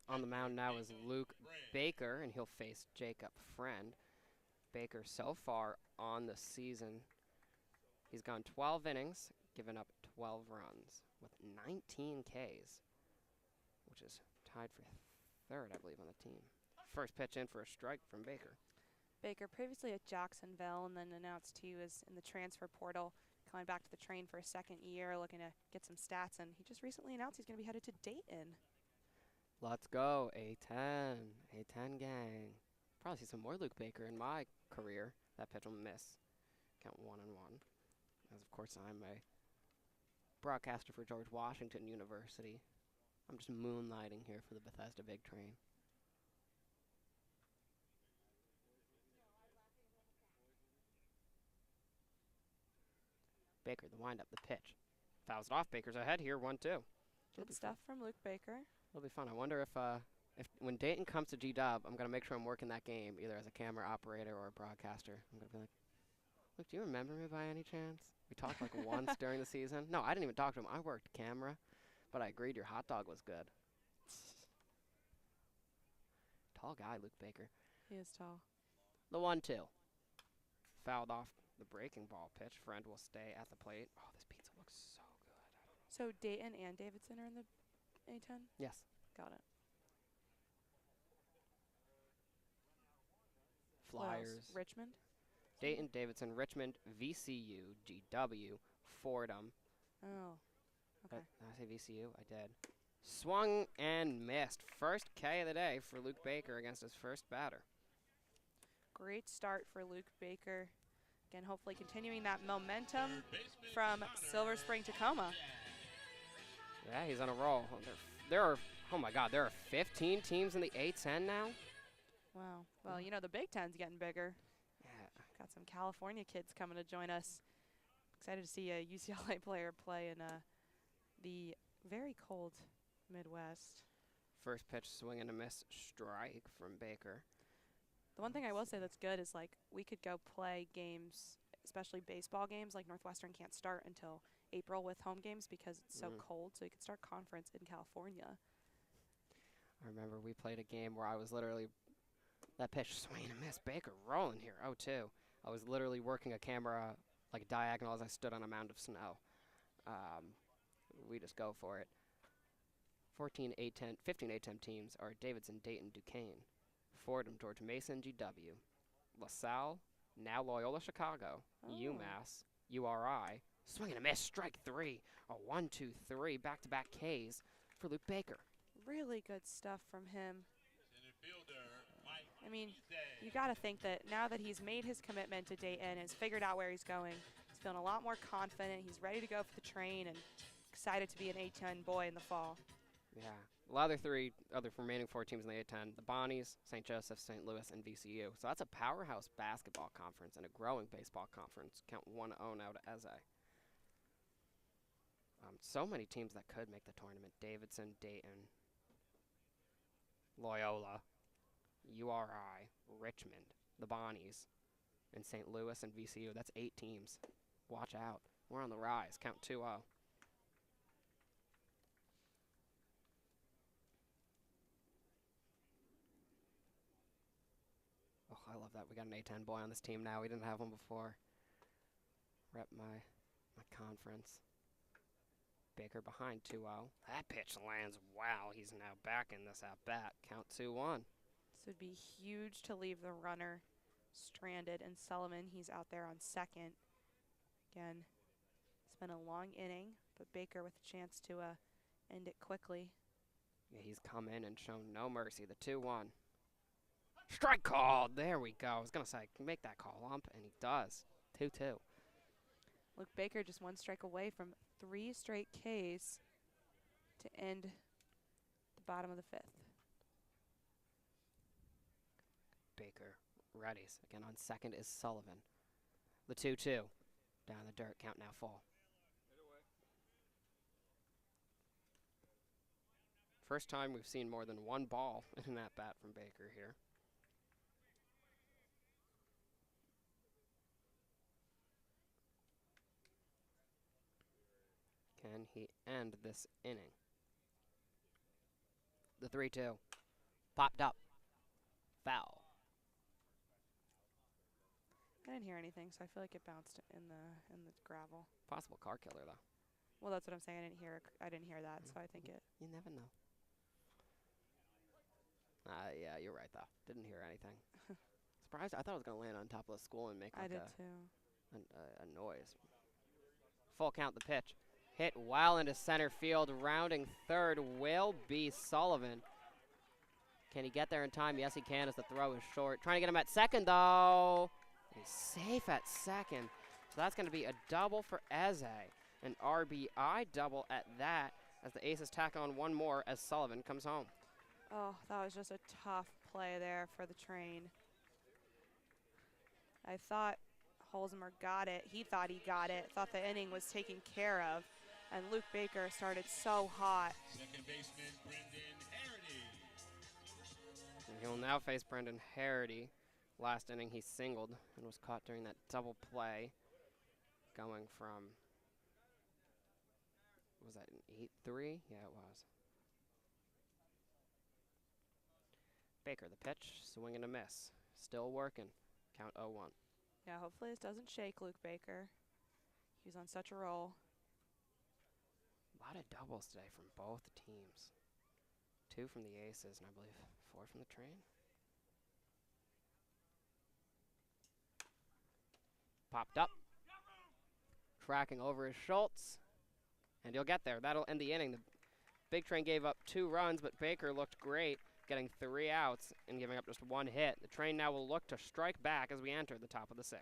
On the mound now is Luke Baker, and he'll face Jacob Friend. Baker so far on the season, he's gone 12 innings, given up 12 runs with 19 Ks, which is tied for 3rd, I believe, on the team. First pitch in for a strike from Baker. Baker previously at Jacksonville and then announced he was in the transfer portal, coming back to the Train for a 2nd year, looking to get some stats, and he just recently announced he's going to be headed to Dayton. Let's go, A10, A10 gang. Probably see some more Luke Baker in my career. That pitch will miss. Count 1-1. As of course I'm a broadcaster for George Washington University. I'm just moonlighting here for the Bethesda Big Train. Baker, the windup, the pitch. Fouls it off. Baker's ahead here, 1-2. Good stuff from Luke Baker. It'll be fun. I wonder if when Dayton comes to G-Dub, I'm going to make sure I'm working that game, either as a camera operator or a broadcaster. I'm going to be like, look, do you remember me by any chance? We talked like once during the season. No, I didn't even talk to him. I worked camera, but I agreed your hot dog was good. Tall guy, Luke Baker. He is tall. The 1-2. Fouled off the breaking ball pitch. Friend will stay at the plate. Oh, this pizza looks so good. So Dayton and Davidson are in the A10? Yes. Got it. Flyers. Richmond? Dayton, Davidson, Richmond, VCU, GW, Fordham. Oh, okay. Did I say VCU? I did. Swung and missed. First K of the day for Luke Baker against his first batter. Great start for Luke Baker. Again, hopefully continuing that momentum from Silver Spring, Tacoma. Yeah, he's on a roll. There are, oh my God, there are 15 teams in the A10 now? Wow. Well, you know, the Big Ten's getting bigger. Yeah. Got some California kids coming to join us. Excited to see a UCLA player play in the very cold Midwest. First pitch, swing and a miss, strike from Baker. The one thing I will say that's good is, like, we could go play games, especially baseball games, like Northwestern can't start until April with home games because it's so Mm. cold, so he could start conference in California. I remember we played a game where I was literally, that pitch, swing and a miss, Baker rolling here, 0-2. I was literally working a camera like diagonal as I stood on a mound of snow. We just go for it. 15 A-10 teams are Davidson, Dayton, Duquesne, Fordham, George Mason, GW, LaSalle, now Loyola Chicago, UMass, URI, swing and a miss, strike 3, a 1-2-3, back-to-back Ks for Luke Baker. Really good stuff from him. Center fielder, Mike I mean, Easy. you got to think that now that he's made his commitment to Dayton and has figured out where he's going, he's feeling a lot more confident. He's ready to go for the train and excited to be an A-10 boy in the fall. Yeah. The other remaining 4 teams in the A-10, the Bonnies, St. Joseph, St. Louis, and VCU. So that's a powerhouse basketball conference and a growing baseball conference. Count 1-0 now to Eze. So many teams that could make the tournament. Davidson, Dayton, Loyola, URI, Richmond, the Bonnies, and St. Louis and VCU. That's 8 teams. Watch out. We're on the rise. Count 2-0. Oh, I love that. We got an A-10 boy on this team now. We didn't have one before. Rep my conference. Baker behind 2-0. That pitch lands. Wow, he's now back in this at-bat. Count 2-1. This would be huge to leave the runner stranded. And Sullivan, he's out there on second. Again, it's been a long inning, but Baker with a chance to end it quickly. Yeah, he's come in and shown no mercy. The 2-1. Strike called. There we go. I was going to say, make that call ump, and he does. 2-2. Luke Baker just 1 strike away from 3 straight Ks to end the bottom of the 5th. Baker readies. Again on second is Sullivan. The 2-2. Down the dirt. Count now full. First time we've seen more than 1 ball in that bat from Baker here. Can he end this inning? The 3-2. Popped up. Foul. I didn't hear anything, so I feel like it bounced in the gravel. Possible car killer, though. Well, that's what I'm saying. I didn't hear that, so I think it. You never know. Yeah, you're right, though. Didn't hear anything. Surprised. I thought it was going to land on top of the school and make I like did too. a noise. Full count the pitch. Hit well into center field. Rounding third will be Sullivan. Can he get there in time? Yes, he can as the throw is short. Trying to get him at second, though. He's safe at second. So that's going to be a double for Eze. An RBI double at that as the Aces tack on 1 more as Sullivan comes home. Oh, that was just a tough play there for the train. I thought Holzmer got it. He thought he got it. Thought the inning was taken care of. And Luke Baker started so hot. Second baseman, Brendan Harity. And he'll now face Brendan Harity. Last inning he singled and was caught during that double play. Going from, was that an 8-3? Yeah, it was. Baker, the pitch, swing and a miss. Still working. Count 0-1. Yeah, hopefully this doesn't shake Luke Baker. He was on such a roll. A lot of doubles today from both teams. 2 from the Aces, and I believe 4 from the Train. Popped up. Tracking over is Schultz. And he'll get there. That'll end the inning. The Big Train gave up 2 runs, but Baker looked great, getting 3 outs and giving up just 1 hit. The Train now will look to strike back as we enter the top of the 6th.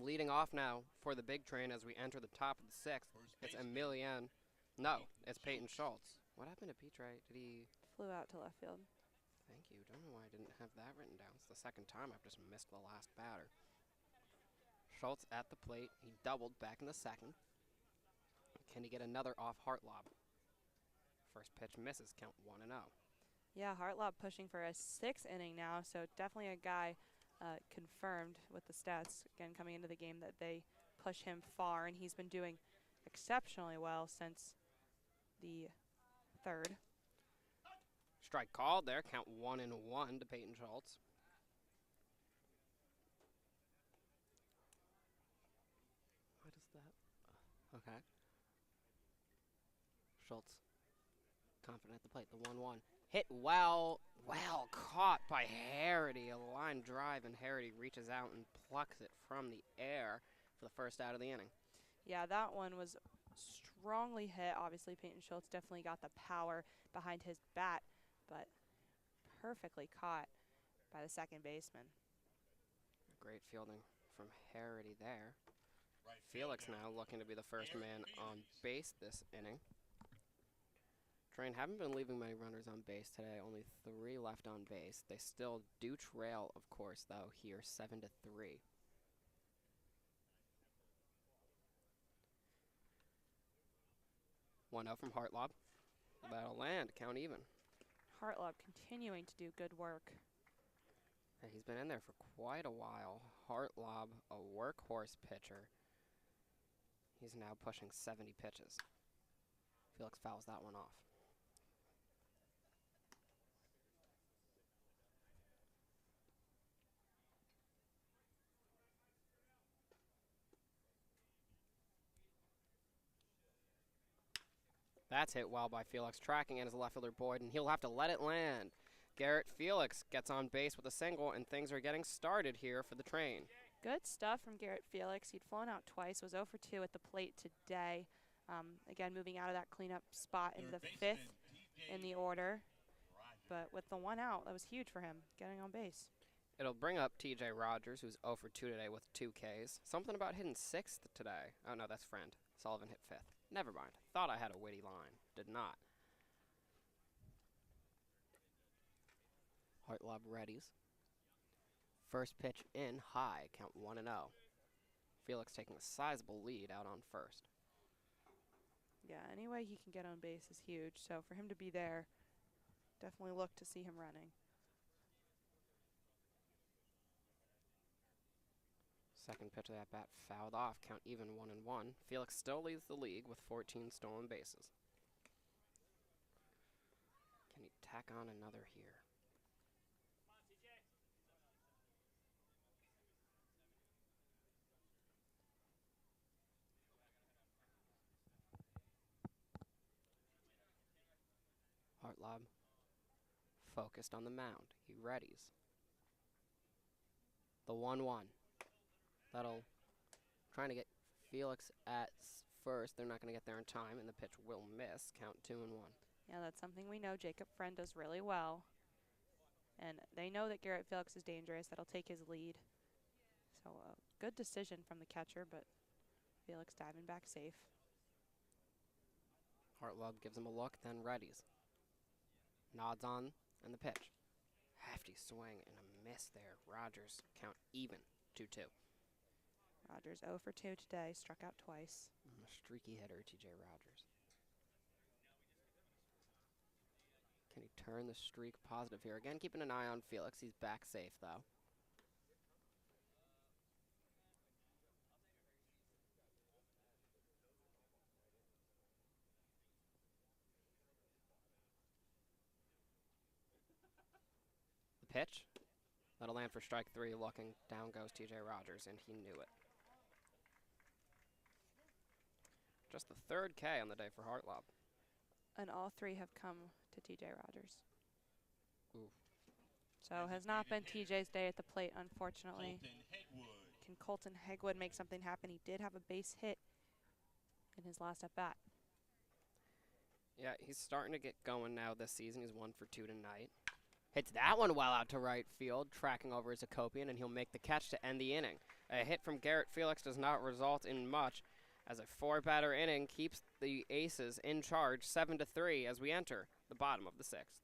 Leading off now for the big train as we enter the top of the sixth. It's Emilian. No, it's Peyton Schultz. What happened to Petre? Did he? Flew out to left field. Thank you. Don't know why I didn't have that written down. It's the second time I've just missed the last batter. Schultz at the plate. He doubled back in the second. Can he get another off Hartlob? First pitch misses. Count 1-0. Yeah, Hartlob pushing for a 6th inning now, so definitely a guy confirmed with the stats, again, coming into the game that they push him far, and he's been doing exceptionally well since the 3rd. Strike called there. Count 1-1 to Peyton Schultz. What is that? Okay. Schultz, confident at the plate. The 1-1. Hit well caught by Harity. A line drive, and Harity reaches out and plucks it from the air for the first out of the inning. Yeah, that one was strongly hit. Obviously, Peyton Schultz definitely got the power behind his bat, but perfectly caught by the second baseman. Great fielding from Harity there. Felix now looking to be the first man on base this inning. Train haven't been leaving many runners on base today. Only 3 left on base. They still do trail, of course, though, here 7-3. 1-0 from Hartlob. That'll land. Count even. Hartlob continuing to do good work. Yeah, he's been in there for quite a while. Hartlob, a workhorse pitcher. He's now pushing 70 pitches. Felix fouls that one off. That's hit well by Felix, tracking in as a left fielder Boyd, and he'll have to let it land. Garrett Felix gets on base with a single, and things are getting started here for the train. Good stuff from Garrett Felix. He'd flown out twice, was 0 for 2 at the plate today. Again, moving out of that cleanup spot into the 5th in the order. But with the 1 out, that was huge for him, getting on base. It'll bring up TJ Rogers, who's 0 for 2 today with 2 Ks. Something about hitting 6th today. Oh, no, that's Friend. Sullivan hit 5th. Never mind. Thought I had a witty line. Did not. Hartlob readies. First pitch in high. Count 1-0. Felix taking a sizable lead out on first. Yeah, any way he can get on base is huge. So for him to be there, definitely look to see him running. Second pitch of that bat fouled off. Count even 1-1. Felix still leads the league with 14 stolen bases. Can he tack on another here? Hartlob focused on the mound. He readies. The 1-1. That'll trying to get Felix at first. They're not going to get there in time, and the pitch will miss. Count 2-1. Yeah, that's something we know Jacob Friend does really well. And they know that Garrett Felix is dangerous. That'll take his lead. So a good decision from the catcher, but Felix diving back safe. Hartlob gives him a look, then readies. Nods on, and the pitch. Hefty swing and a miss there. Rogers count even. 2-2. Rogers 0 for 2 today, struck out twice. A streaky hitter, TJ Rogers. Can he turn the streak positive here? Again, keeping an eye on Felix. He's back safe, though. The pitch. That'll land for strike 3. Looking down goes TJ Rogers, and he knew it. Just the 3rd K on the day for Hartlob. And all 3 have come to TJ Rogers. Ooh. So has not been TJ's day at the plate, unfortunately. Can Colton Hegwood make something happen? He did have a base hit in his last at-bat. Yeah, he's starting to get going now this season. He's 1 for 2 tonight. Hits that one well out to right field, tracking over his Acopian, and he'll make the catch to end the inning. A hit from Garrett Felix does not result in much, as a 4-batter inning keeps the Aces in charge 7-3 as we enter the bottom of the 6th.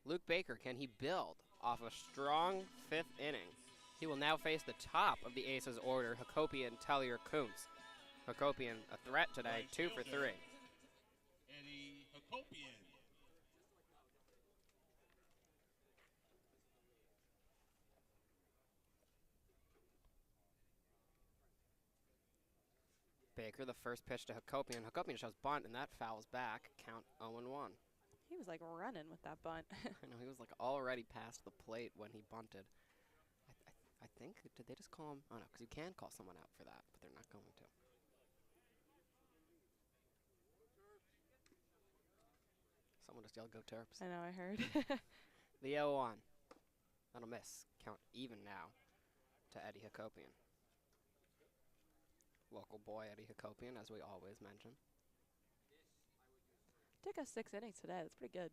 Luke Baker, can he build off a strong 5th inning? He will now face the top of the Aces order, Hakopian, Tellier, Kuntz. Hakopian, a threat today, Right 2 for 3. fielder, Eddie Hakopian. Baker, the first pitch to Hakopian. Hakopian shows bunt, and that fouls back. Count 0-1. He was like running with that bunt. I know, he was like already past the plate when he bunted. I think, did they just call him? Oh no, because you can call someone out for that, but they're not going to. Someone just yelled, "Go Terps." I know, I heard. The 0-1. That'll miss. Count even now to Eddie Hakopian. Local boy Eddie Hakopian, as we always mention. Took us 6 innings today. That's pretty good.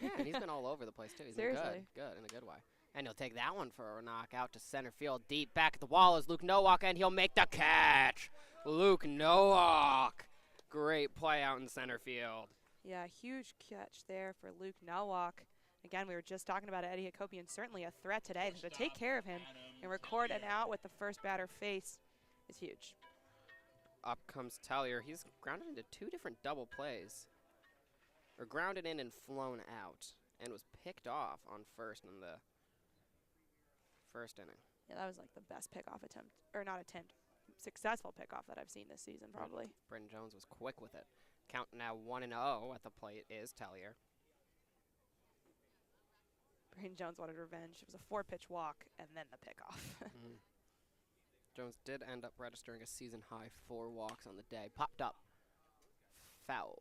Yeah, and he's been all over the place too. He's Seriously. been good in a good way. And he'll take that one for a knockout to center field. Deep back at the wall is Luke Nowak, and he'll make the catch. Luke Nowak. Great play out in center field. Yeah, huge catch there for Luke Nowak. Again, we were just talking about Eddie Hakopian, certainly a threat today. So to take care of him and record an out with the first batter face is huge. Up comes Tellier. He's grounded into 2 different double plays. Or grounded in and flown out, and was picked off on first in the first inning. Yeah, that was like the best pickoff attempt, or not attempt, successful pickoff that I've seen this season, probably. Brendan Jones was quick with it. Count now 1-0 at the plate is Tellier. Brain Jones wanted revenge. It was a 4-pitch walk and then the pickoff. Jones did end up registering a season-high 4 walks on the day. Popped up. Foul.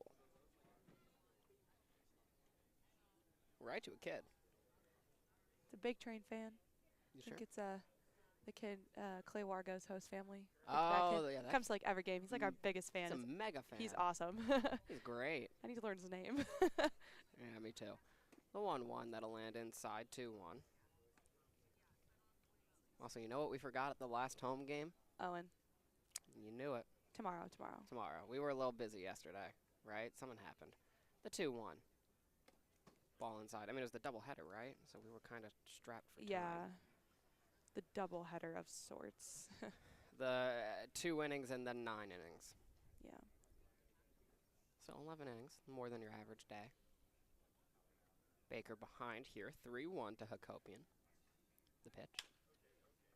Right to a kid. It's a Big Train fan. You I think sure? it's the kid, Clay Wargo's host family. Oh, yeah. Comes to like every game. He's like our biggest fan. He's a mega fan. He's awesome. He's great. I need to learn his name. Yeah, me too. The 1-1 that'll land inside 2-1. Also, you know what we forgot at the last home game? Owen. You knew it. Tomorrow. Tomorrow. We were a little busy yesterday, right? Something happened. The 2-1. Ball inside. I mean, it was the doubleheader, right? So we were kind of strapped for time. Yeah. The double header of sorts. The 2 innings and then 9 innings. Yeah. So 11 innings, more than your average day. Baker behind here, 3-1 to Hakopian. The pitch.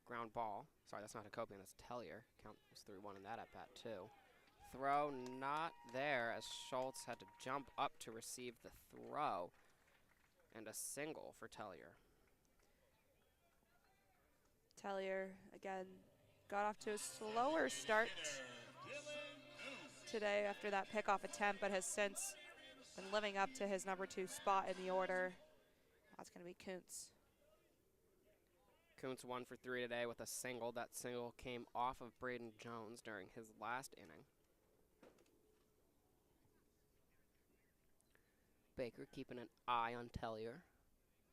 Ground ball. Sorry, that's not Hakopian, that's Tellier. Count was 3-1 in that at bat, too. Throw not there as Schultz had to jump up to receive the throw. And a single for Tellier. Tellier, again, got off to a slower start today after that pickoff attempt, but has since been living up to his number 2 spot in the order. That's going to be Kuntz. Kuntz 1 for 3 today with a single. That single came off of Braden Jones during his last inning. Baker keeping an eye on Tellier.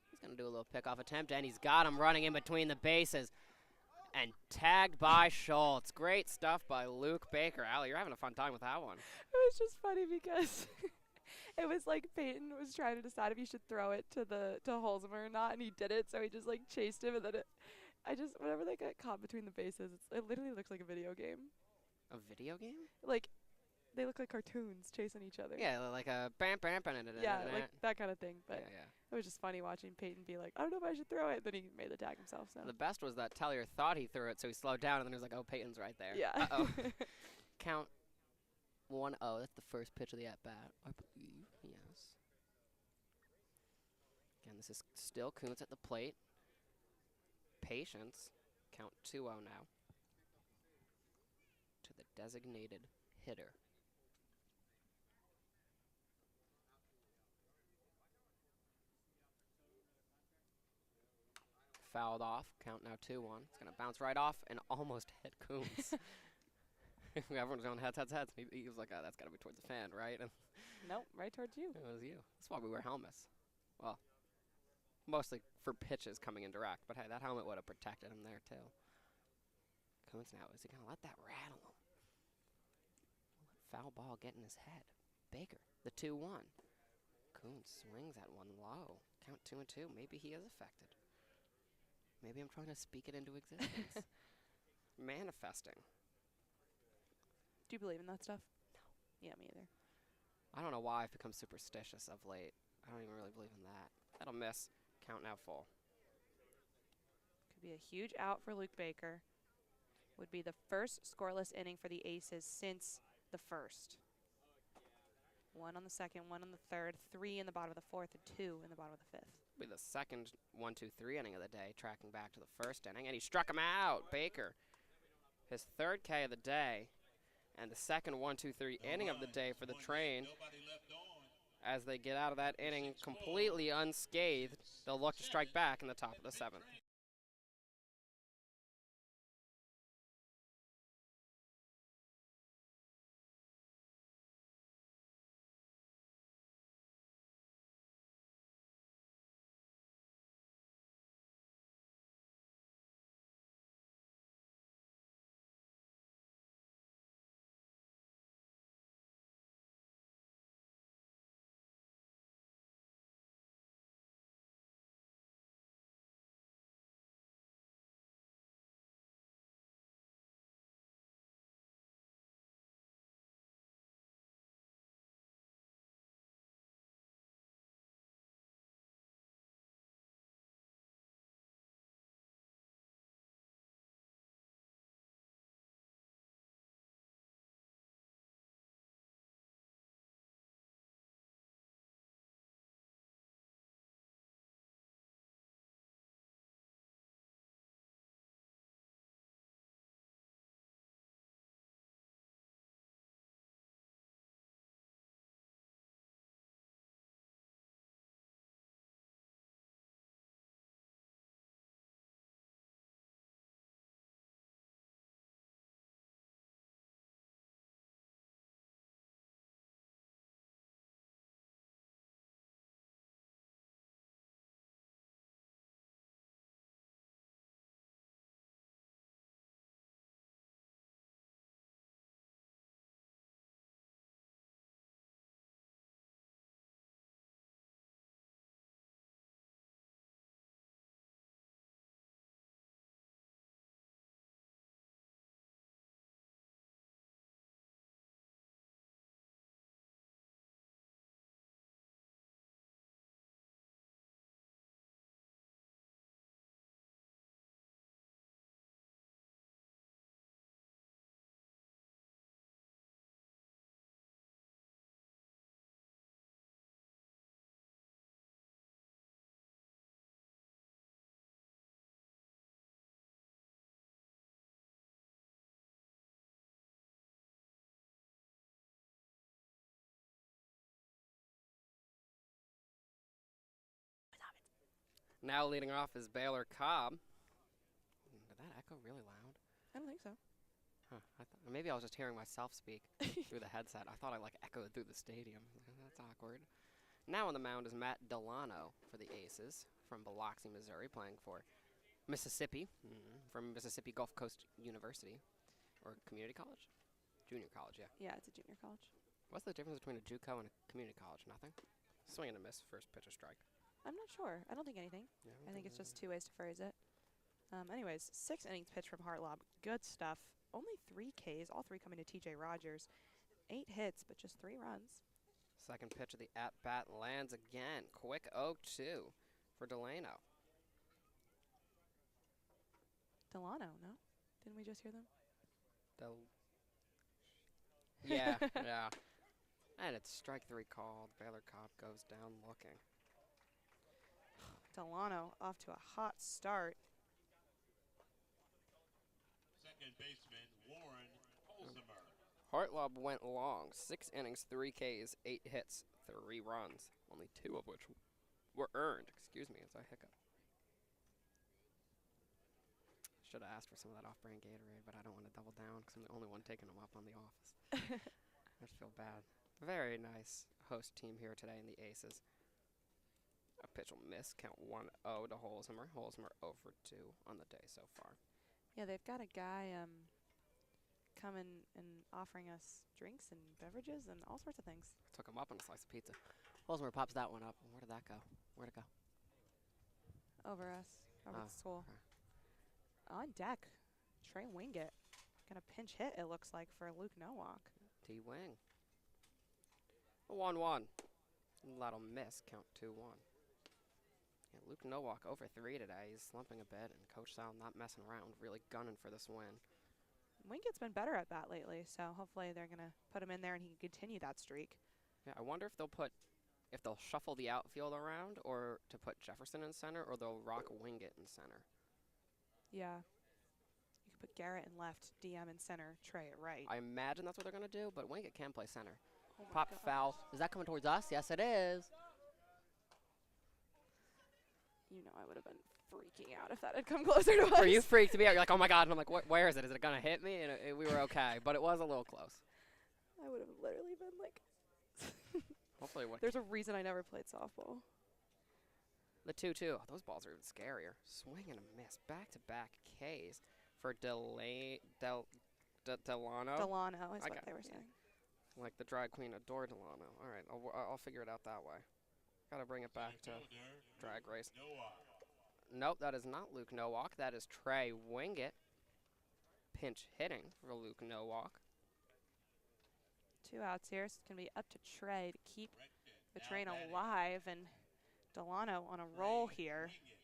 He's going to do a little pickoff attempt, and he's got him running in between the bases. And tagged by Schultz. Great stuff by Luke Baker. Allie, you're having a fun time with that one. It was just funny because it was like Peyton was trying to decide if he should throw it to Holzmer or not, and he did it, so he just like chased him, and then whenever they get caught between the bases, it literally looks like a video game. A video game? Like, they look like cartoons chasing each other. Yeah, like a bam, bam, bam, bam, yeah, like that kind of thing. But yeah. it was just funny watching Peyton be like, I don't know if I should throw it. Then he made the tag himself. So The best was that Tellier thought he threw it, so he slowed down, and then he was like, oh, Peyton's right there. yeah. Uh-oh. Count 1-0. That's the first pitch of the at-bat, I believe. Yes. Again, this is still Kuntz at the plate. Patience. Count 2-0 now. To the designated hitter. Fouled off. Count now 2-1. It's going to bounce right off and almost hit Kuntz. Everyone's going heads. He was like, oh, that's got to be towards the fan, right? And Nope, right towards you. it was you. That's why we wear helmets. Well, mostly for pitches coming in direct. But hey, that helmet would have protected him there, too. Kuntz now, is he going to let that rattle him? Foul ball get in his head. Baker, the 2-1. Kuntz swings at one low. Count 2-2. Maybe he is affected. Maybe I'm trying to speak it into existence. Manifesting. Do you believe in that stuff? No. Yeah, me either. I don't know why I've become superstitious of late. I don't even really believe in that. That'll miss. Count now full. Could be a huge out for Luke Baker. Would be the first scoreless inning for the Aces since the first. 1 on the second, 1 on the third, 3 in the bottom of the fourth, and 2 in the bottom of the fifth. Be the second 1-2-3 inning of the day, tracking back to the first inning, and he struck him out. Baker, his third K of the day, and the second 1-2-3 inning of the day for the Train. As they get out of that inning completely unscathed, they'll look to strike back in the top of the 7th. Now leading off is Baylor Cobb. Did that echo really loud? I don't think so. Huh. Maybe I was just hearing myself speak through the headset. I thought I like echoed through the stadium. That's awkward. Now on the mound is Matt Delano for the Aces from Biloxi, Missouri, playing for Mississippi, from Mississippi Gulf Coast University, or community college? Junior college, yeah. Yeah, it's a junior college. What's the difference between a JUCO and a community college? Nothing? Swing and a miss, first pitch, a strike. I'm not sure. I don't think anything. Yeah, I think it's just two ways to phrase it. Anyways, 6 innings pitched from Hartlob. Good stuff. Only 3 Ks, all 3 coming to TJ Rogers. 8 hits, but just 3 runs. Second pitch of the at-bat lands again. Quick 0-2 for Delano. Delano, no? Didn't we just hear them? Yeah, yeah. And it's strike 3 called. Baylor Cobb goes down looking. Delano off to a hot start. Second baseman Warren Holzheimer. Hartlob went long. 6 innings, 3 Ks, 8 hits, 3 runs. Only 2 of which were earned. Excuse me as I hiccup. Should have asked for some of that off-brand Gatorade, but I don't want to double down because I'm the only one taking them up on the office. I feel bad. Very nice host team here today in the Aces. A pitch will miss. Count 1-0 to Holzheimer. Holzheimer 0 for 2 on the day so far. Yeah, they've got a guy coming and offering us drinks and beverages and all sorts of things. Took him up on a slice of pizza. Holzheimer pops that one up. Where did that go? Where'd it go? Over us, over Oh, the school. okay. On deck, Trey Wingett. Gonna pinch hit, it looks like, for Luke Nowak. T-Wing. 1-1. That'll miss. Count 2-1. Yeah, Luke Nowak over 3 today. He's slumping a bit, and Coach Sal not messing around, really gunning for this win. Wingett's been better at bat lately, so hopefully they're gonna put him in there and he can continue that streak. Yeah, I wonder if they'll shuffle the outfield around, or to put Jefferson in center, or they'll rock Wingett in center. Yeah. You could put Garrett in left, DM in center, Trey at right. I imagine that's what they're gonna do, but Wingett can play center. Oh my Pop God. foul. Is that coming towards us? Yes, it is. You know I would have been freaking out if that had come closer to us. Or you freaked me out. You're like, oh my God. And I'm like, where is it? Is it gonna hit me? And we were okay, but it was a little close. I would have literally been like, Hopefully, there's a reason I never played softball. the 2-2. Oh, those balls are even scarier. Swing and a miss. Back-to-back Ks for Delano. Delano is I what got- they were yeah. saying. Like the drag queen adore Delano. All right, I'll figure it out that way. Gotta bring it back to drag race. Nowak. Nope, that is not Luke Nowak. That is Trey Wingett. Pinch hitting for Luke Nowak. 2 outs here, so it's going to be up to Trey to keep the Now train batting. alive, and Delano on a roll Trey here. Wingett.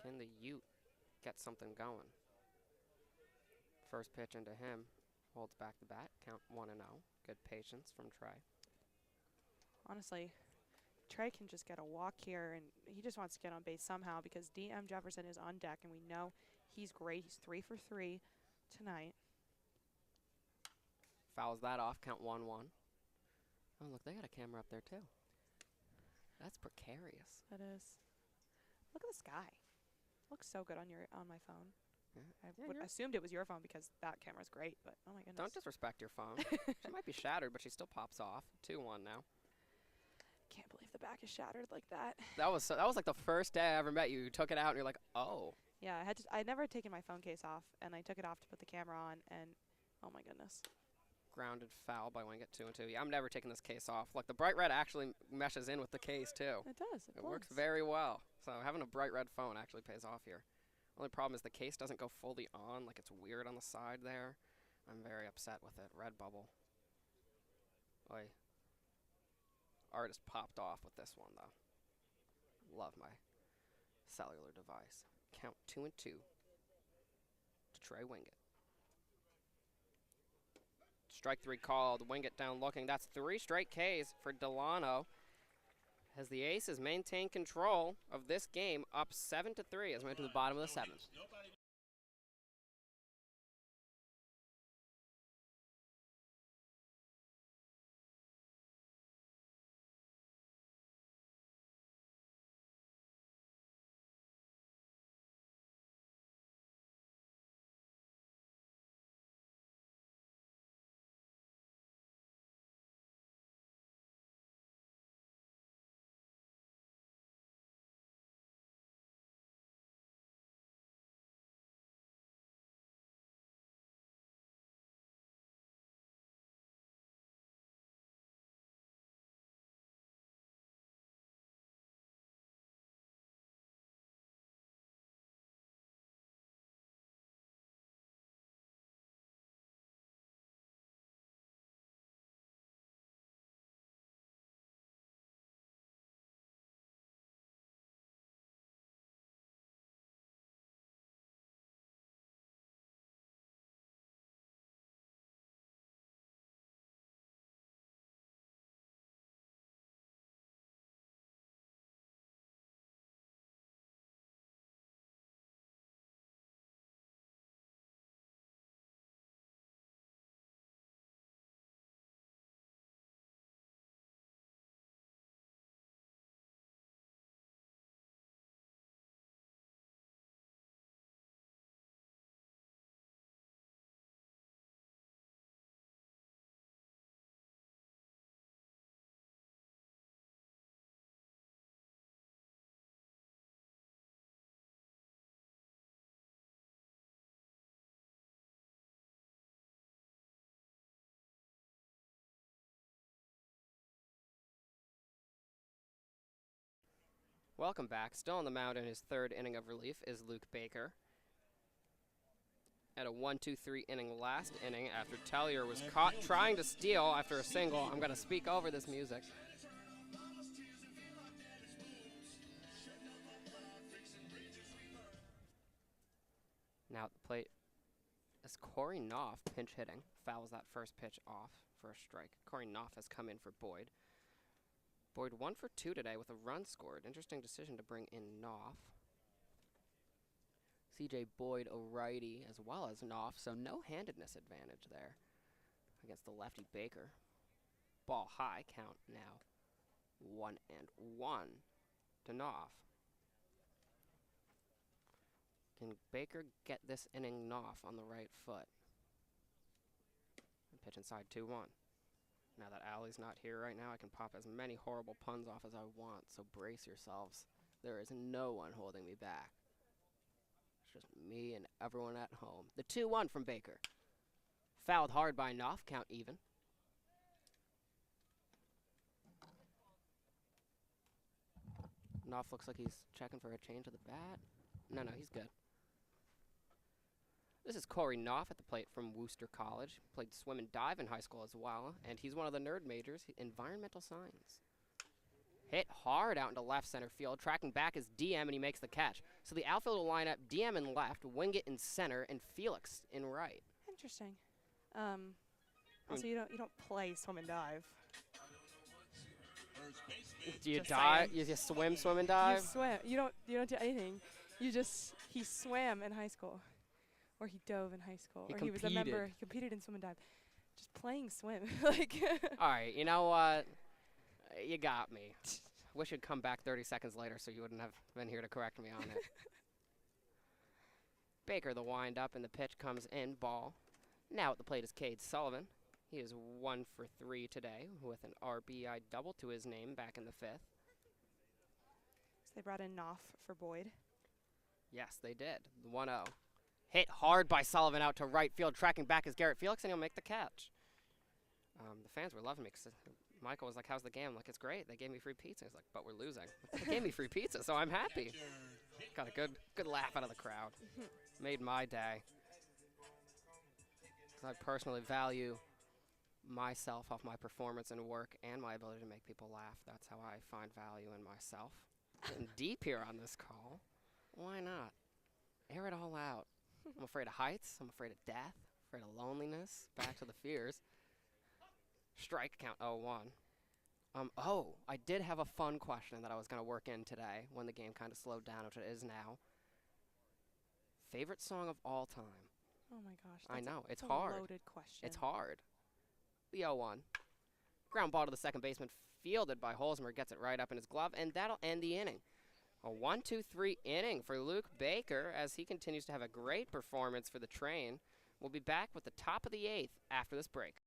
Can the Ute get something going? First pitch into him. Holds back the bat. Count 1-0. Good patience from Trey. Honestly, Trey can just get a walk here, and he just wants to get on base somehow because DM Jefferson is on deck, and we know he's great. He's 3 for 3 tonight. Fouls that off. Count 1-1. Oh, look, they got a camera up there, too. That's precarious. That is. Look at the sky. Looks so good on my phone. Yeah. I Yeah, would you're- assumed it was your phone because that camera's great, but oh my goodness. Don't disrespect your phone. She might be shattered, but she still pops off. 2-1 now. Can't believe the back is shattered like that. That was like the first day I ever met you. You took it out, and you're like, oh. Yeah, I never had taken my phone case off, and I took it off to put the camera on, and oh my goodness. Grounded foul by Wingett. 2-2. Yeah, I'm never taking this case off. Look, the bright red actually meshes in with the case, too. It does. It works very well. So having a bright red phone actually pays off here. Only problem is the case doesn't go fully on. Like, it's weird on the side there. I'm very upset with it. Red bubble. Oy. Artist popped off with this one, though. Love my cellular device. Count 2-2 to Trey Wingett. Strike 3 called. Wingett down looking. That's 3 straight Ks for Delano. As the Aces maintain control of this game, up 7-3 as we enter the bottom of the 7th. Nobody Welcome back. Still on the mound in his third inning of relief is Luke Baker. At a 1-2-3 inning last inning after Tellier was caught trying to steal after a single. I'm going to speak over this music. Now at the plate is Corey Knopf pinch hitting. Fouls that first pitch off for a strike. Corey Knopf has come in for Boyd. Boyd 1 for 2 today with a run scored. Interesting decision to bring in Knopf. CJ Boyd, a righty, as well as Knopf, so no handedness advantage there against the lefty Baker. Ball high, count now 1-1 to Knopf. Can Baker get this inning Knopf on the right foot? And pitch inside 2-1. Now that Allie's not here right now, I can pop as many horrible puns off as I want, so brace yourselves. There is no one holding me back. It's just me and everyone at home. The 2-1 from Baker. Fouled hard by Knopf, count even. Knopf looks like he's checking for a change of the bat. No, he's good. This is Corey Knopf at the plate from Worcester College. Played swim and dive in high school as well, and he's one of the nerd majors, environmental science. Hit hard out into left center field. Tracking back is DM, and he makes the catch. So the outfield will line up DM in left, Wingett in center, and Felix in right. Interesting. Also, you don't play swim and dive. Do you Just dive? saying. You just swim and dive? You swim. You don't do anything. He swam in high school, or he dove in high school, He or he was a member. competed. He competed in swim and dive. Just playing swim, like. All right, you know what? You got me. Wish you'd come back 30 seconds later so you wouldn't have been here to correct me on it. Baker, the wind up, and the pitch comes in, ball. Now at the plate is Cade Sullivan. He is 1 for 3 today with an RBI double to his name back in the 5th. So they brought in Knopf for Boyd. Yes, they did. 1-0. Hit hard by Sullivan out to right field. Tracking back is Garrett Felix, and he'll make the catch. The fans were loving me because Michael was like, how's the game? I'm like, it's great. They gave me free pizza. He's like, but we're losing. They gave me free pizza, so I'm happy. Got a good laugh out of the crowd. Made my day. 'Cause I personally value myself off my performance and work and my ability to make people laugh. That's how I find value in myself. Getting deep here on this call. Why not? Air it all out. I'm afraid of heights. I'm afraid of death. Afraid of loneliness. Back to the fears. Strike count 0-1. I did have a fun question that I was going to work in today when the game kind of slowed down, which it is now. Favorite song of all time? Oh my gosh. I know, it's a hard. Loaded question. It's hard. The 0-1. Ground ball to the second baseman, fielded by Holzmer, gets it right up in his glove, and that'll end the inning. A 1-2-3 inning for Luke Baker as he continues to have a great performance for the Train. We'll be back with the top of the 8th after this break.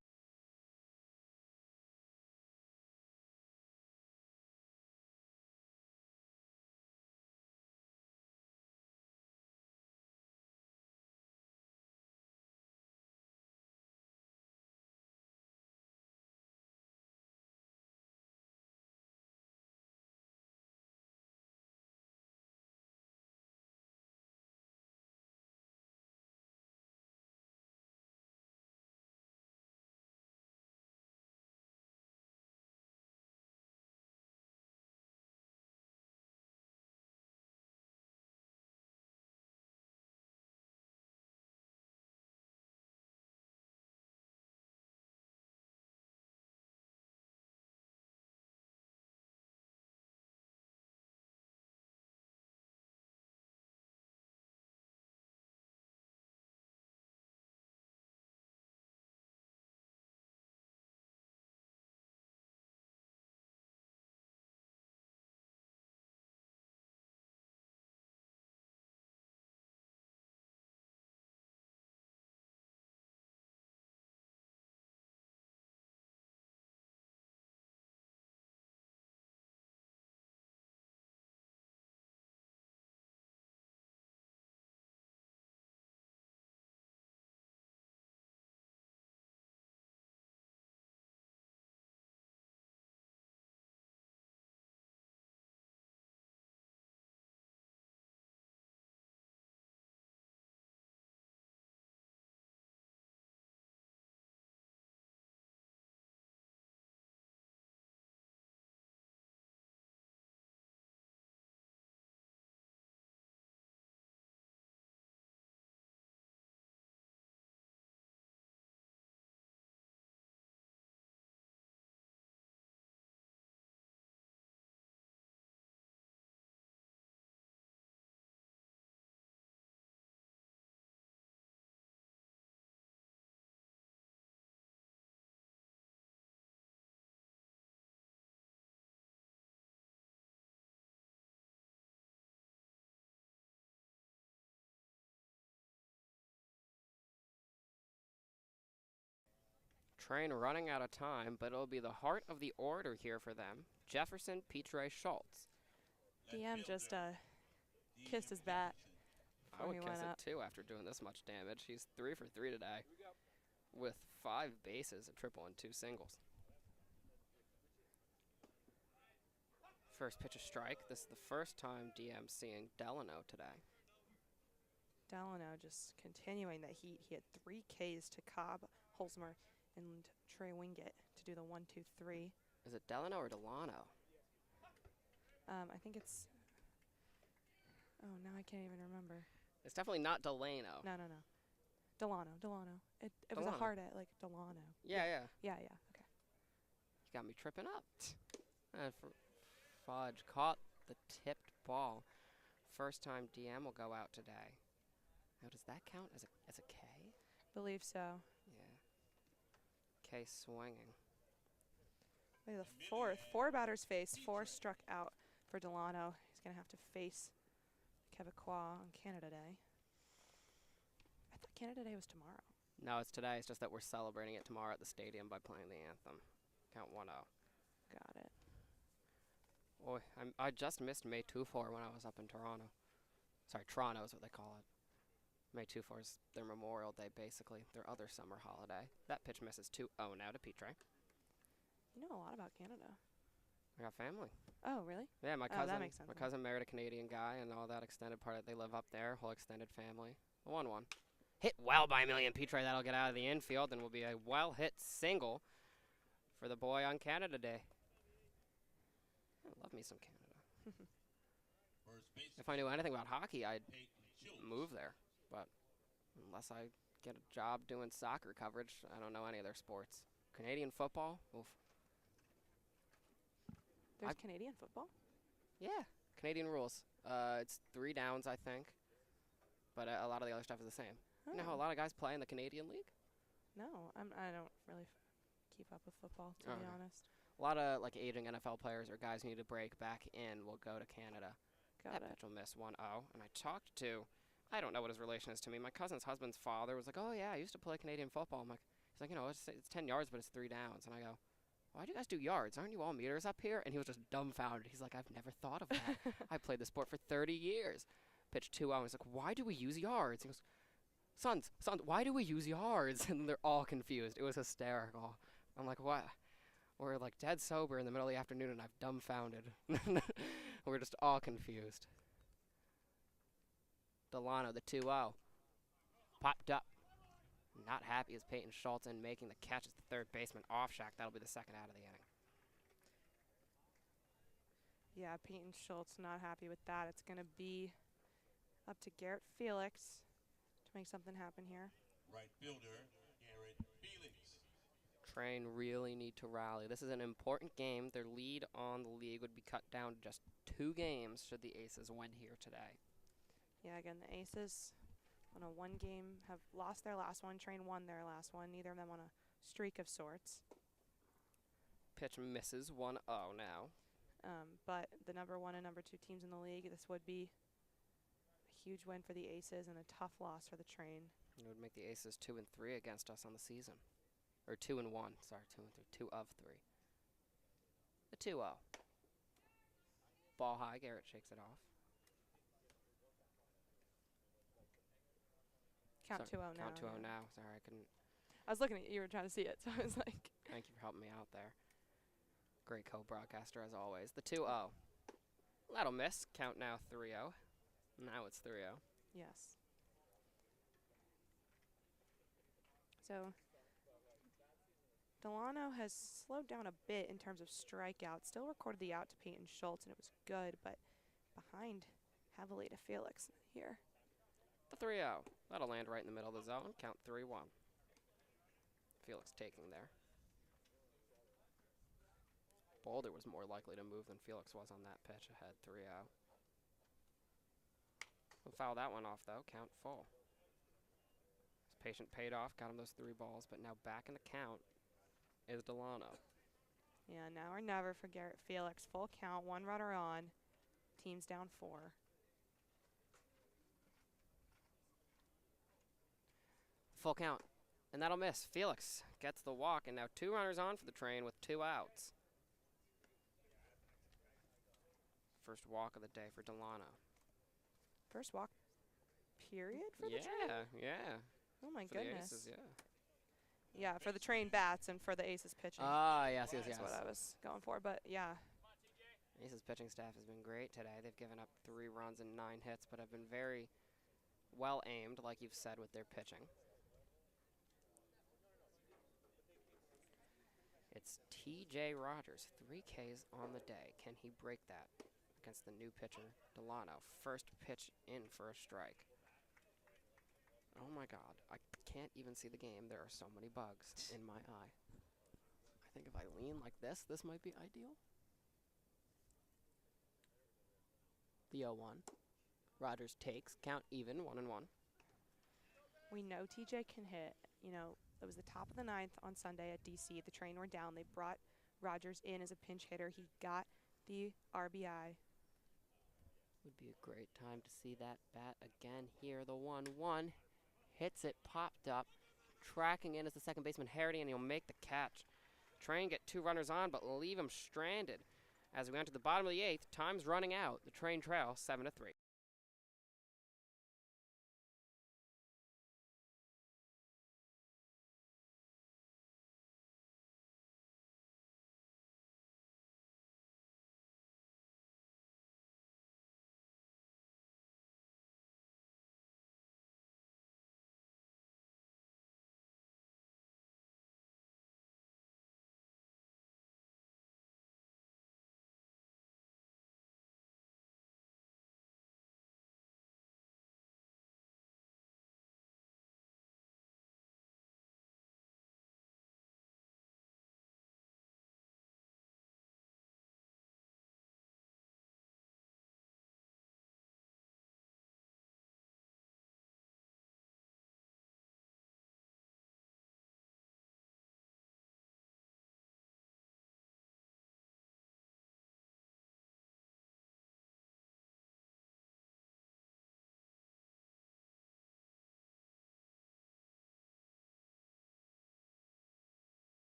Train running out of time, but it'll be the heart of the order here for them. Jefferson, Petre, Schultz. DM just kissed his bat I before would he kiss went it up. too after doing this much damage. He's 3 for 3 today with 5 bases, a triple, and 2 singles. First pitch a strike. This is the first time DM's seeing Delano today. Delano just continuing that heat. He had 3 Ks to Cobb, Holzmer, and Trey Wingett to do the 1-2-3. Is it Delano or Delano? I think it's. Oh, now I can't even remember. It's definitely not Delano. No. Delano. It was a Delano. hard at like Delano. Yeah. Yeah. Okay. You got me tripping up. Fudge caught the tipped ball. First time DM will go out today. Now, does that count as a K? Believe so. Yeah. K swinging. Look at the fourth. 4 batters faced. 4 struck out for Delano. He's going to have to face Quebecois on Canada Day. I thought Canada Day was tomorrow. No, it's today. It's just that we're celebrating it tomorrow at the stadium by playing the anthem. Count 1-0. Got it. Boy, I just missed May 2-4 when I was up in Toronto. Sorry, Toronto is what they call it. May 2-4 is their Memorial Day, basically, their other summer holiday. That pitch misses 2-0 now to Petre. You know a lot about Canada. I got family. Oh, really? Yeah, my Oh, cousin. that makes sense. My cousin married a Canadian guy, and all that extended part. They live up there. Whole extended family. 1-1. Hit well by Emilian Petre. That'll get out of the infield, and will be a well-hit single for the boy on Canada Day. I love me some Canada. If I knew anything about hockey, I'd move there. But unless I get a job doing soccer coverage, I don't know any of their sports. Canadian football? Oof. There's Canadian football? Yeah, Canadian rules. It's 3 downs, I think. But a lot of the other stuff is the same. You know how a lot of guys play in the Canadian League? No, I don't really keep up with football, to be honest. A lot of like aging NFL players or guys who need to break back in will go to Canada. Got That it. pitch will miss 1-0. And I talked to, I don't know what his relation is to me. My cousin's husband's father was like, oh yeah, I used to play Canadian football. I'm like, he's like, you know, it's 10 yards, but it's 3 downs. And I go, why do you guys do yards? Aren't you all meters up here? And he was just dumbfounded. He's like, I've never thought of that. I played the sport for 30 years. Pitch 2-0. He's like, why do we use yards? He goes, sons, why do we use yards? And they're all confused. It was hysterical. I'm like, what? We're like dead sober in the middle of the afternoon, and I've dumbfounded. We're just all confused. Delano, the 2-0. Popped up. Not happy as Peyton Schultz in making the catch as the third baseman off Shack. That'll be the second out of the inning. Yeah, Peyton Schultz not happy with that. It's going to be up to Garrett Felix to make something happen here. Right fielder, Garrett Felix. Train really need to rally. This is an important game. Their lead on the league would be cut down to just 2 games should the Aces win here today. Yeah, again, the Aces on a 1 game have lost their last one. Train won their last one. Neither of them on a streak of sorts. Pitch misses 1-0 now. But the number 1 and number 2 teams in the league, this would be a huge win for the Aces and a tough loss for the Train. It would make the Aces 2-3 against us on the season. Or 2-1. Sorry, 2-3. 2 of 3. The 2-0. Ball high. Garrett shakes it off. Count 2-0 now. Count 2-0 yeah. now. Sorry, I couldn't. I was looking at you. You were trying to see it, so I was like. Thank you for helping me out there. Great co-broadcaster as always. The 2-0. That'll miss. Count now 3-0. Now it's 3-0. Yes. So Delano has slowed down a bit in terms of strikeouts. Still recorded the out to Peyton Schultz, and it was good, but behind heavily to Felix here. The 3-0. That'll land right in the middle of the zone. Count 3-1. Felix taking there. Boulder was more likely to move than Felix was on that pitch ahead. 3-0. We'll foul that one off, though. Count full. His patient paid off. Got him those 3 balls, but now back in the count is Delano. Yeah, now or never for Garrett Felix. Full count, 1 runner on. Team's down 4. Full count. And that'll miss. Felix gets the walk, and now 2 runners on for the Train with 2 outs. First walk of the day for Delano. First walk period for the Train? Yeah. Oh, my For goodness. the Aces, yeah. Yeah, for the Train bats and for the Aces pitching. Ah, yes. That's what I was going for, but yeah. Aces pitching staff has been great today. They've given up 3 runs and 9 hits, but have been very well aimed, like you've said, with their pitching. It's TJ Rogers, 3 Ks on the day. Can he break that against the new pitcher, Delano? First pitch in for a strike. Oh my God, I can't even see the game. There are so many bugs in my eye. I think if I lean like this might be ideal. The 0-1. Rogers takes, count even, 1-1. We know TJ can hit. You know, it was the top of the 9th on Sunday at DC. The Train were down. They brought Rogers in as a pinch hitter. He got the RBI. Would be a great time to see that bat again here. The 1-1 hits it, popped up, tracking in as the second baseman Harity, and he'll make the catch. Train get 2 runners on, but leave him stranded. As we enter the bottom of the 8th, time's running out. The Train trail 7-3.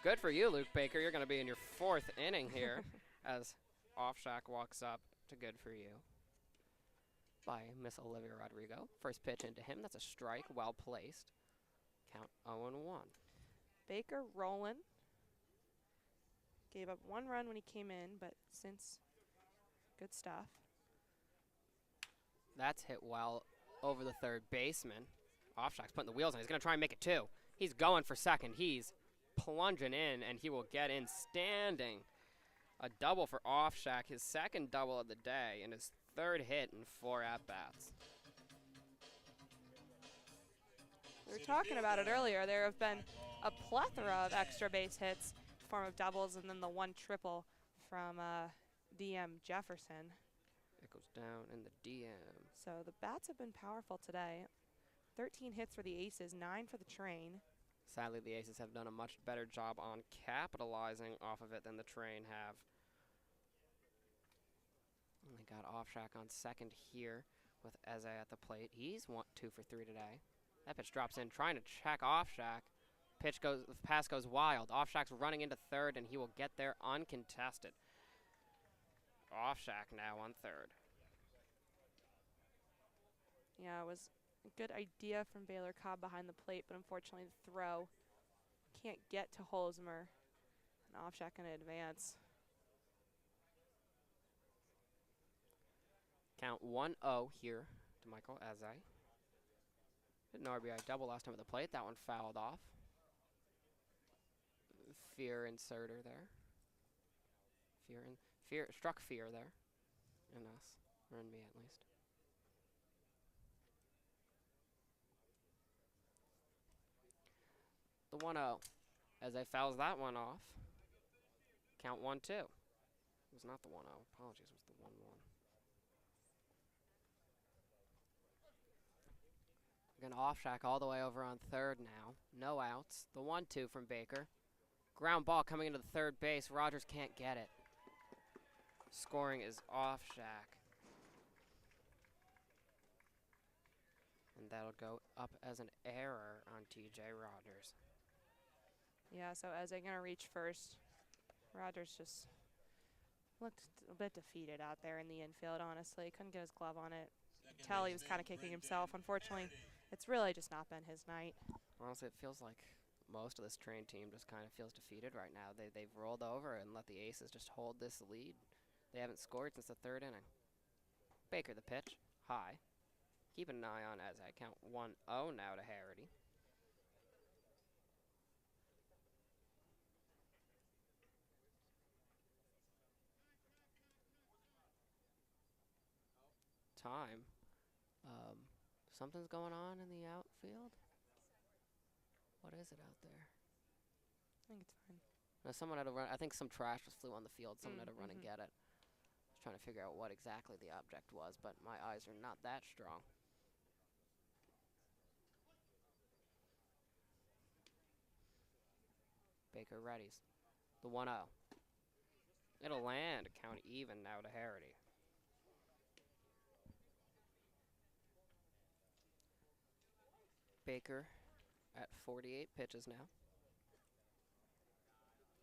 Good for you, Luke Baker. You're going to be in your 4th inning here as Offshack walks up to good for you by Miss Olivia Rodrigo. First pitch into him. That's a strike, well placed. Count 0-1. Baker rolling. Gave up 1 run when he came in, but since, good stuff. That's hit well over the third baseman. Offshack's putting the wheels on. He's going to try and make it 2. He's going for second. He's plunging in, and he will get in standing. A double for Offshack, his 2nd double of the day, and his 3rd hit in 4 at-bats. We were talking about it earlier. There have been a plethora of extra base hits in the form of doubles, and then the 1 triple from DM Jefferson. It goes down in the DM. So the bats have been powerful today. 13 hits for the Aces, 9 for the Train. Sadly, the Aces have done a much better job on capitalizing off of it than the Train have. And they got Offshack on second here with Eze at the plate. He's 2 for 3 today. That pitch drops in, trying to check Offshack. The pass goes wild. Offshack's running into third, and he will get there uncontested. Offshack now on third. Yeah, it was a good idea from Baylor Cobb behind the plate, but unfortunately the throw can't get to Holzmer. And Offshack going to advance. Count 1-0 here to Michael Eze. Hit an RBI double last time at the plate. That one fouled off. fear inserter there. Fear struck fear there. In us. Or in me at least. The 1-0. As I fouls that one off. Count 1-2. It was not the 1-0. Apologies, it was the 1-1. We're going to off shack all the way over on third now. No outs. The 1-2 from Baker. Ground ball coming into the third base. Rogers can't get it. Scoring is off shack. And that'll go up as an error on TJ Rogers. Yeah, so as they're going to reach first, Rogers just looked a bit defeated out there in the infield, honestly. Couldn't get his glove on it. You could tell he was kind of kicking himself. Unfortunately, it's really just not been his night. Honestly, it feels like most of this train team just kind of feels defeated right now. They've rolled over and let the Aces just hold this lead. They haven't scored since the third inning. Baker the pitch. High. Keep an eye on as I count 1-0 now to Harity. Time. Something's going on in the outfield. What is it out there? I think it's fine. No, someone had to run. I think some trash just flew on the field. Someone had to run and get it. I was trying to figure out what exactly the object was, but my eyes are not that strong. Baker readies. The 1-0. It'll land. Count even now to Harity. Baker at 48 pitches now.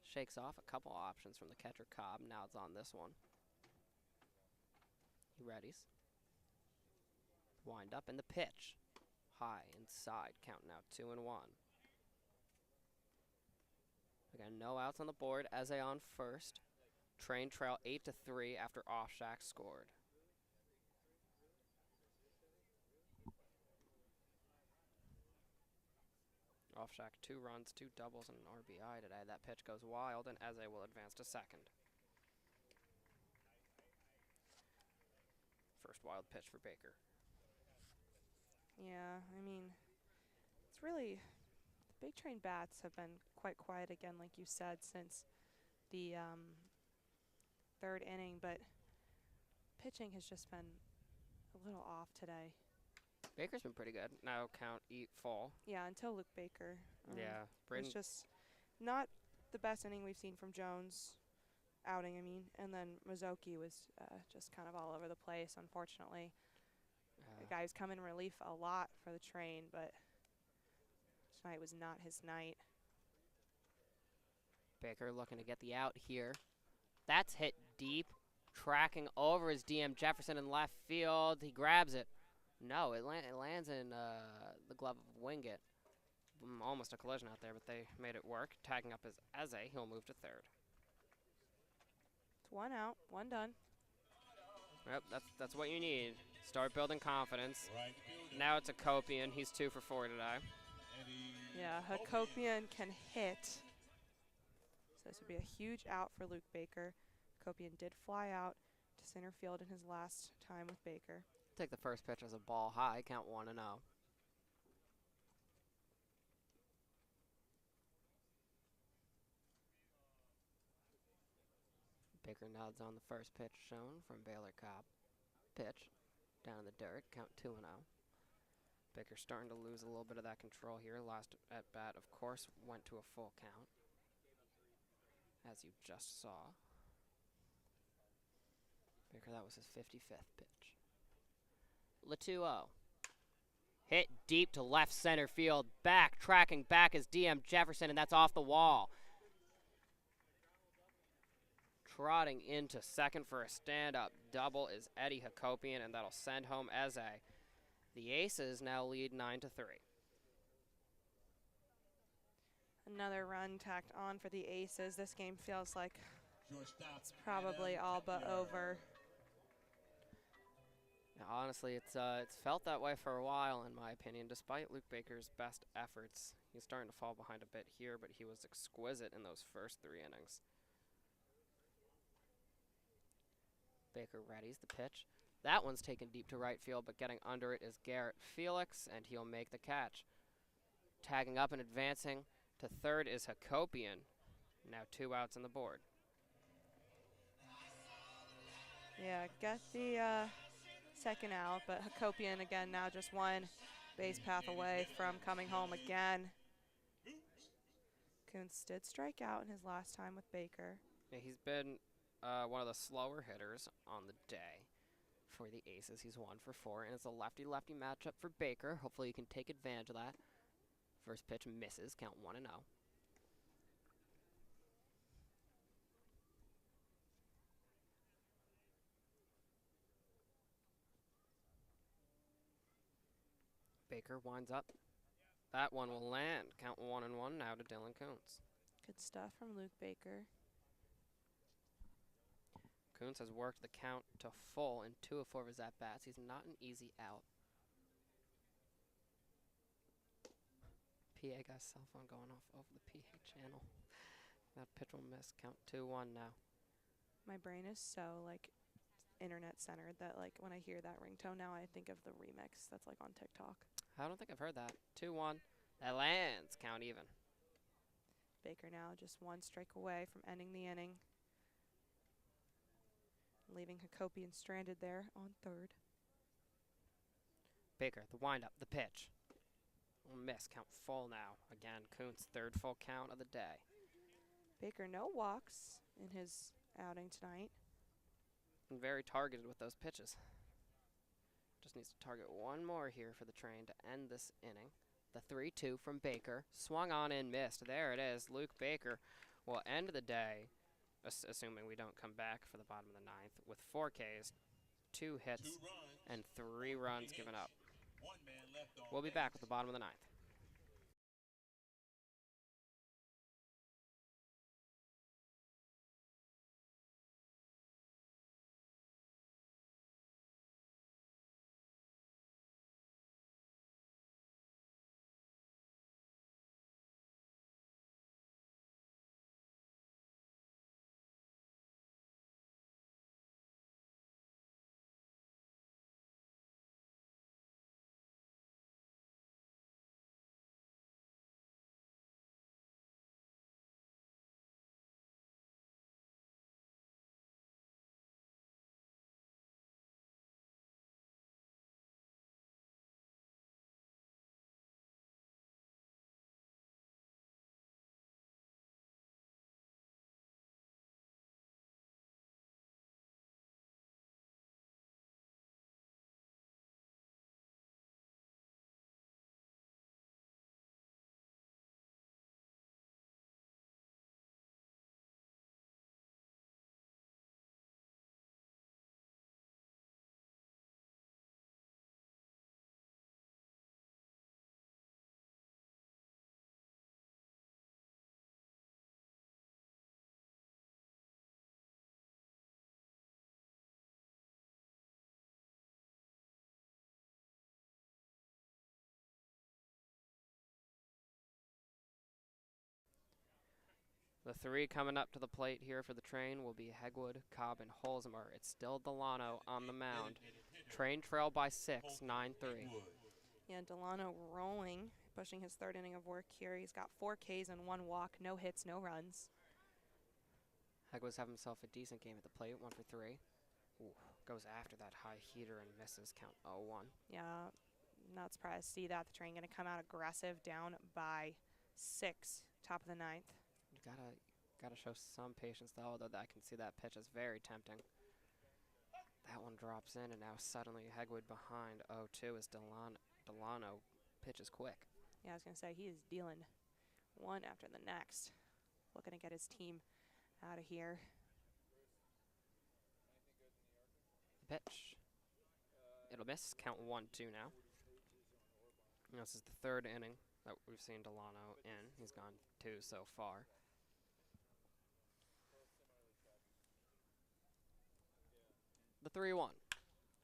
Shakes off a couple options from the catcher Cobb. Now it's on this one. He readies. Wind up in the pitch. High inside. Count now 2-1. We got no outs on the board. Eze on first. Train trail 8-3 after Offshack scored. Offshack 2 runs, 2 doubles, and an RBI today. That pitch goes wild, and Eze will advance to second. First wild pitch for Baker. Yeah, I mean, it's really, the Big Train bats have been quite quiet again, like you said, since the third inning, but pitching has just been a little off today. Baker's been pretty good. Now count eat full. Yeah, until Luke Baker. Yeah, It's just not the best inning we've seen from Jones outing, I mean, and then Mizoki was just kind of all over the place, unfortunately. The guy who's come in relief a lot for the Train, but tonight was not his night. Baker looking to get the out here. That's hit deep, tracking over his DM Jefferson in left field. He grabs it. No, it lands in the glove of Wingett. Almost a collision out there, but they made it work. Tagging up as Eze, he'll move to third. It's 1 out, 1 done. Yep, that's what you need. Start building confidence. Right fielder, Now it's a Copian. He's 2 for 4 today. Eddie Yeah, Hakopian can hit. So this would be a huge out for Luke Baker. Hakopian did fly out to center field in his last time with Baker. Take the first pitch as a ball high. Count 1-0. Baker nods on the first pitch shown from Baylor Cobb. Pitch down in the dirt. Count 2-0. Baker starting to lose a little bit of that control here. Last at bat, of course, went to a full count, as you just saw. Baker, that was his 55th pitch. Latuo. Hit deep to left center field. Back, tracking back is DM Jefferson, and that's off the wall. Trotting into second for a stand-up double is Eddie Hakopian, and that'll send home Eze. The Aces now lead 9-3. Another run tacked on for the Aces. This game feels like shortstop, it's probably all but over. Now, honestly, it's felt that way for a while, in my opinion, despite Luke Baker's best efforts. He's starting to fall behind a bit here, but he was exquisite in those first 3 innings. Baker readies the pitch. That one's taken deep to right field, but getting under it is Garrett Felix, and he'll make the catch. Tagging up and advancing to third is Hakopian. Now 2 outs on the board. Yeah, get the second out, but Hakopian again now just 1 base path away from coming home again. Kuntz did strike out in his last time with Baker. Yeah, he's been one of the slower hitters on the day for the Aces. He's 1 for 4, and it's a lefty-lefty matchup for Baker. Hopefully he can take advantage of that. First pitch misses, count 1-0. Baker winds up. That one will land. Count 1-1 now to Dylan Kuntz. Good stuff from Luke Baker. Kuntz has worked the count to full in 2 of 4 of his at-bats. He's not an easy out. PA guy's cell phone going off over the PA channel. That pitch will miss. Count 2-1 now. My brain is so like internet centered that like when I hear that ringtone now I think of the remix that's like on TikTok. I don't think I've heard that. 2-1. That lands. Count even. Baker now just 1 strike away from ending the inning. Leaving Hakopian stranded there on third. Baker, the windup, the pitch. Will miss. Count full now. Again, Kuntz, 3rd full count of the day. Baker no walks in his outing tonight. And very targeted with those pitches. Just needs to target 1 more here for the Train to end this inning. The 3-2 from Baker. Swung on and missed. There it is. Luke Baker will end the day, assuming we don't come back for the bottom of the 9th, with 4 Ks, 2 hits, 2 runs, and 3 runs given up. 1 man left on We'll be base. back with the bottom of the 9th. The 3 coming up to the plate here for the Train will be Hegwood, Cobb, and Holzmer. It's still Delano on the mound. Train trail by 6, 9-3. Yeah, Delano rolling, pushing his 3rd inning of work here. He's got 4 Ks and 1 walk, no hits, no runs. Hegwood's have himself a decent game at the plate, 1 for 3. Ooh, goes after that high heater and misses, count 0-1. Yeah, not surprised to see that. The Train going to come out aggressive, down by 6, top of the 9th. You gotta show some patience though, although I can see that pitch is very tempting. That one drops in, and now suddenly Hegwood behind 0-2 as Delano pitches quick. Yeah, I was going to say, he is dealing one after the next. Looking to get his team out of here. The pitch. It'll miss. Count 1-2 now. This is the 3rd inning that we've seen Delano in. He's gone 2 so far. The 3-1.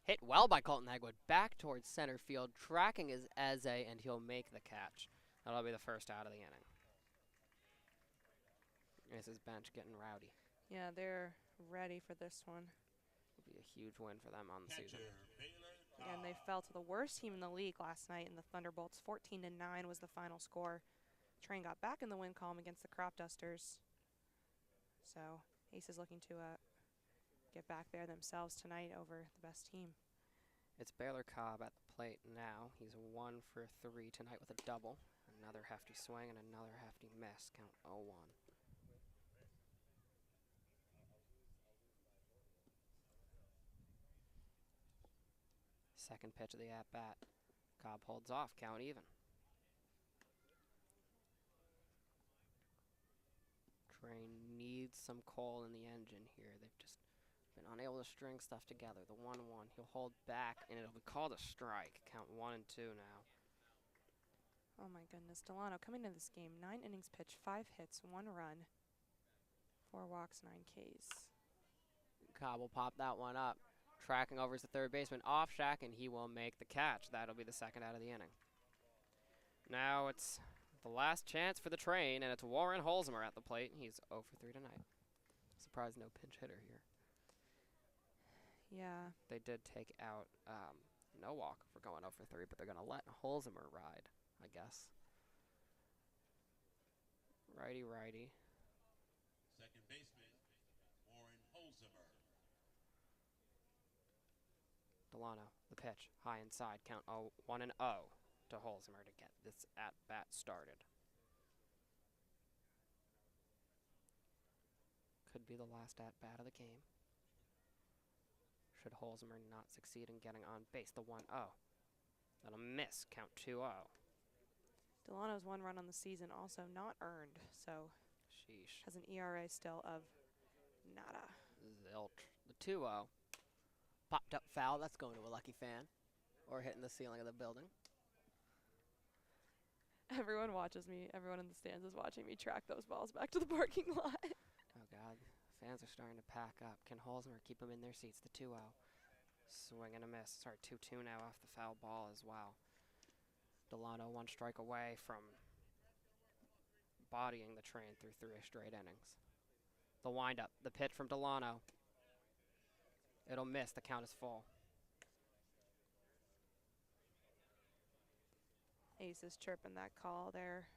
Hit well by Colton Hegwood. Back towards center field. Tracking is Eze, and he'll make the catch. That'll be the first out of the inning. Aces bench getting rowdy. Yeah, they're ready for this one. It'll be a huge win for them on the season. Again, they fell to the worst team in the league last night in the Thunderbolts. 14-9 was the final score. Train got back in the win column against the Crop Dusters. So Aces looking to get back there themselves tonight over the best team. It's Baylor Cobb at the plate now. He's 1 for 3 tonight with a double. Another hefty swing and another hefty miss. Count 0-1. Second pitch of the at-bat. Cobb holds off, count even. Train needs some coal in the engine here. They've just been unable to string stuff together. The 1-1, he'll hold back, and it'll be called a strike. Count 1 and 2 now. Oh my goodness, Delano coming into this game, 9 innings pitched, 5 hits, 1 run, 4 walks, 9 Ks. Cobb will pop that one up. Tracking over is the third baseman, off Shack, and he will make the catch. That'll be the second out of the inning. Now it's the last chance for the Train, and it's Warren Holzmer at the plate. He's 0 for 3 tonight. Surprised no pinch hitter here. Yeah. They did take out no walk for going 0 for 3, but they're going to let Holzmer ride, I guess. Righty, righty. Second baseman, Warren Holzheimer. Delano, the pitch, high inside, count 1 and 0 to Holzmer to get this at-bat started. Could be the last at-bat of the game. Should Holzmer not succeed in getting on base, the 1-0. That'll miss, count 2-0. Delano's 1 run on the season also not earned, so Sheesh. has an ERA still of nada. Zilch. The 2-0. Popped up foul, that's going to a lucky fan. Or hitting the ceiling of the building. Everyone watches me, everyone in the stands is watching me track those balls back to the parking lot. Oh God, fans are starting to pack up. Can Holzmer keep them in their seats? The 2-0. Swing and a miss. Sorry, 2-2 now off the foul ball as well. Delano 1 strike away from bodying the Train through 3 straight innings. The windup, the pitch from Delano. It'll miss, the count is full. Aces chirping that call. They're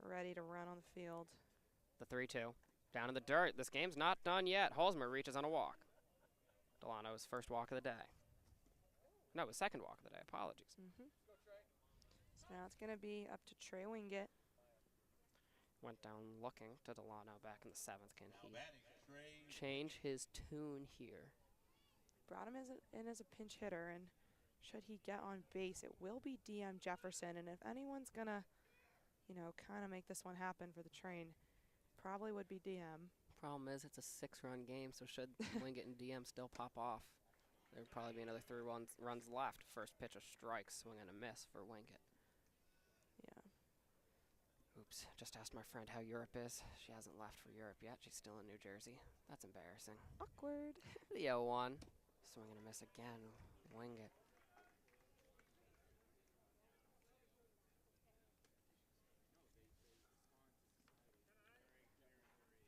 ready to run on the field. The 3-2. Down in the dirt. This game's not done yet. Holzmer reaches on a walk. Delano's first walk of the day. No, his second walk of the day. Apologies. So now it's going to be up to Trey Wingett. Went down looking to Delano back in the 7th. Can Now he batting, Trey. change his tune here? Brought him in as a pinch hitter, and should he get on base, it will be DM Jefferson. And if anyone's going to, kind of make this one happen for the Train, probably would be DM. Problem is, it's a 6-run game, so should Wingett and DM still pop off, there would probably be another 3 runs left. First pitch, a strike, swing and a miss for Wingett. Yeah. Oops, just asked my friend how Europe is. She hasn't left for Europe yet. She's still in New Jersey. That's embarrassing. Awkward. The 0-1. Swing and a miss again. Wingett.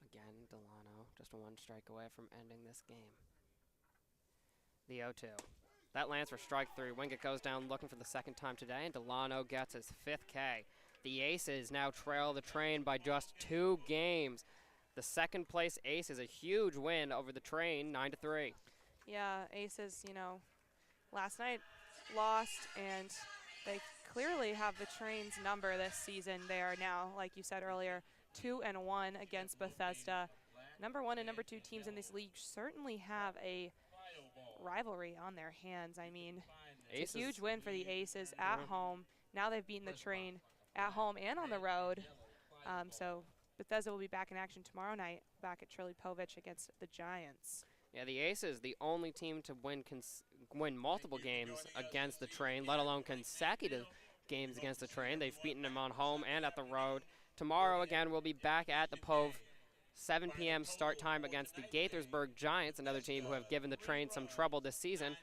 Again, Delano, just 1 strike away from ending this game. The 0-2. That lands for strike 3. Wingett goes down looking for the 2nd time today, and Delano gets his 5th K. The Aces now trail the Train by just 2 games. The 2nd place Ace is a huge win over the Train, 9-3. Yeah, Aces, last night lost, and they clearly have the Train's number this season. They are now, like you said earlier, 2-1 against Bethesda. Number 1 and number 2 teams in this league certainly have a rivalry on their hands. I mean, it's a huge win for the Aces at home. Now they've beaten the Train at home and on the road. So Bethesda will be back in action tomorrow night back at Trilly Povich against the Giants. Yeah, the Aces, the only team to win multiple games against the Train, let alone consecutive games against the Train. They've beaten them on home and at the road. Tomorrow, again, we'll be back at the Pove, 7 p.m. start time against the Gaithersburg Giants, another team who have given the Train some trouble this season.